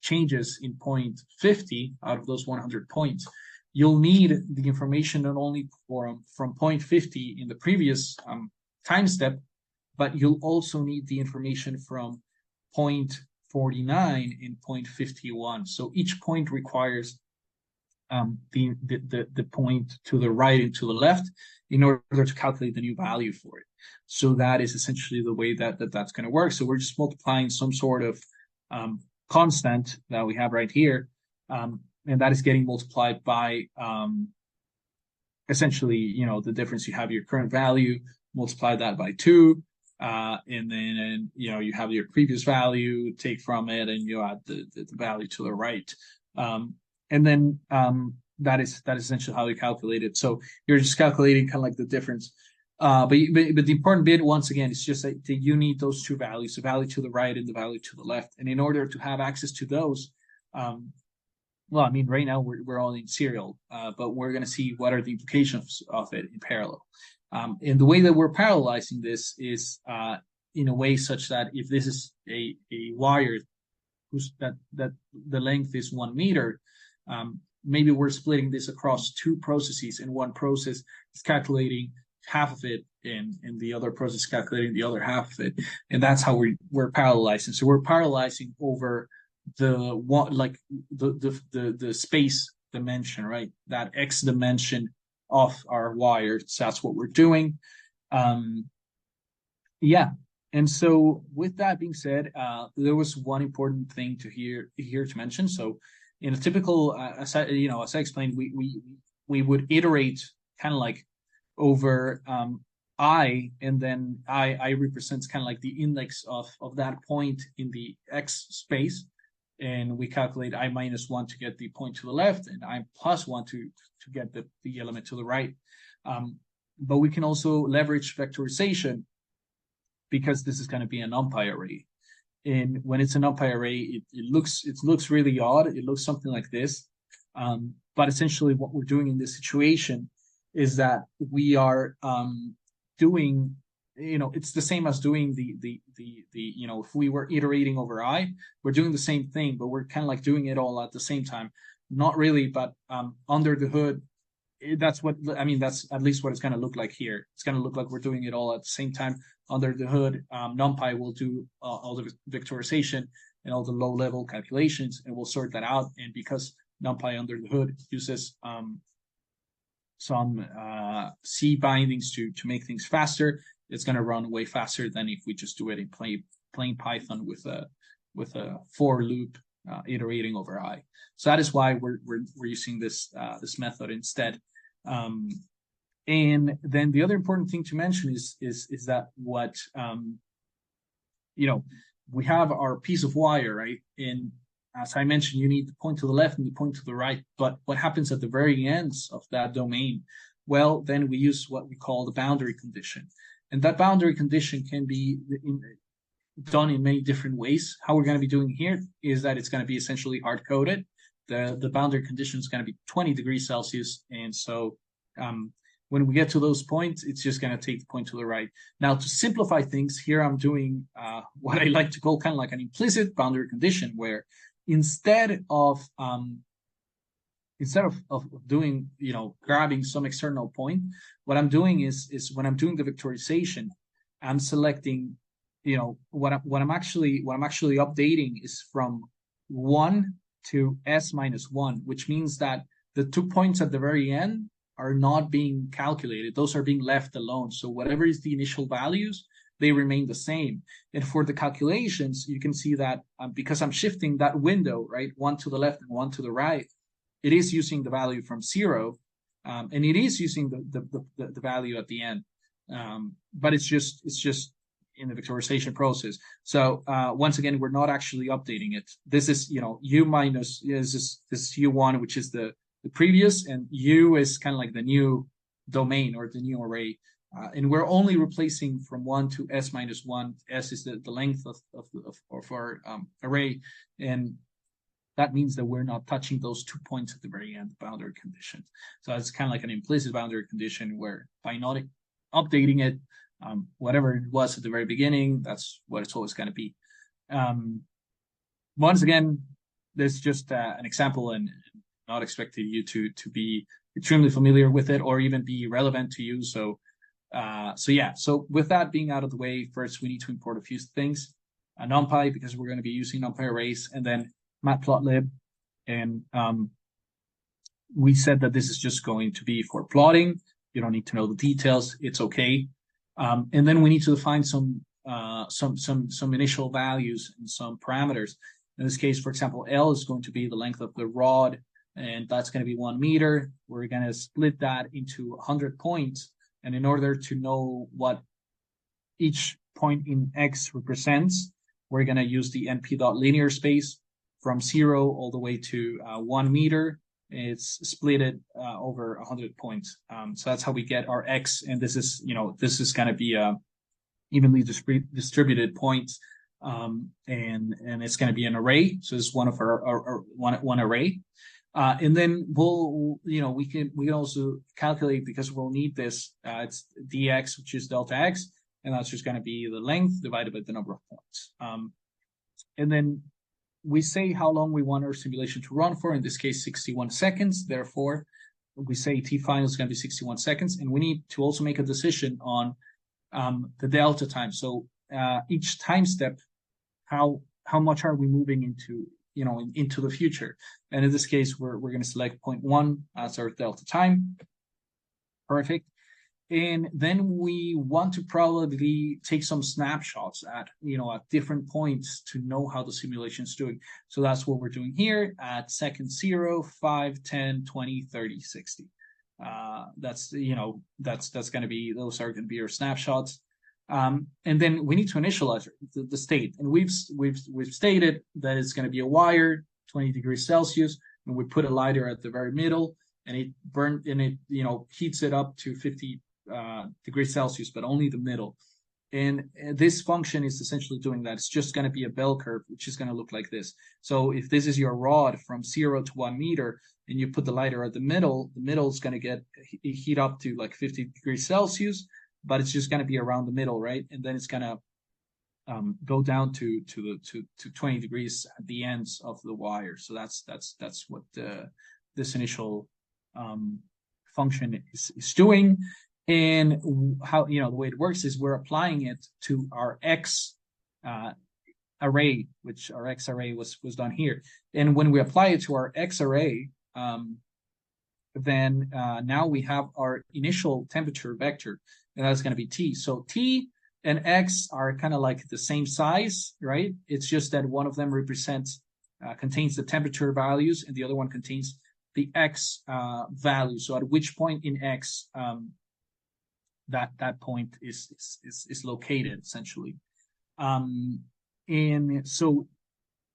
changes in point 50 out of those 100 points, you'll need the information not only from point 50 in the previous time step, but you'll also need the information from point 49 in point 51. So each point requires the point to the right and to the left in order to calculate the new value for it. So that is essentially the way that's going to work. So we're just multiplying some sort of constant that we have right here, and that is getting multiplied by essentially, the difference. You have your current value, multiply that by 2, and then you have your previous value, take from it, and you add the value to the right. And then that is essentially how you calculate it. So you're just calculating kind of like the difference. But the important bit, once again, is just that you need those two values, the value to the right and the value to the left. And in order to have access to those, well, I mean, right now we're all in serial, but we're going to see what are the implications of it in parallel. And the way that we're parallelizing this is in a way such that if this is a wire that the length is 1 meter, maybe we're splitting this across two processes, and one process is calculating half of it, and the other process calculating the other half of it, and that's how we're parallelizing. So we're parallelizing over the space dimension, right? That x dimension of our wire. So that's what we're doing. Yeah. And so with that being said, there was one important thing to mention. So in a typical, as I explained, we would iterate kind of like over I, and then I represents kind of like the index of that point in the x space. And we calculate I minus 1 to get the point to the left, and I plus 1 to get the element to the right. But we can also leverage vectorization, because this is going to be an NumPy array. And when it's an NumPy array, it looks really odd. It looks something like this. But essentially what we're doing in this situation is that we are doing, it's the same as doing the if we were iterating over I, we're doing the same thing, but we're kind of like doing it all at the same time. Not really, but under the hood, that's what I mean. That's at least what it's going to look like here. It's going to look like we're doing it all at the same time under the hood. NumPy will do all the vectorization and all the low-level calculations, and we'll sort that out. And because NumPy under the hood uses some C bindings to make things faster, it's going to run way faster than if we just do it in plain Python with a for loop iterating over I. So that is why we're using this method instead. And then the other important thing to mention is that what we have our piece of wire, right? And as I mentioned, you need the point to the left and the point to the right. But what happens at the very ends of that domain? Well, then we use what we call the boundary condition. And that boundary condition can be done in many different ways. How we're going to be doing here is that it's going to be essentially hard-coded. The boundary condition is going to be 20 degrees Celsius. And so when we get to those points, it's just going to take the point to the right. Now, to simplify things, here I'm doing what I like to call kind of like an implicit boundary condition, where instead of doing, grabbing some external point, what I'm doing is when I'm doing the vectorization, I'm selecting, what I'm actually updating is from 1 to s-1, which means that the 2 points at the very end are not being calculated. Those are being left alone. So whatever is the initial values, they remain the same. And for the calculations, you can see that because I'm shifting that window, right, 1 to the left and 1 to the right, it is using the value from 0, and it is using the value at the end. But it's just in the vectorization process. So once again, we're not actually updating it. This is, U minus is this U1, which is the previous, and U is kind of like the new domain or the new array. And we're only replacing from 1 to s-1. S is the length of our array. And that means that we're not touching those 2 points at the very end, boundary condition. So it's kind of like an implicit boundary condition where by not updating it, whatever it was at the very beginning, that's what it's always going to be. Once again, there's just an example, and not expecting you to be extremely familiar with it or even be relevant to you. So with that being out of the way, first we need to import a few things. NumPy, because we're going to be using NumPy arrays, and then matplotlib. And we said that this is just going to be for plotting. You don't need to know the details. It's okay. And then we need to define some initial values and some parameters. In this case, for example, L is going to be the length of the rod, and that's going to be 1 meter. We're going to split that into 100 points. And in order to know what each point in X represents, we're going to use the np.linear space from 0 all the way to 1 meter. It's split it over 100 points. So that's how we get our X. And this is going to be evenly distributed points. And it's going to be an array. So it's one of our one array. And then we can also calculate, because we'll need this, it's dx, which is delta x, and that's just going to be the length divided by the number of points. And then we say how long we want our simulation to run for, in this case, 61 seconds. Therefore, we say t final is going to be 61 seconds, and we need to also make a decision on the delta time. So each time step, how much are we moving into the future? And in this case, we're going to select 0.1 as our delta time. Perfect. And then we want to probably take some snapshots at different points to know how the simulation is doing. So that's what we're doing here at second 0, 5, 10, 20, 30, 60. That's going to be, those are going to be our snapshots. And then we need to initialize the state. And we've stated that it's going to be a wire, 20 degrees Celsius, and we put a lighter at the very middle, and it heats it up to 50 degrees Celsius, but only the middle. And this function is essentially doing that. It's just going to be a bell curve, which is going to look like this. So if this is your rod from 0 to 1 meter, and you put the lighter at the middle is going to get heat up to like 50 degrees Celsius, but it's just going to be around the middle, right? And then it's going to go down to 20 degrees at the ends of the wire. So that's what this initial function is doing. And how, the way it works is we're applying it to our X array, which our X array was done here. And when we apply it to our X array, then now we have our initial temperature vector, and that's going to be T. So T and X are kind of like the same size, right? It's just that one of them contains the temperature values, and the other one contains the X value. So at which point in X that point is located, essentially. And so,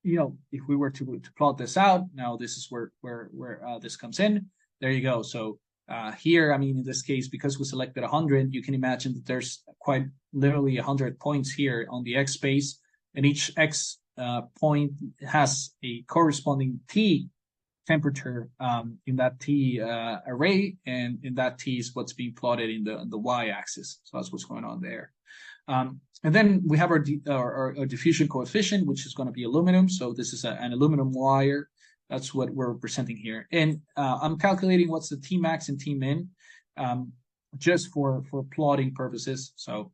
if we were to plot this out, now this is where this comes in. There you go. So here, in this case, because we selected 100, you can imagine that there's quite literally 100 points here on the X space, and each X point has a corresponding T temperature in that T array, and in that T is what's being plotted in the Y-axis. So that's what's going on there. And then we have our diffusion coefficient, which is going to be aluminum. So this is an aluminum wire. That's what we're representing here. And I'm calculating what's the T max and T min just for plotting purposes. So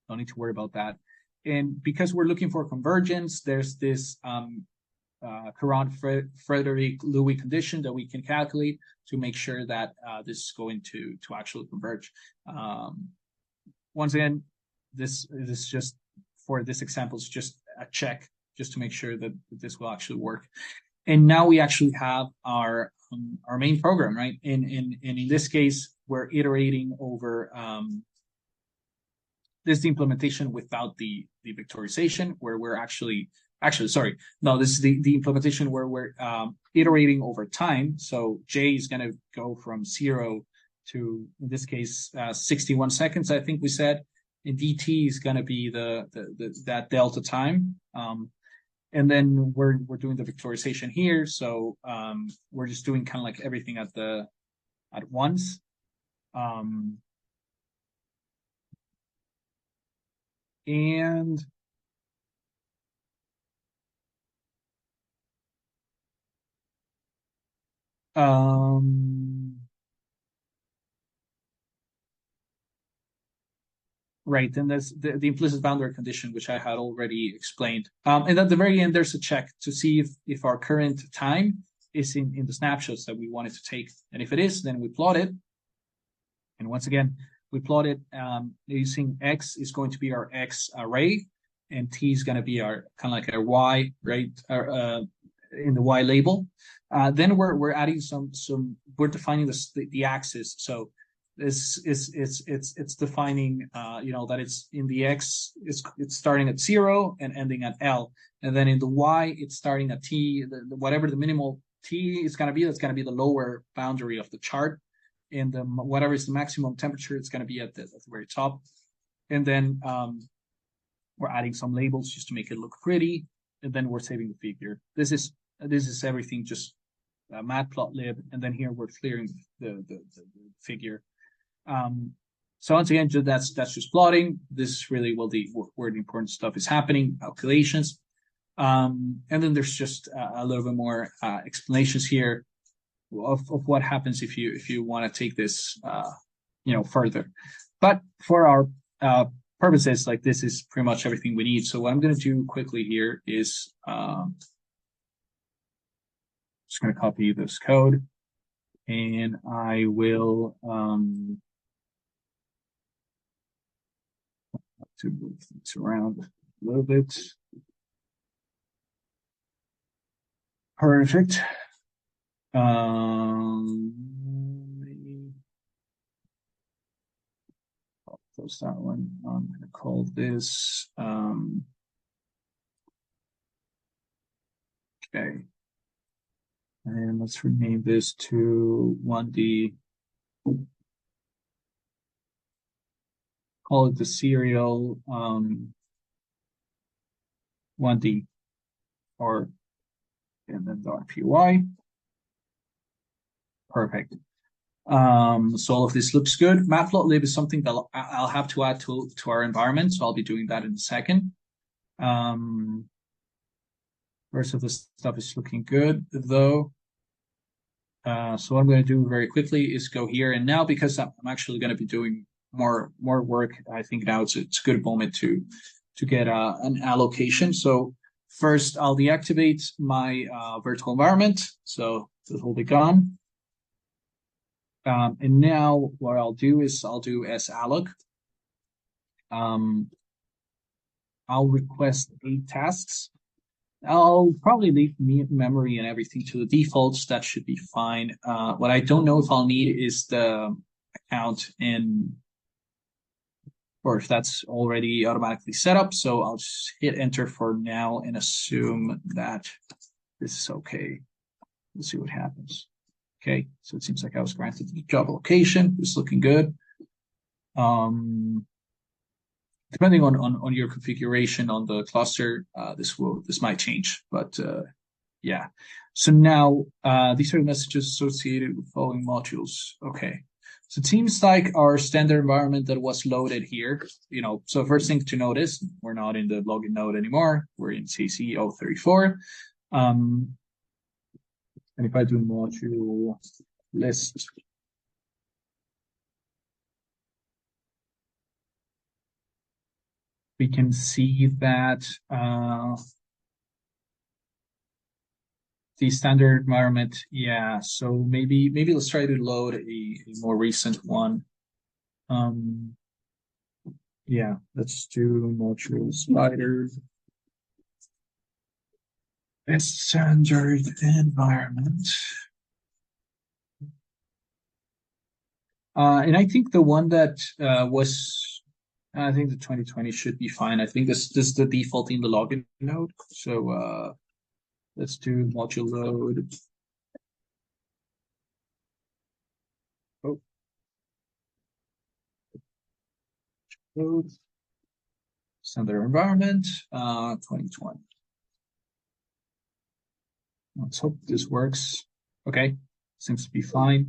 don't need to worry about that. And because we're looking for convergence, there's this Courant-Frederick-Lewis condition that we can calculate to make sure that this is going to actually converge. Once again, this is just, for this example, it's just a check just to make sure that this will actually work. And now we actually have our main program, right? And in this case, we're iterating over this is the implementation without the vectorization, where we're actually, sorry, no, this is the implementation where we're iterating over time. So J is going to go from 0 to, in this case, 61 seconds, I think we said. And dt is going to be that delta time. And then we're doing the vectorization here. So we're just doing kind of like everything at once. And right, and there's the implicit boundary condition, which I had already explained. And at the very end, there's a check to see if our current time is in the snapshots that we wanted to take. And if it is, then we plot it. And once again, we plot it using X is going to be our X array, and T is going to be our kind of like our Y, right? In the Y label. Then we're adding we're defining the axis. So it's defining that it's in the X, it's starting at 0 and ending at L, and then in the Y it's starting at T. Whatever the minimal T is going to be, that's going to be the lower boundary of the chart, and whatever is the maximum temperature, it's going to be at the very top. And then we're adding some labels just to make it look pretty, and then we're saving the figure. This is everything just matplotlib, and then here we're clearing the figure. So once again, that's just plotting. This is really where the important stuff is happening, calculations. And then there's just a little bit more explanations here of what happens if you want to take this further. But for our purposes, like, this is pretty much everything we need. So what I'm going to do quickly here is just going to copy this code, and I will to move things around a little bit. Perfect. Close that one. I'm going to call this okay. And let's rename this to 1D. Call it the serial 1D, and then .py. Perfect. So all of this looks good. Matplotlib is something that I'll have to add to our environment, so I'll be doing that in a second. Rest of the stuff is looking good, though. So what I'm going to do very quickly is go here. And now, because I'm actually going to be doing more work, I think now it's a good moment to get an allocation. So first, I'll deactivate my virtual environment. So this will be gone. And now what I'll do is I'll do salloc. I'll request 8 tasks. I'll probably leave memory and everything to the defaults. That should be fine. What I don't know if I'll need is the account or if that's already automatically set up. So I'll just hit enter for now and assume that this is okay. Let's see what happens. Okay, so it seems like I was granted the job location. It's looking good. Depending on your configuration on the cluster, this might change, but yeah. So now these are the messages associated with following modules. Okay. So it seems like our standard environment that was loaded here, so first thing to notice, we're not in the login node anymore. We're in CC 034. And if I do module list, we can see that the standard environment, yeah. So maybe let's try to load a more recent one. Yeah, let's do module spider. Standard environment. And I think the one that I think the 2020 should be fine. I think this is the default in the login node. So let's do module load. Oh. Load. Standard environment, 2020. Let's hope this works. Okay, seems to be fine.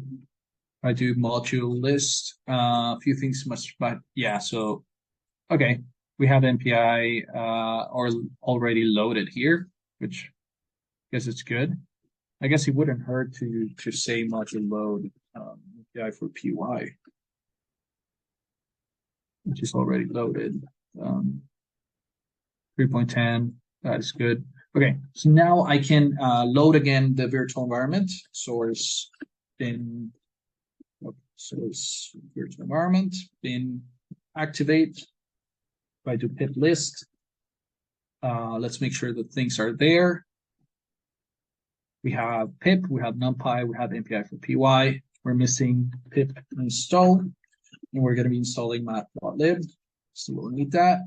I do module list. A few things must, but yeah, so okay, we have MPI or already loaded here, which I guess it's good. I guess it wouldn't hurt to say module load MPI for PY, which is already loaded. 3.10, that is good. Okay, so now I can load again the virtual environment source bin. Source virtual environment bin activate. If I do pip list, let's make sure that things are there. We have pip, we have numpy, we have MPI for py. We're missing pip install, and we're going to be installing matplotlib, so we'll need that.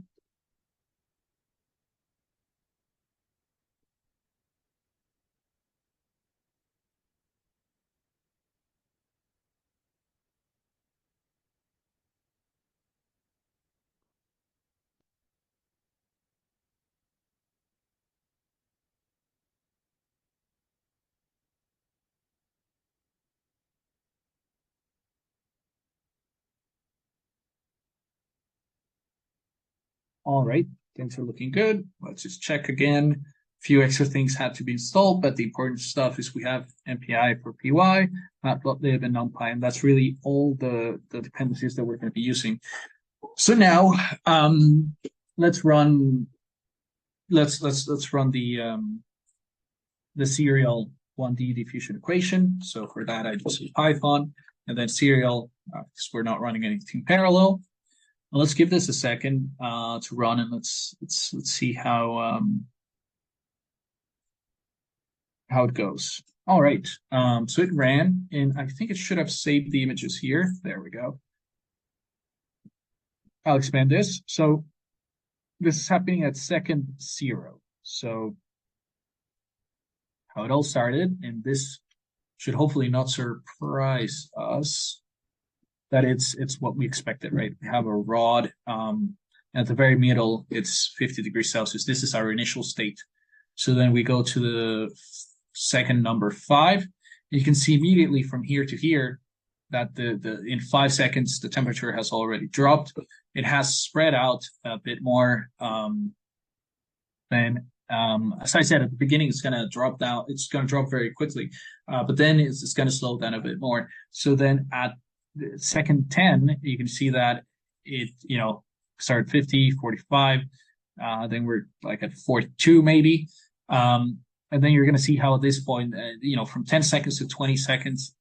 All right, things are looking good. Let's just check again. A few extra things had to be installed, but the important stuff is we have MPI for py, matplotlib, and numpy, and that's really all the dependencies that we're going to be using. So now let's run the serial 1D diffusion equation. So for that, I just use Python, and then serial because we're not running anything parallel. Well, let's give this a second to run, and let's see how it goes. All right, so it ran, and I think it should have saved the images here. There we go. I'll expand this. So this is happening at second 0. So how it all started, and this should hopefully not surprise us that it's what we expected, right? We have a rod at the very middle, it's 50 degrees Celsius. This is our initial state. So then we go to the second number 5. You can see immediately from here to here that the in 5 seconds the temperature has already dropped. It has spread out a bit more than As I said at the beginning, it's going to drop down. It's going to drop very quickly, but then it's going to slow down a bit more. So then at the second 10, you can see that it, started 50, 45. Then we're like at 42 maybe. And then you're going to see how at this point, from 10 seconds to 20 seconds,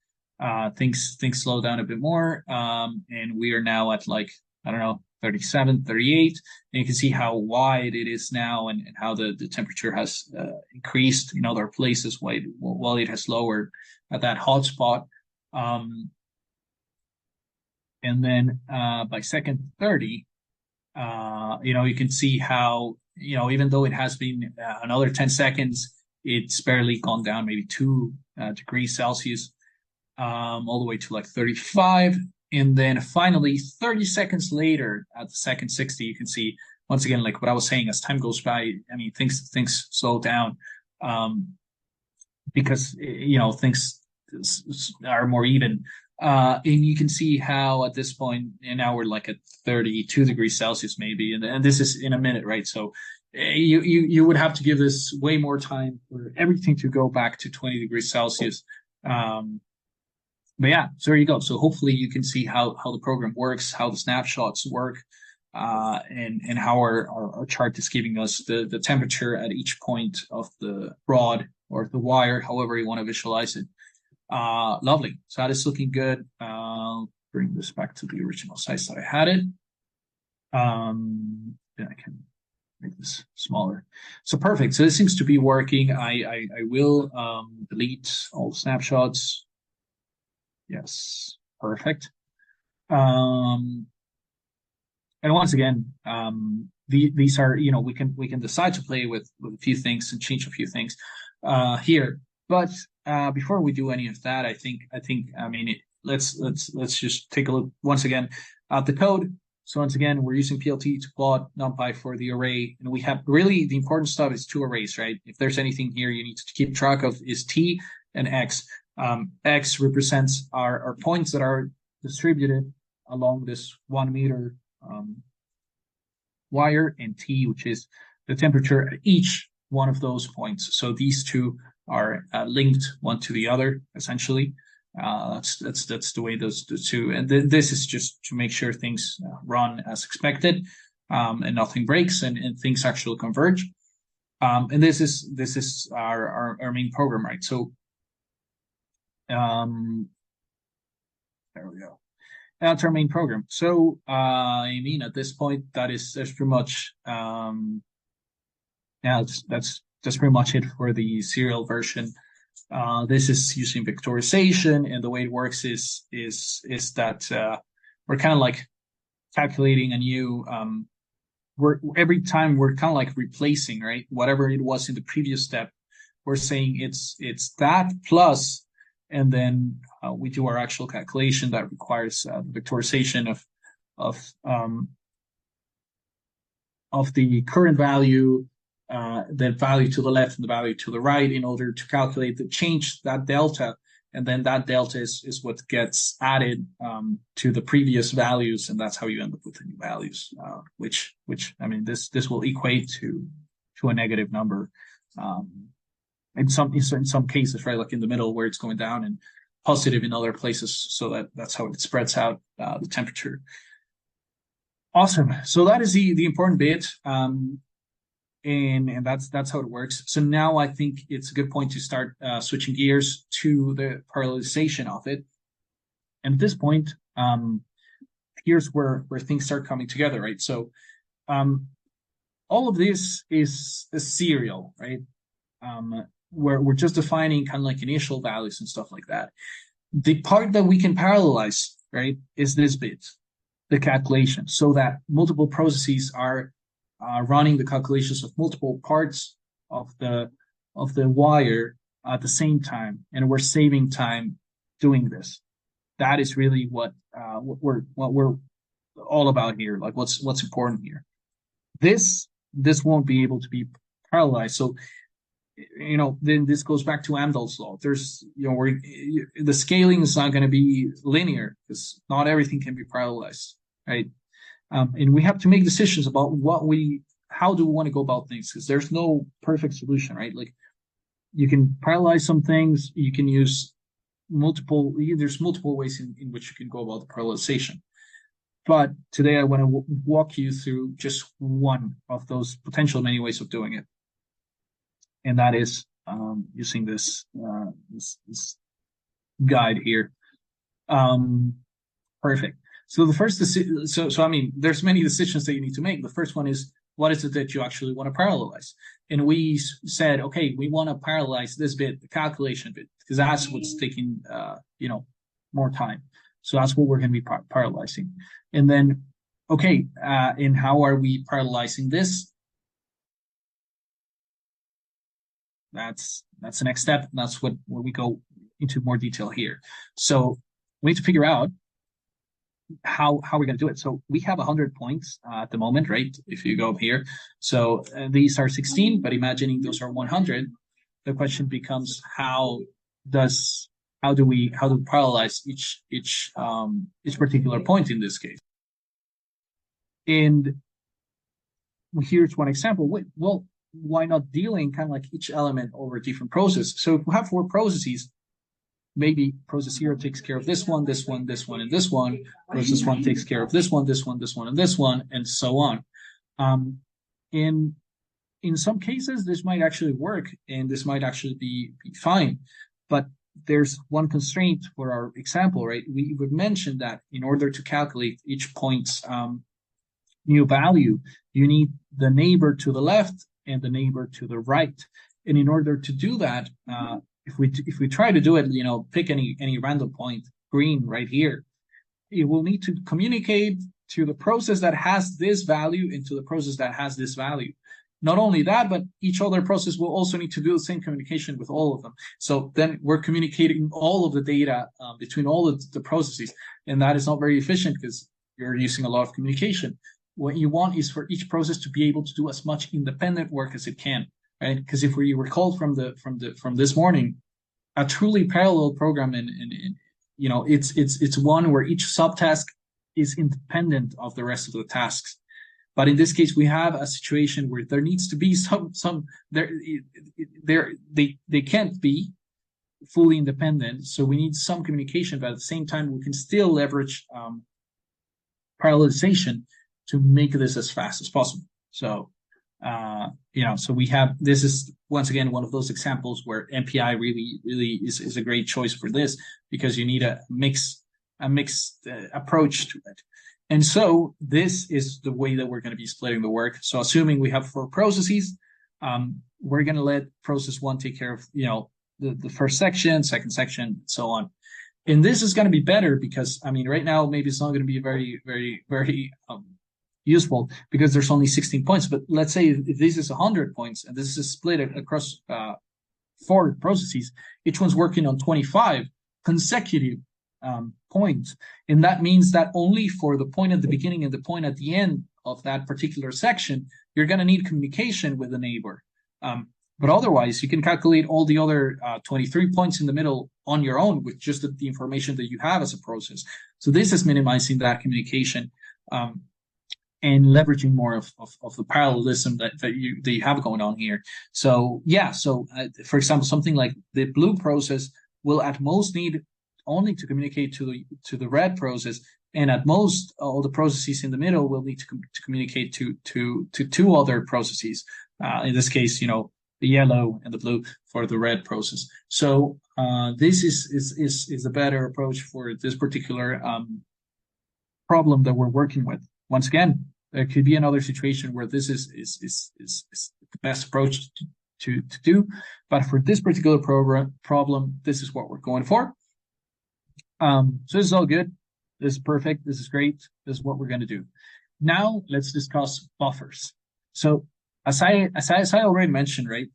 things slow down a bit more. And we are now at like, I don't know, 37, 38. And you can see how wide it is now and how the temperature has increased in other places while it has lowered at that hot spot. And then by second 30, you can see how, even though it has been another 10 seconds, it's barely gone down maybe 2 degrees Celsius, all the way to like 35. And then finally, 30 seconds later, at the second 60, you can see once again, like what I was saying, as time goes by, I mean, things slow down, because things are more even. And you can see how at this point, and now we're like at 32 degrees Celsius maybe, and this is in a minute, right? So you would have to give this way more time for everything to go back to 20 degrees Celsius. But yeah, so there you go. So hopefully you can see how the program works, how the snapshots work, and how our chart is giving us the temperature at each point of the rod or the wire, however you want to visualize it. Lovely. So that is looking good. Bring this back to the original size that I had it. Then I can make this smaller. So perfect. So this seems to be working. I will delete all the snapshots. Yes, perfect. And once again, these are, we can decide to play with a few things and change a few things here. But before we do any of that, let's just take a look once again at the code. So once again, we're using PLT to plot NumPy for the array, and we have really the important stuff is 2 arrays, right? If there's anything here you need to keep track of is T and X. X represents our points that are distributed along this 1 meter wire, and T, which is the temperature at each one of those points. So these two are linked one to the other, essentially. That's the way those two, and this is just to make sure things run as expected, and nothing breaks, and things actually converge. And this is our main program, right? So there we go. That's our main program. So at this point, that's pretty much that's pretty much it for the serial version. This is using vectorization, and the way it works is that we're kind of like calculating a new every time we're kind of like replacing, right, whatever it was in the previous step. We're saying it's that plus, and then we do our actual calculation that requires the vectorization of the current value, the value to the left and the value to the right, in order to calculate the change, that delta, and then that delta is what gets added to the previous values, and that's how you end up with the new values, which this will equate to a negative number in some cases, right, like in the middle where it's going down, and positive in other places. So that's how it spreads out the temperature. Awesome. So that is the important bit. And that's how it works. So now I think it's a good point to start switching gears to the parallelization of it. And at this point, here's where things start coming together, right? So all of this is a serial, right? Where we're just defining kind of like initial values and stuff like that. The part that we can parallelize, right, is this bit, the calculation, so that multiple processes are running the calculations of multiple parts of the wire at the same time, and we're saving time doing this. That is really what we're all about here. Like what's important here. This won't be able to be parallelized. So then this goes back to Amdahl's law. There's the scaling is not going to be linear because not everything can be parallelized, right? And we have to make decisions about what we how do we want to go about things? Because there's no perfect solution, right? Like you can parallelize some things, you can use there's multiple ways in which you can go about the parallelization. But today I want to walk you through just one of those potential many ways of doing it. And that is using this guide here. Perfect. So the first decision, so I mean, there's many decisions that you need to make. The first one is, what is it that you actually want to parallelize? And we said, okay, we want to parallelize this bit, the calculation bit, because that's what's taking, more time. So that's what we're going to be parallelizing. And then, okay, and how are we parallelizing this? That's the next step. That's where we go into more detail here. So we need to figure out how we're going to do it. So we have 100 points at the moment, right? If you go up here. So these are 16, but imagining those are 100, the question becomes how do we parallelize each particular point in this case. And here's one example. Well, why not dealing kind of like each element over a different process? So if we have 4 processes, maybe process 0 takes care of this one, this one, this one, and this one. Process 1 takes care of this one, this one, this one, and this one, and so on. In some cases, this might actually work, and this might actually be fine. But there's one constraint for our example, right? We would mention that in order to calculate each point's new value, you need the neighbor to the left and the neighbor to the right. And in order to do that, if we try to do it, pick any random point, green right here, it will need to communicate to the process that has this value and to the process that has this value. Not only that, but each other process will also need to do the same communication with all of them. So then we're communicating all of the data between all of the processes, and that is not very efficient because you're using a lot of communication. What you want is for each process to be able to do as much independent work as it can. Right? Because if we recall from this morning, a truly parallel program, it's one where each subtask is independent of the rest of the tasks. But in this case, we have a situation where there needs to be they can't be fully independent. So we need some communication, but at the same time, we can still leverage parallelization to make this as fast as possible. So. So we have, this is once again one of those examples where MPI really is a great choice for this, because you need a mixed approach to it. And so this is the way that we're going to be splitting the work. So assuming we have 4 processes, we're going to let process 1 take care of, the first section, second section, and so on. And this is going to be better because, right now, maybe it's not going to be very, very, very, useful because there's only 16 points. But let's say if this is 100 points and this is split across 4 processes, each one's working on 25 consecutive points. And that means that only for the point at the beginning and the point at the end of that particular section, you're going to need communication with the neighbor. But otherwise, you can calculate all the other 23 points in the middle on your own with just the information that you have as a process. So this is minimizing that communication. And leveraging more of the parallelism that you have going on here. So for example, something like the blue process will at most need only to communicate to the red process, and at most all the processes in the middle will need to communicate to 2 other processes. In this case, the yellow and the blue for the red process. So this is a better approach for this particular problem that we're working with. Once again, there could be another situation where this is the best approach to do, but for this particular problem, this is what we're going for. So this is all good. This is perfect. This is great. This is what we're going to do. Now let's discuss buffers. So as I already mentioned, right,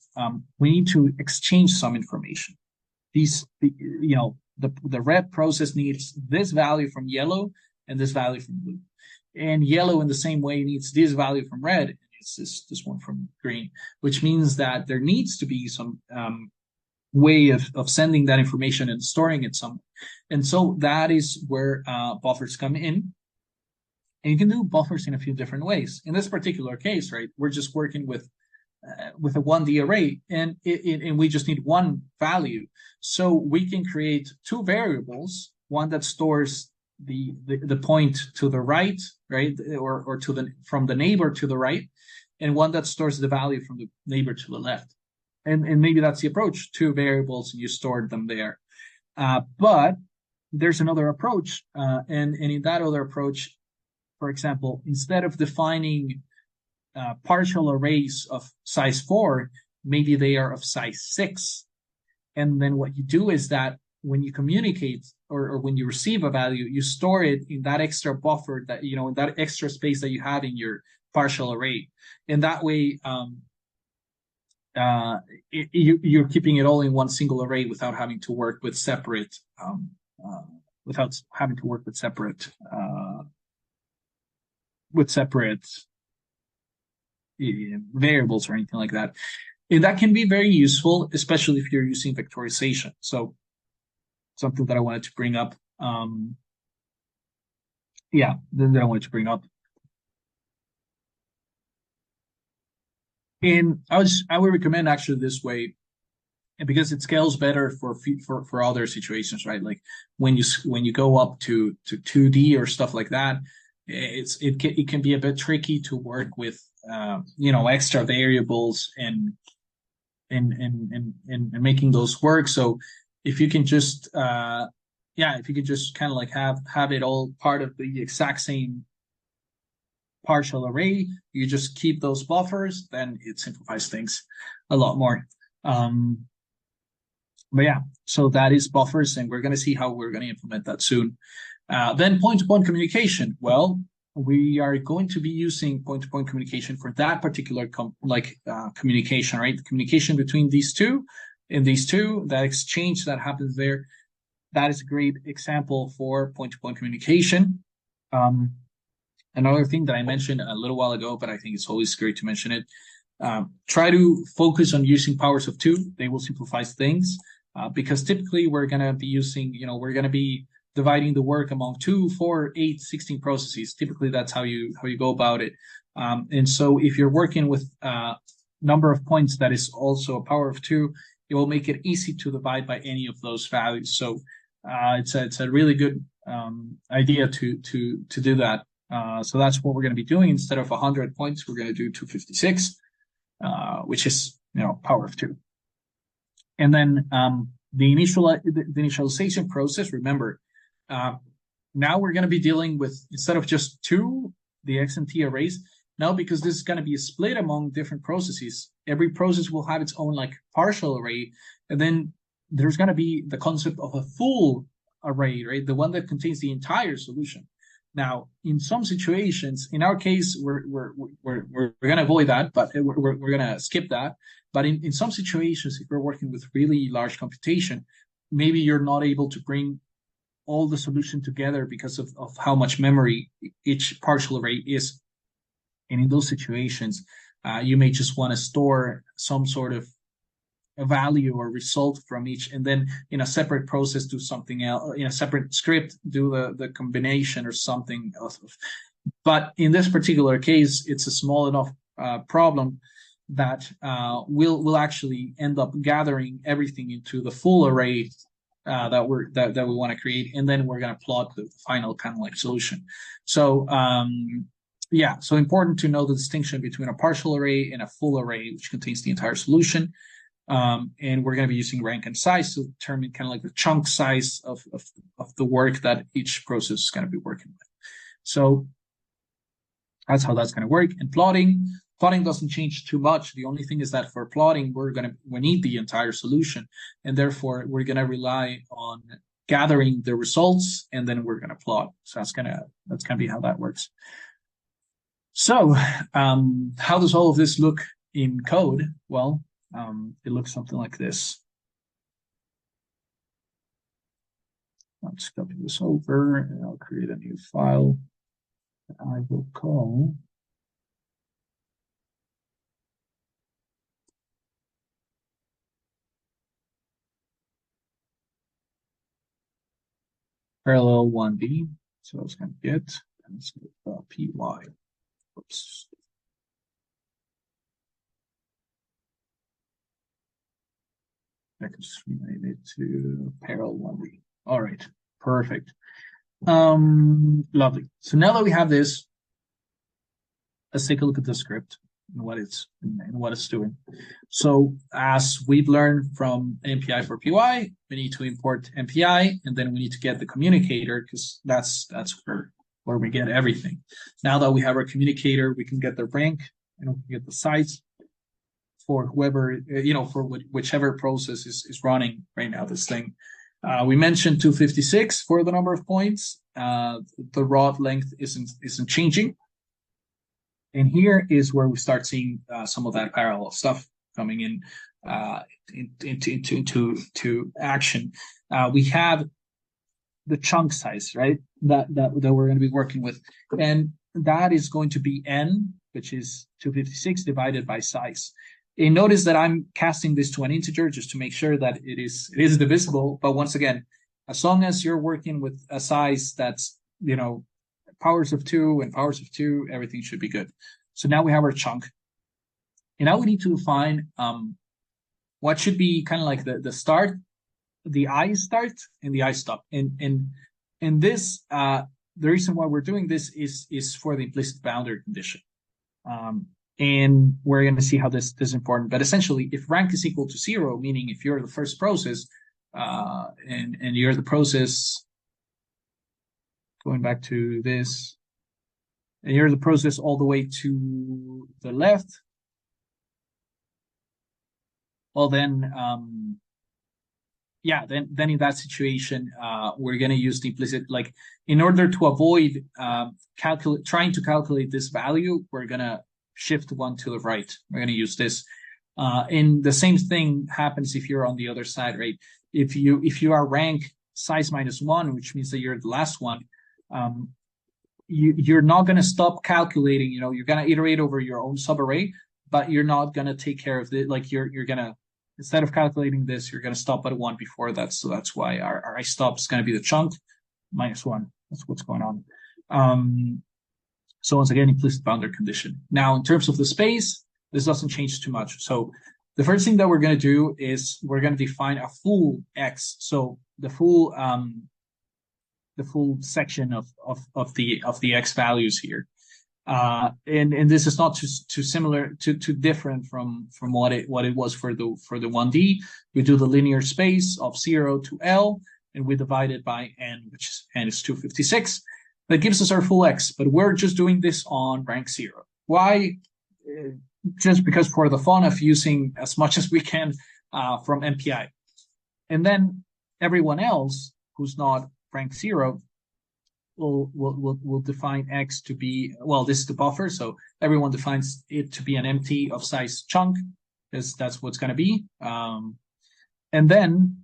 we need to exchange some information. The red process needs this value from yellow and this value from blue. And yellow in the same way needs this value from red, and it's this one from green, which means that there needs to be some way of sending that information and storing it somewhere. And so that is where buffers come in. And you can do buffers in a few different ways. In this particular case, right, we're just working with a 1D array, and we just need one value. So we can create two variables, one that stores the point to the right, or to the from the neighbor to the right, and one that stores the value from the neighbor to the left. And maybe that's the approach, two variables, and you stored them there. But there's another approach, and in that other approach, for example, instead of defining partial arrays of size 4, maybe they are of size 6. And then what you do is that when you communicate or when you receive a value, you store it in that extra buffer that, in that extra space that you have in your partial array. And that way, you're keeping it all in one single array without having to work with separate, variables or anything like that. And that can be very useful, especially if you're using vectorization. So something that I wanted to bring up. That I wanted to bring up. And I would recommend actually this way, because it scales better for other situations, right? Like when you go up to 2D or stuff like that, it can be a bit tricky to work with extra variables and making those work. So if you can just kind of like have it all part of the exact same partial array, you just keep those buffers, then it simplifies things a lot more. But yeah, so that is buffers, and we're going to see how we're going to implement that soon. Then point-to-point communication. Well, we are going to be using point-to-point communication for that particular communication, right? The communication between these two, that exchange that happens there, that is a great example for point-to-point communication. Another thing that I mentioned a little while ago, but I think it's always great to mention it, try to focus on using powers of 2. They will simplify things, because typically we're going to be dividing the work among 2, 4, 8, 16 processes. Typically, that's how you go about it. And so if you're working with a number of points that is also a power of 2, it will make it easy to divide by any of those values. So it's a really good idea to do that. So that's what we're going to be doing. Instead of 100 points, we're going to do 256, which is power of 2. And then the initialization process. Remember, now we're going to be dealing with, instead of just 2, the X and T arrays. Now, because this is going to be split among different processes, every process will have its own partial array, and then there's going to be the concept of a full array, right? The one that contains the entire solution. Now, in some situations, in our case, we're going to avoid that, but we're going to skip that. But in some situations, if we're working with really large computation, maybe you're not able to bring all the solution together because of how much memory each partial array is. And in those situations, you may just want to store some sort of a value or result from each, and then in a separate process do something else, in a separate script do the combination or something else. But in this particular case, it's a small enough problem that we'll actually end up gathering everything into the full array that we want to create, and then we're going to plot the final kind of solution. So so important to know the distinction between a partial array and a full array, which contains the entire solution. And we're going to be using rank and size to determine kind of the chunk size of the work that each process is going to be working with. So that's how that's going to work. And plotting doesn't change too much. The only thing is that for plotting, we need the entire solution, and therefore we're going to rely on gathering the results, and then we're going to plot. So that's going to be how that works. So how does all of this look in code? Well, it looks something like this. Let's copy this over, and I'll create a new file that I will call parallel 1D. So it's going to get let's go py. Oops. I can just rename it to parallel 1D. All right, perfect. Lovely. So now that we have this, let's take a look at the script and what it's doing. So as we've learned from MPI for PY, we need to import MPI, and then we need to get the communicator, because that's where we get everything. Now that we have our communicator, we can get the rank and we can get the size for whoever, for whichever process is running right now, this thing. We mentioned 256 for the number of points. The rod length isn't changing. And here is where we start seeing some of that parallel stuff coming in into action. We have the chunk size, right? That we're going to be working with, and that is going to be n, which is 256 divided by size. And notice that I'm casting this to an integer just to make sure that it is divisible. But once again, as long as you're working with a size that's powers of 2 and powers of 2, everything should be good. So now we have our chunk. And now we need to define what should be kind of like the start, the I start, and the I stop. And this, the reason why we're doing this is for the implicit boundary condition. And we're going to see how this is important. But essentially, if rank is equal to 0, meaning if you're the first process, and you're the process, going back to this, and you're the process all the way to the left, well then, then in that situation, we're going to use the implicit, like, in order to avoid trying to calculate this value, we're going to shift one to the right. We're going to use this. And the same thing happens if you're on the other side, right? If you are rank size -1, which means that you're the last one, you're not going to stop calculating. You're going to iterate over your own subarray, but you're not going to take care of it. Like you're going to, instead of calculating this, you're going to stop at 1 before that. So that's why our I stop is going to be the chunk -1. That's what's going on. So once again, implicit boundary condition. Now, in terms of the space, this doesn't change too much. So the first thing that we're going to do is we're going to define a full X. So the full section of the X values here. And this is not too different from what it was for the 1D. We do the linear space of 0 to L, and we divide it by n, which n is 256. That gives us our full X, but we're just doing this on rank 0. Why? Just because for the fun of using as much as we can from MPI. And then everyone else who's not rank 0 will define X to be, well, this is the buffer, so everyone defines it to be an empty of size chunk, because that's what's going to be. And then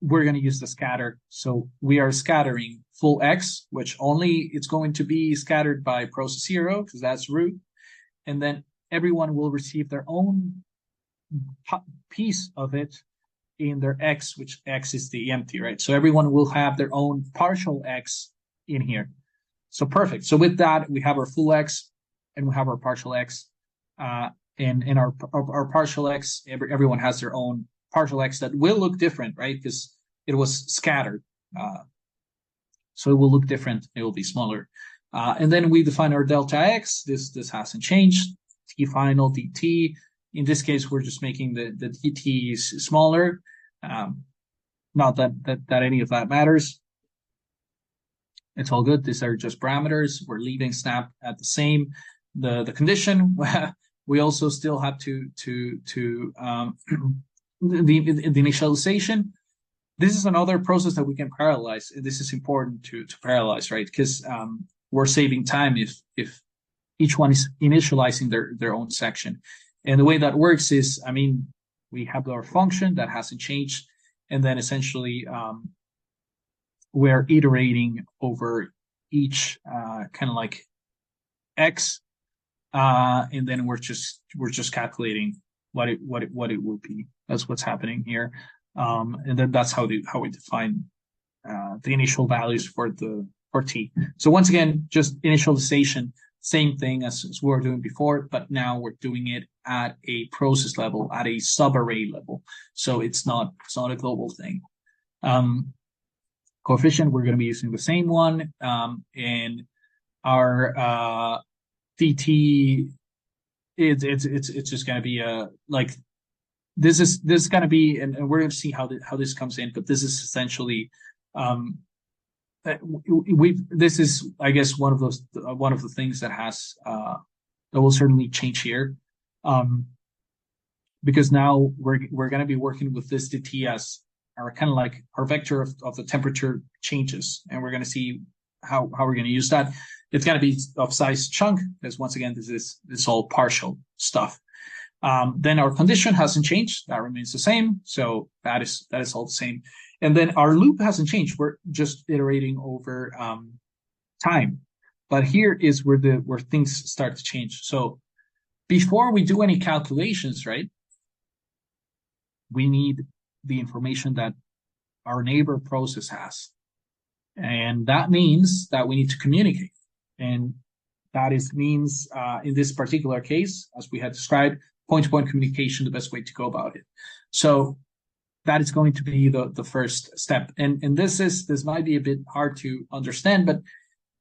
we're going to use the scatter. So we are scattering full X, which only it's going to be scattered by process 0, because that's root. And then everyone will receive their own piece of it in their X, which X is the empty, right? So everyone will have their own partial X in here. So perfect. So with that, we have our full X and we have our partial X. And our partial X, everyone has their own partial X that will look different, right? Because it was scattered. So it will look different. It will be smaller. And then we define our delta X. This hasn't changed. T final, dt. In this case, we're just making the dt smaller. Not that any of that matters. It's all good. These are just parameters. We're leaving snap at the same. The condition, we also still have to the initialization. This is another process that we can parallelize. This is important to parallelize, right? Because we're saving time if each one is initializing their own section. And the way that works is, we have our function that hasn't changed, and then essentially we're iterating over each kind of like X, and then we're just calculating what it will be. That's what's happening here. And then that's how we define the initial values for the for T. So once again, just initialization, same thing as we were doing before, but now we're doing it at a process level, at a subarray level. So it's not a global thing. Coefficient, we're going to be using the same one. And our DT, it's just going to be this is going to be, and we're going to see how this comes in, but this is essentially this is, I guess, one of the things that has that will certainly change here, because now we're going to be working with this DT as our kind of like our vector of the temperature changes, and we're going to see how we're going to use that. It's going to be of size chunk, because once again, this is all partial stuff. Then our condition hasn't changed; that remains the same. So that is all the same. And then our loop hasn't changed. We're just iterating over time. But here is where things start to change. So before we do any calculations, right, we need the information that our neighbor process has. And that means that we need to communicate. And that means in this particular case, as we had described, point-to-point communication, the best way to go about it. So that is going to be the first step. And this might be a bit hard to understand, but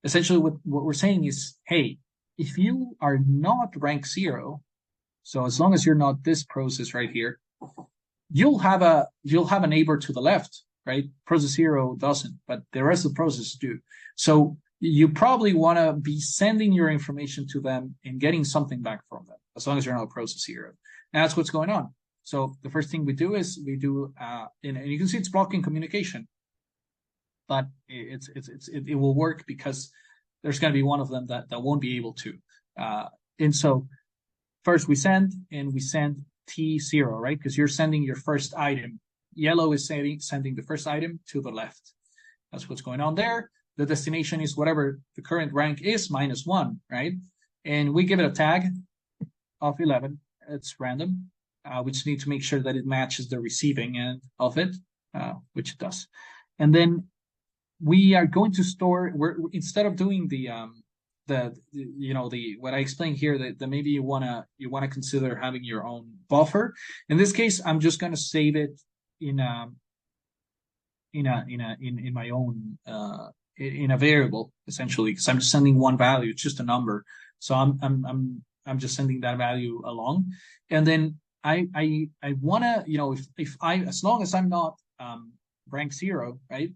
essentially what we're saying is, hey, if you are not rank 0, so as long as you're not this process right here, you'll have a neighbor to the left, right? Process 0 doesn't, but the rest of the processes do. So you probably want to be sending your information to them and getting something back from them, as long as you're not process 0. And that's what's going on. So the first thing we do is and you can see it's blocking communication, but it will work because there's going to be one of them that won't be able to. And so first we send T0, right? Because you're sending your first item. Yellow is sending the first item to the left. That's what's going on there. The destination is whatever the current rank is minus 1, right? And we give it a tag of 11. It's random. We just need to make sure that it matches the receiving end of it, which it does. And then we are going to store. Instead of doing what I explained here, that maybe you wanna consider having your own buffer. In this case, I'm just gonna save it in my own in a variable, essentially, because I'm just sending one value. It's just a number, so I'm just sending that value along, and then I wanna, if as long as I'm not rank 0, right,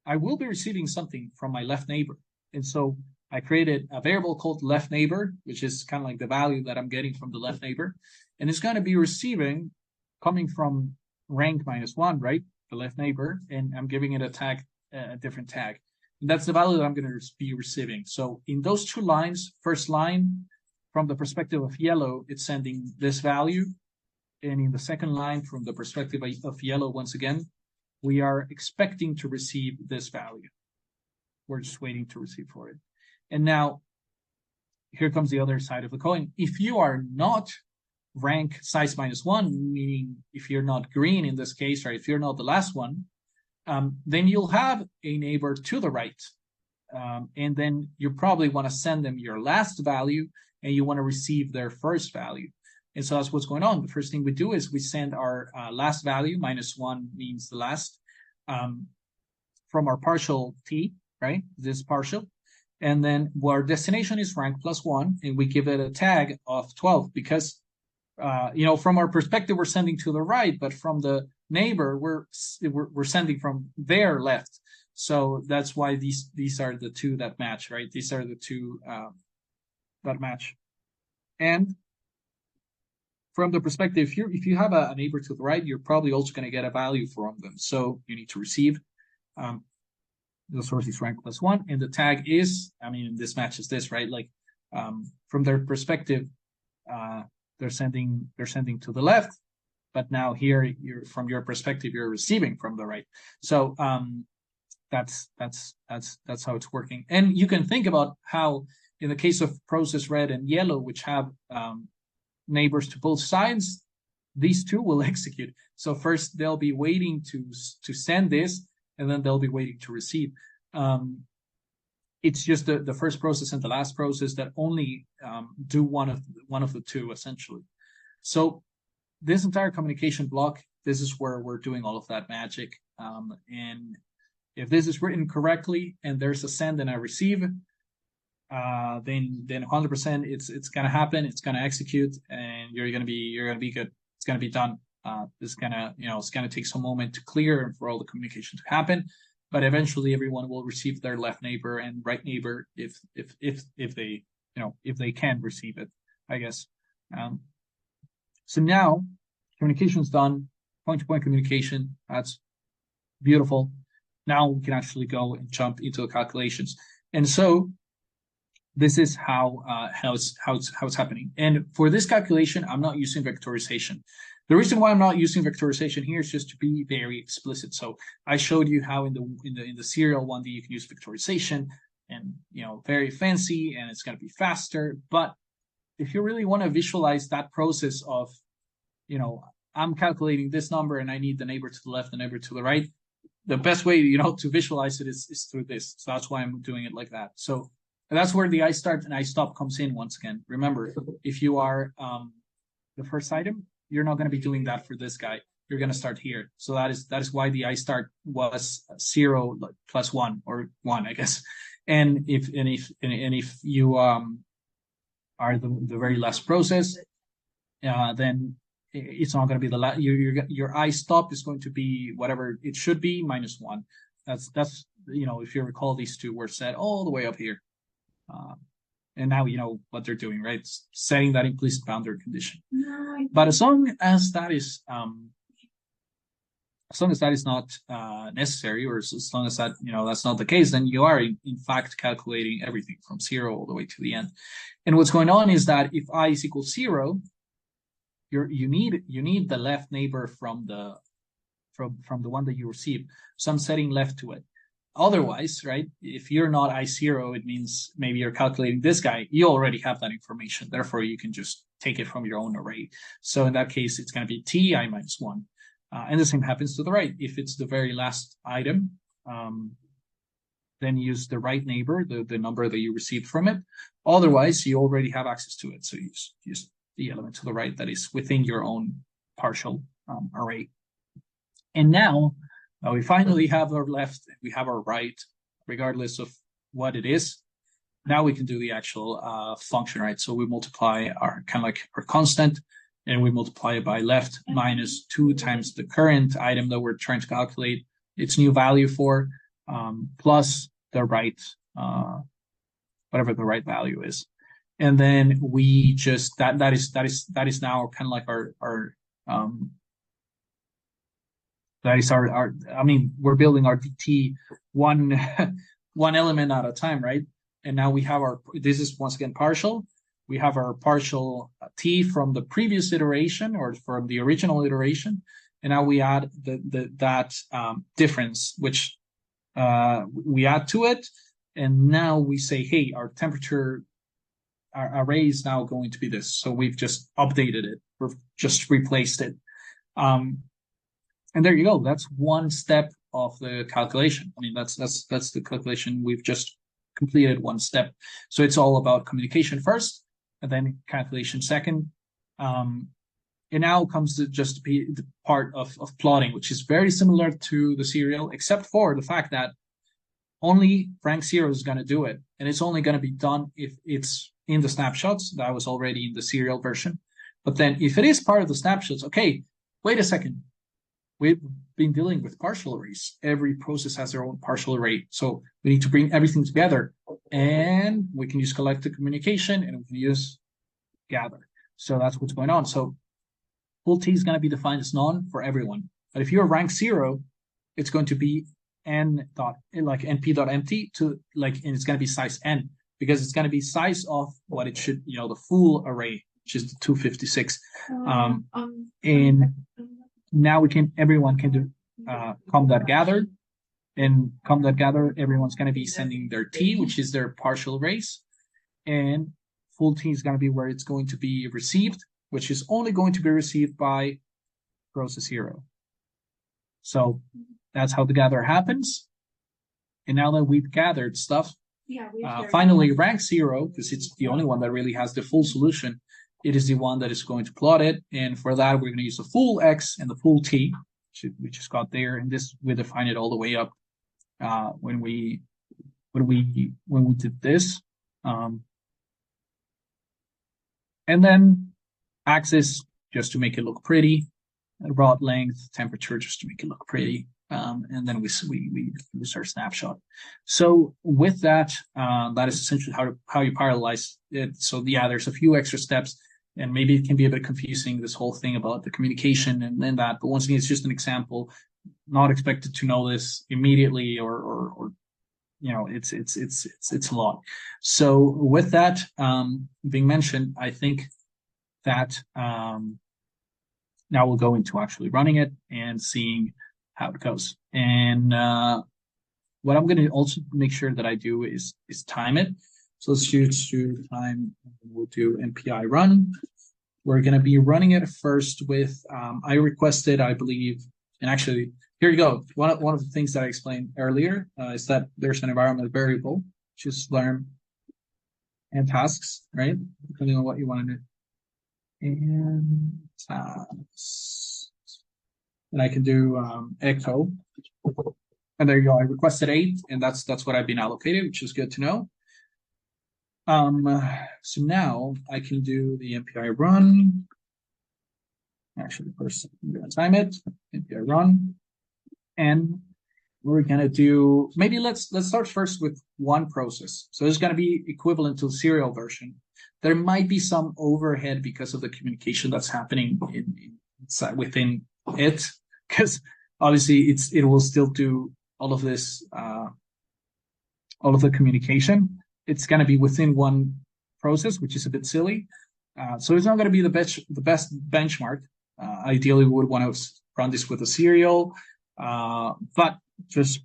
I will be receiving something from my left neighbor. And so I created a variable called left neighbor, which is kind of like the value that I'm getting from the left neighbor. And it's going to be receiving coming from rank minus 1, right, the left neighbor, and I'm giving it a different tag. And that's the value that I'm going to be receiving. So in those two lines, first line, from the perspective of yellow, it's sending this value. And in the second line, from the perspective of yellow, once again, we are expecting to receive this value. We're just waiting to receive for it. And now, here comes the other side of the coin. If you are not rank size minus 1, meaning if you're not green in this case, right, if you're not the last one, then you'll have a neighbor to the right. And then you probably want to send them your last value, and you want to receive their first value. And so that's what's going on. The first thing we do is we send our last value, minus 1 means the last, from our partial T, right? This partial. And then our destination is rank plus 1, and we give it a tag of 12 because, from our perspective, we're sending to the right, but from the neighbor, we're sending from their left. So that's why these are the two that match, right? These are the two that match. And from the perspective, if you have a neighbor to the right, you're probably also going to get a value from them. So you need to receive. The source is rank plus 1, and the tag is, this matches this, right? Like, from their perspective, they're sending to the left, but now here, from your perspective, you're receiving from the right. So that's how it's working. And you can think about how, in the case of process red and yellow, which have neighbors to both sides, these two will execute. So first they'll be waiting to send this, and then they'll be waiting to receive. it's just the first process and the last process that only do one of the two essentially. So this entire communication block, this is where we're doing all of that magic. And if this is written correctly and there's a send and a receive, then 100% it's gonna happen. It's gonna execute, and you're gonna be good. It's gonna be done. It's gonna take some moment to clear and for all the communication to happen, but eventually everyone will receive their left neighbor and right neighbor if they can receive it, I guess. So now communication's done, point-to-point communication. That's beautiful. Now we can actually go and jump into the calculations. And so this is how it's happening. And for this calculation, I'm not using vectorization. The reason why I'm not using vectorization here is just to be very explicit. So I showed you how in the serial 1D you can use vectorization, and very fancy, and it's going to be faster. But if you really want to visualize that process of, I'm calculating this number and I need the neighbor to the left, the neighbor to the right, the best way, to visualize it is through this. So that's why I'm doing it like that. So that's where the I start and I stop comes in once again. Remember, if you are the first item, you're not going to be doing that for this guy. You're going to start here. So that is why the I start was 0 plus 1 or 1, I guess. And if you are the very last process, then it's not going to be the last. Your I stop is going to be whatever it should be minus 1. That's if you recall, these two were set all the way up here. And now you know what they're doing, right? It's setting that implicit boundary condition. But as long as that is not necessary, or as long as that that's not the case, then you are in fact calculating everything from 0 all the way to the end. And what's going on is that if I is equal 0, you need the left neighbor from the one that you receive. So I'm setting left to it. Otherwise, right, if you're not I0, it means maybe you're calculating this guy. You already have that information. Therefore, you can just take it from your own array. So in that case, it's going to be Ti minus 1. And the same happens to the right. If it's the very last item, then use the right neighbor, the number that you received from it. Otherwise, you already have access to it. So use the element to the right that is within your own partial array. And now, we finally have our left, we have our right, regardless of what it is. Now we can do the actual function, right? So we multiply our constant, and we multiply it by left minus 2 times the current item that we're trying to calculate its new value for, plus the right, whatever the right value is. And then we just, that is now kind of like our that is our we're building our DT one element at a time, right? And now we have this is once again partial. We have our partial T from the previous iteration or from the original iteration. And now we add that difference, which we add to it. And now we say, hey, our temperature, our array is now going to be this. So we've just updated it. We've just replaced it. And there you go. That's one step of the calculation. That's the calculation. We've just completed one step. So it's all about communication first, and then calculation second. And now comes just be the part of plotting, which is very similar to the serial, except for the fact that only rank 0 is going to do it, and it's only going to be done if it's in the snapshots. That was already in the serial version. But then if it is part of the snapshots, okay, wait a second. We've been dealing with partial arrays. Every process has their own partial array. So we need to bring everything together. And we can use collective communication, and we can use gather. So that's what's going on. So full T is going to be defined as none for everyone. But if you're rank 0, it's going to be np.empty and it's going to be size n, because it's going to be size of what it should, the full array, which is the 256. And now everyone can do com.gather, and com.gather, everyone's going to be sending their T, which is their partial arrays, and full T is going to be where it's going to be received, which is only going to be received by process 0. So that's how the gather happens. And now that we've gathered stuff, Finally, rank 0, because it's the only one that really has the full solution, it is the one that is going to plot it. And for that, we're going to use the full X and the full T, which we just got there. And this, we define it all the way up when we did this. And then axis, just to make it look pretty, rod length, temperature, just to make it look pretty. And then we use our snapshot. So with that, that is essentially how you parallelize it. So yeah, there's a few extra steps, and maybe it can be a bit confusing, this whole thing about the communication and then that. But once again, it's just an example. Not expected to know this immediately, or you know, it's a lot. So with that being mentioned, I think that now we'll go into actually running it and seeing how it goes. And what I'm going to also make sure that I do is time it. So let's choose to time. We'll do MPI run. We're going to be running it first with, I requested, I believe, and actually, here you go. One of the things that I explained earlier is that there's an environment variable, which is learn and tasks, right? Depending on what you want to do. And tasks. And I can do echo. And there you go. I requested 8, and that's what I've been allocated, which is good to know. So now I can do the MPI run. Actually, first I'm going to time it. MPI run. And we're going to do, maybe let's start first with one process. So it's going to be equivalent to the serial version. There might be some overhead because of the communication that's happening within it, because obviously it will still do all of this, all of the communication. It's going to be within one process, which is a bit silly. So it's not going to be the best benchmark. Ideally, we would want to run this with a serial, but just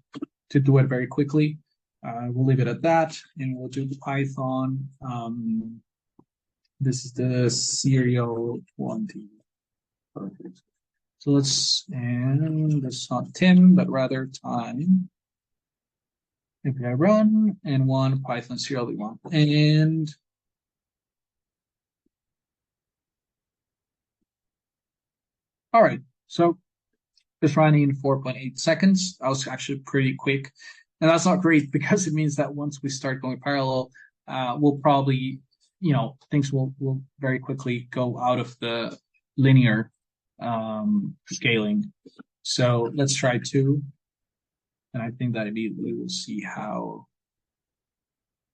to do it very quickly, we'll leave it at that, and we'll do the Python. This is the serial 1D. Perfect. So that's not Tim, but rather time. API run and one Python serial one. And all right, so just running in 4.8 seconds. That was actually pretty quick. And that's not great because it means that once we start going parallel, we'll probably, you know, things will very quickly go out of the linear scaling. So let's try 2. And I think that immediately we'll see how.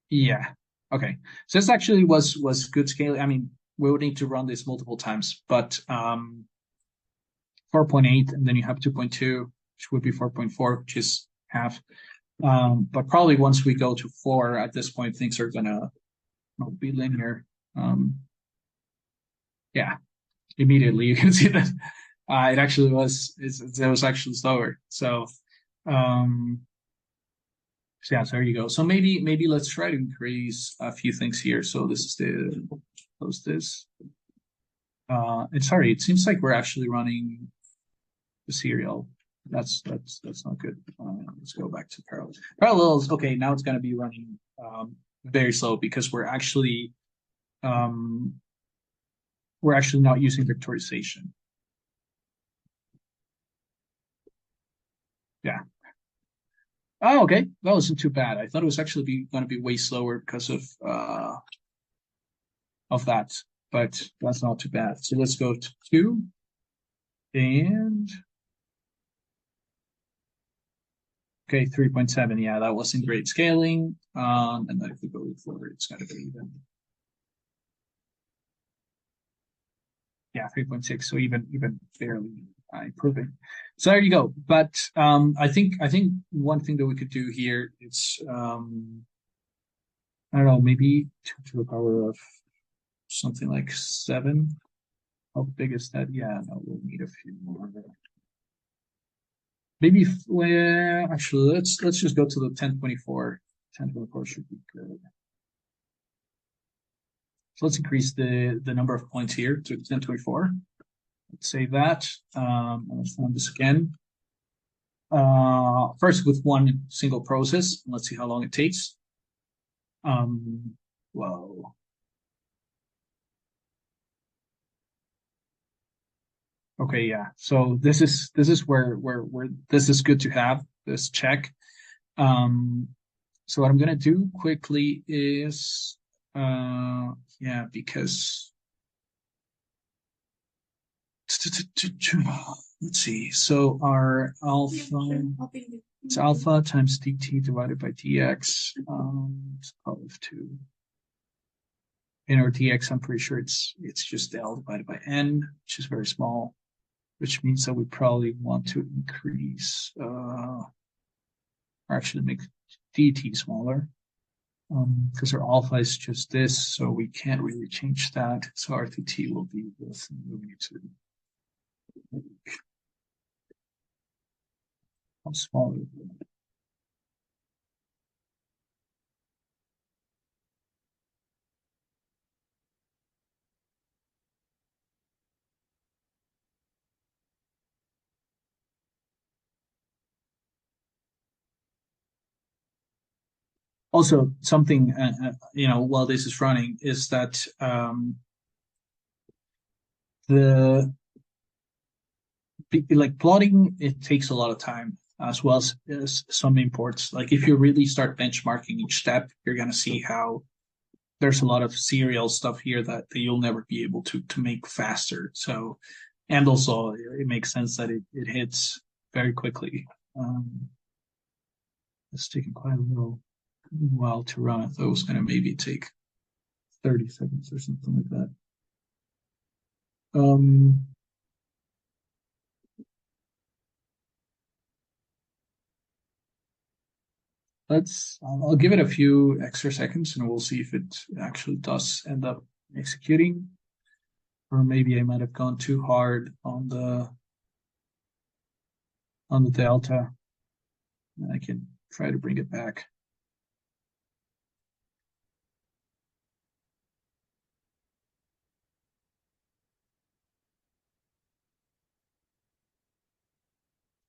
Yeah. Okay. So this actually was good scaling. I mean, we would need to run this multiple times, but 4.8, and then you have 2.2, which would be 4.4, which is half. But probably once we go to 4, at this point, things are gonna be linear. Yeah, immediately you can see that it actually was. It was actually slower. So, yeah, so there you go. So maybe let's try to increase a few things here. So this is close this. And sorry, it seems like we're actually running the serial. That's not good. Let's go back to parallels. Parallels, okay, now it's going to be running very slow because we're actually not using vectorization. Yeah. Oh, okay. That wasn't too bad. I thought it was actually going to be way slower because of that, but that's not too bad. So let's go to 2 and okay, 3.7. Yeah, that wasn't great scaling. And then if we go forward, it's going to be even. Yeah, 3.6. So even barely improving. So there you go. But I think one thing that we could do here is I don't know, maybe 2 to the power of something like 7. How big is that? Yeah, no, we'll need a few more. Maybe actually let's just go to the 1024. 1024 should be good. So let's increase the number of points here to 1024. Let's save that. Let's run this again. First with one single process. Let's see how long it takes. Whoa. Okay, yeah. So this is where this is good to have this check. Um, so what I'm gonna do quickly is yeah, because let's see. So our alpha, it's alpha times dt divided by dx. It's power of 2. In our dx, I'm pretty sure it's just L divided by n, which is very small, which means that we probably want to increase, or actually make dt smaller, because our alpha is just this, so we can't really change that. So our dt will be this, and we need to make how small. Also, something while this is running, is that the like plotting, it takes a lot of time, as well as some imports. Like if you really start benchmarking each step, you're gonna see how there's a lot of serial stuff here that you'll never be able to make faster. So, and also it makes sense that it hits very quickly. It's taking quite a little while to run it. Though it's gonna maybe take 30 seconds or something like that. I'll give it a few extra seconds and we'll see if it actually does end up executing. Or maybe I might have gone too hard on the delta. And I can try to bring it back.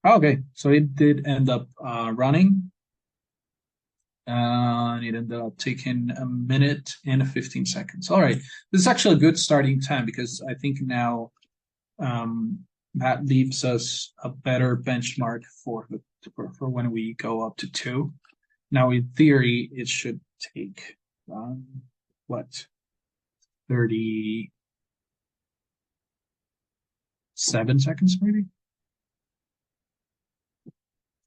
Okay, so it did end up running. And it ended up taking 1 minute and 15 seconds. All right, this is actually a good starting time, because I think now that leaves us a better benchmark for when we go up to 2. Now, in theory, it should take what, 37 seconds maybe.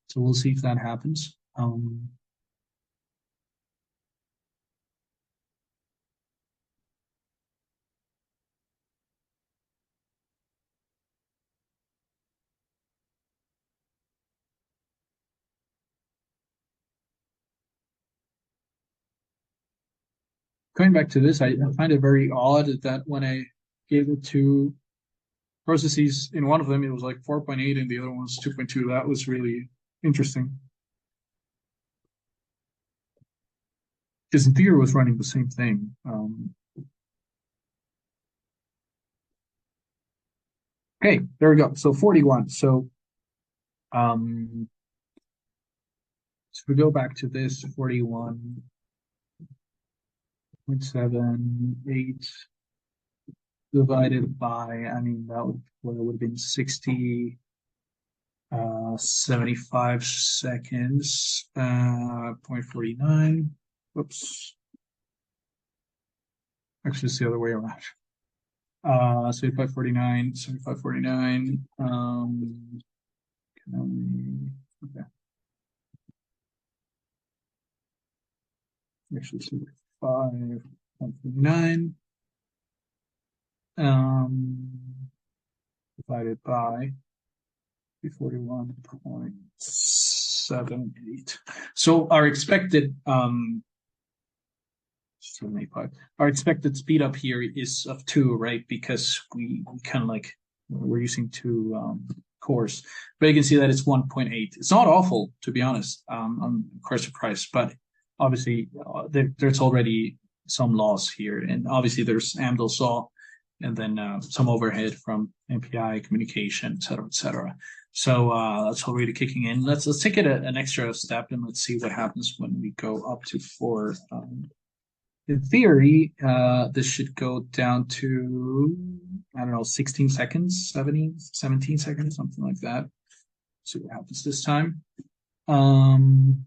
So we'll see if that happens. Going back to this, I find it very odd that when I gave it to processes, in one of them it was like 4.8 and the other one was 2.2. That was really interesting, because in theory it was running the same thing. Okay, there we go. So 41. So we go back to this 41.78 divided by, I mean, that would have been 75 seconds, 0.49. Whoops. Actually, it's the other way around. 75.49, 75.49. Can only, okay. Actually, 75.49. Divided by 41.78. So our expected 75. Our expected speed up here is of 2, right? Because we kind of like, we're using 2 cores, but you can see that it's 1.8. It's not awful, to be honest. I'm quite surprised, but obviously there's already some loss here, and obviously there's Amdahl's saw, and then some overhead from MPI communication, et cetera, et cetera. So that's already kicking in. Let's take it an extra step, and let's see what happens when we go up to 4 in theory, this should go down to, I don't know, 16 seconds, 17 seconds, something like that. See what happens this time. Um,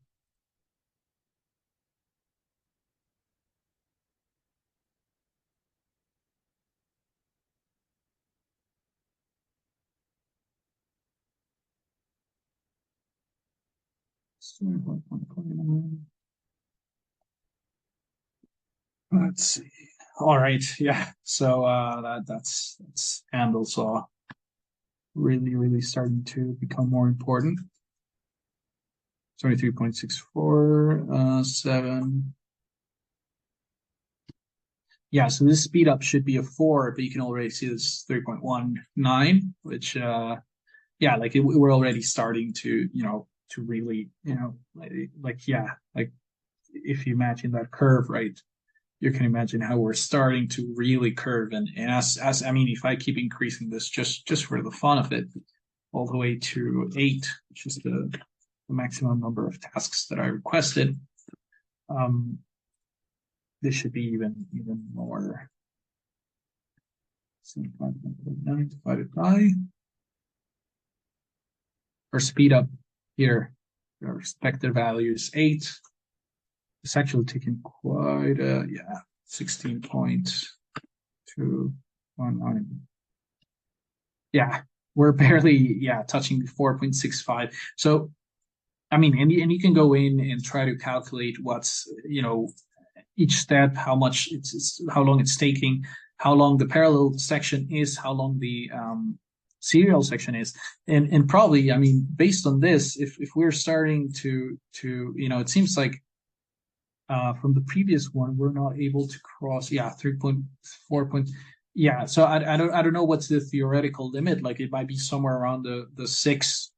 let's see. All right, yeah. So that's handle saw really starting to become more important. 23.64, 7. Yeah, so this speed up should be a 4, but you can already see this 3.19, which yeah, like we're already starting to, to really, yeah, like if you imagine that curve, right? You can imagine how we're starting to really curve, and as I mean, if I keep increasing this just for the fun of it, all the way to 8, which is the maximum number of tasks that I requested, um, this should be even more. 5.9 divided by our speed up here, our expected value is 8. It's actually taking quite yeah, 16.219. Yeah, we're barely touching 4.65. So I mean, and you can go in and try to calculate what's, each step, how much it's how long it's taking, how long the parallel section is, how long the serial section is, and probably, I mean, based on this, if we're starting to it seems like from the previous one we're not able to cross 3.4 point. Yeah, so I don't know what's the theoretical limit. Like it might be somewhere around the 6.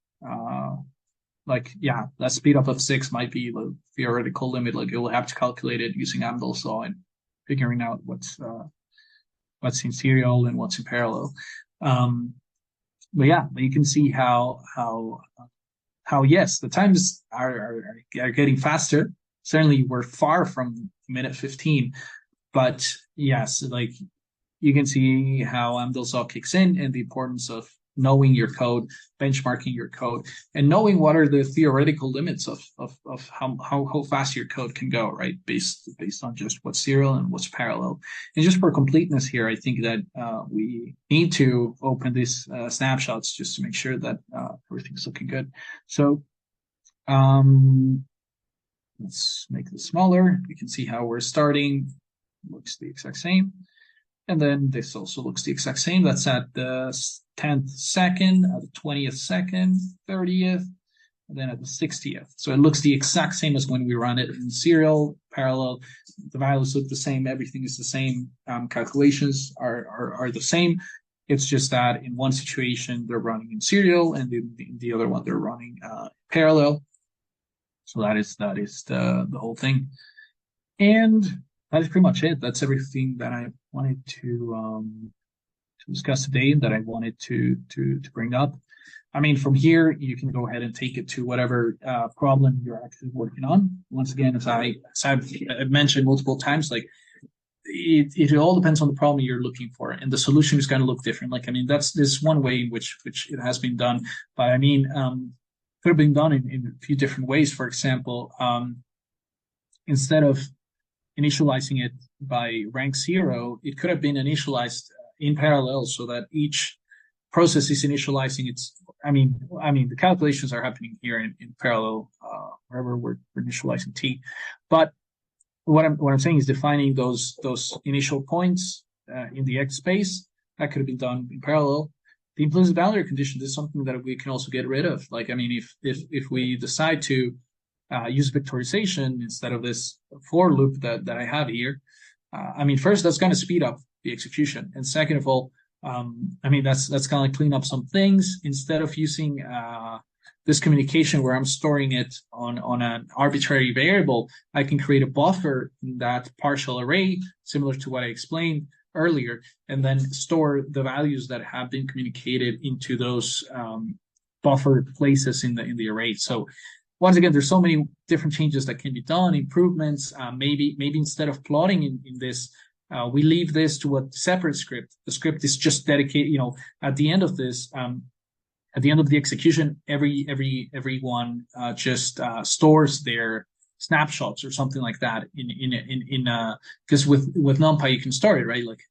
Like, yeah, that speed up of 6 might be the theoretical limit. Like you'll have to calculate it using Amdahl saw and figuring out what's in serial and what's in parallel. But yeah, you can see how yes, the times are getting faster. Certainly, we're far from minute 15, but yes, like you can see how Amdahl saw kicks in and the importance of knowing your code, benchmarking your code, and knowing what are the theoretical limits of how fast your code can go, right? Based on just what's serial and what's parallel. And just for completeness here, I think that we need to open these snapshots just to make sure that everything's looking good. So let's make this smaller. You can see how we're starting. Looks the exact same. And then this also looks the exact same. That's at the 10th second, at the 20th second, 30th, and then at the 60th. So it looks the exact same as when we run it in serial, parallel. The values look the same. Everything is the same. Calculations are the same. It's just that in one situation, they're running in serial, and in the other one, they're running parallel. So that is the whole thing. And that is pretty much it. That's everything that I wanted to discuss today, that I wanted to bring up. I mean, from here, you can go ahead and take it to whatever problem you're actually working on. Once again, as I've mentioned multiple times, like it all depends on the problem you're looking for, and the solution is going to look different. Like, I mean, this one way in which it has been done, but I mean, could have been done in a few different ways. For example, instead of initializing it by rank 0, it could have been initialized in parallel so that each process is initializing its. I mean, the calculations are happening here in parallel, wherever we're initializing t. But what I'm saying is defining those initial points in the X space. That could have been done in parallel. The implicit boundary condition is something that we can also get rid of. Like, I mean, if we decide to use vectorization instead of this for loop that I have here, I mean, first, that's going to speed up the execution. And second of all, I mean, that's going to clean up some things. Instead of using this communication where I'm storing it on an arbitrary variable, I can create a buffer in that partial array, similar to what I explained earlier, and then store the values that have been communicated into those buffered places in the array. So once again, there's so many different changes that can be done, improvements. Maybe instead of plotting in this, we leave this to a separate script. The script is just dedicated, at the end of this, at the end of the execution, everyone just stores their snapshots or something like that in because with NumPy you can store it, right? Like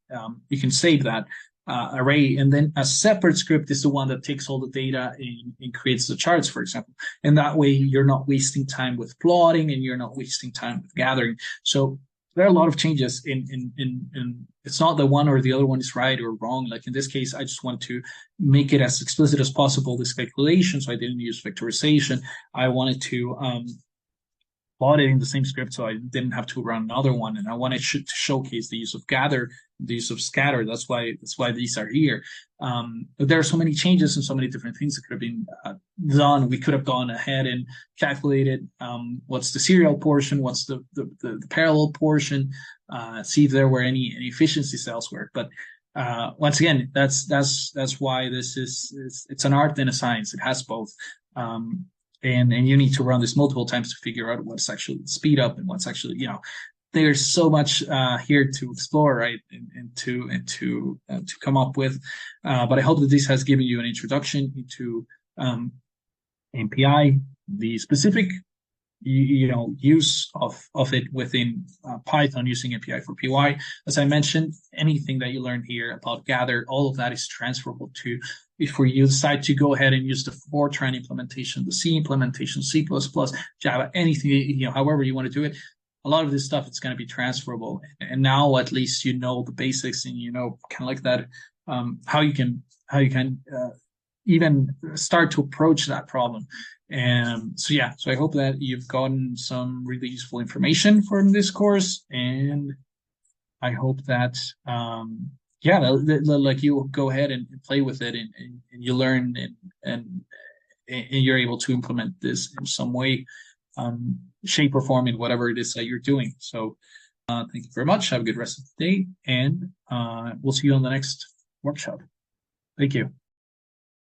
you can save that array, and then a separate script is the one that takes all the data and creates the charts, for example. And that way you're not wasting time with plotting and you're not wasting time with gathering. So there are a lot of changes in it's not that one or the other one is right or wrong. Like in this case, I just want to make it as explicit as possible, this calculation. So I didn't use vectorization. I wanted to plot it in the same script so I didn't have to run another one. And I wanted to showcase the use of gather, the use of scatter. That's why these are here. But there are so many changes and so many different things that could have been done. We could have gone ahead and calculated what's the serial portion, what's the parallel portion, see if there were any efficiencies elsewhere. But once again, that's why this it's an art and a science. It has both. And you need to run this multiple times to figure out what's actually speed up and what's actually, there's so much here to explore, right? And to come up with. But I hope that this has given you an introduction into MPI, the specific use of it within Python using MPI for PY. As I mentioned, anything that you learn here about gather, all of that is transferable to if you decide to go ahead and use the Fortran implementation, the C implementation, C++, Java, anything, however you want to do it. A lot of this stuff, it's going to be transferable. And now at least you know the basics and kind of like that, how you can even start to approach that problem. And so I hope that you've gotten some really useful information from this course, and I hope that like you go ahead and play with it and you learn and you're able to implement this in some way, shape or form in whatever it is that you're doing. So thank you very much. Have a good rest of the day, and we'll see you on the next workshop. Thank you.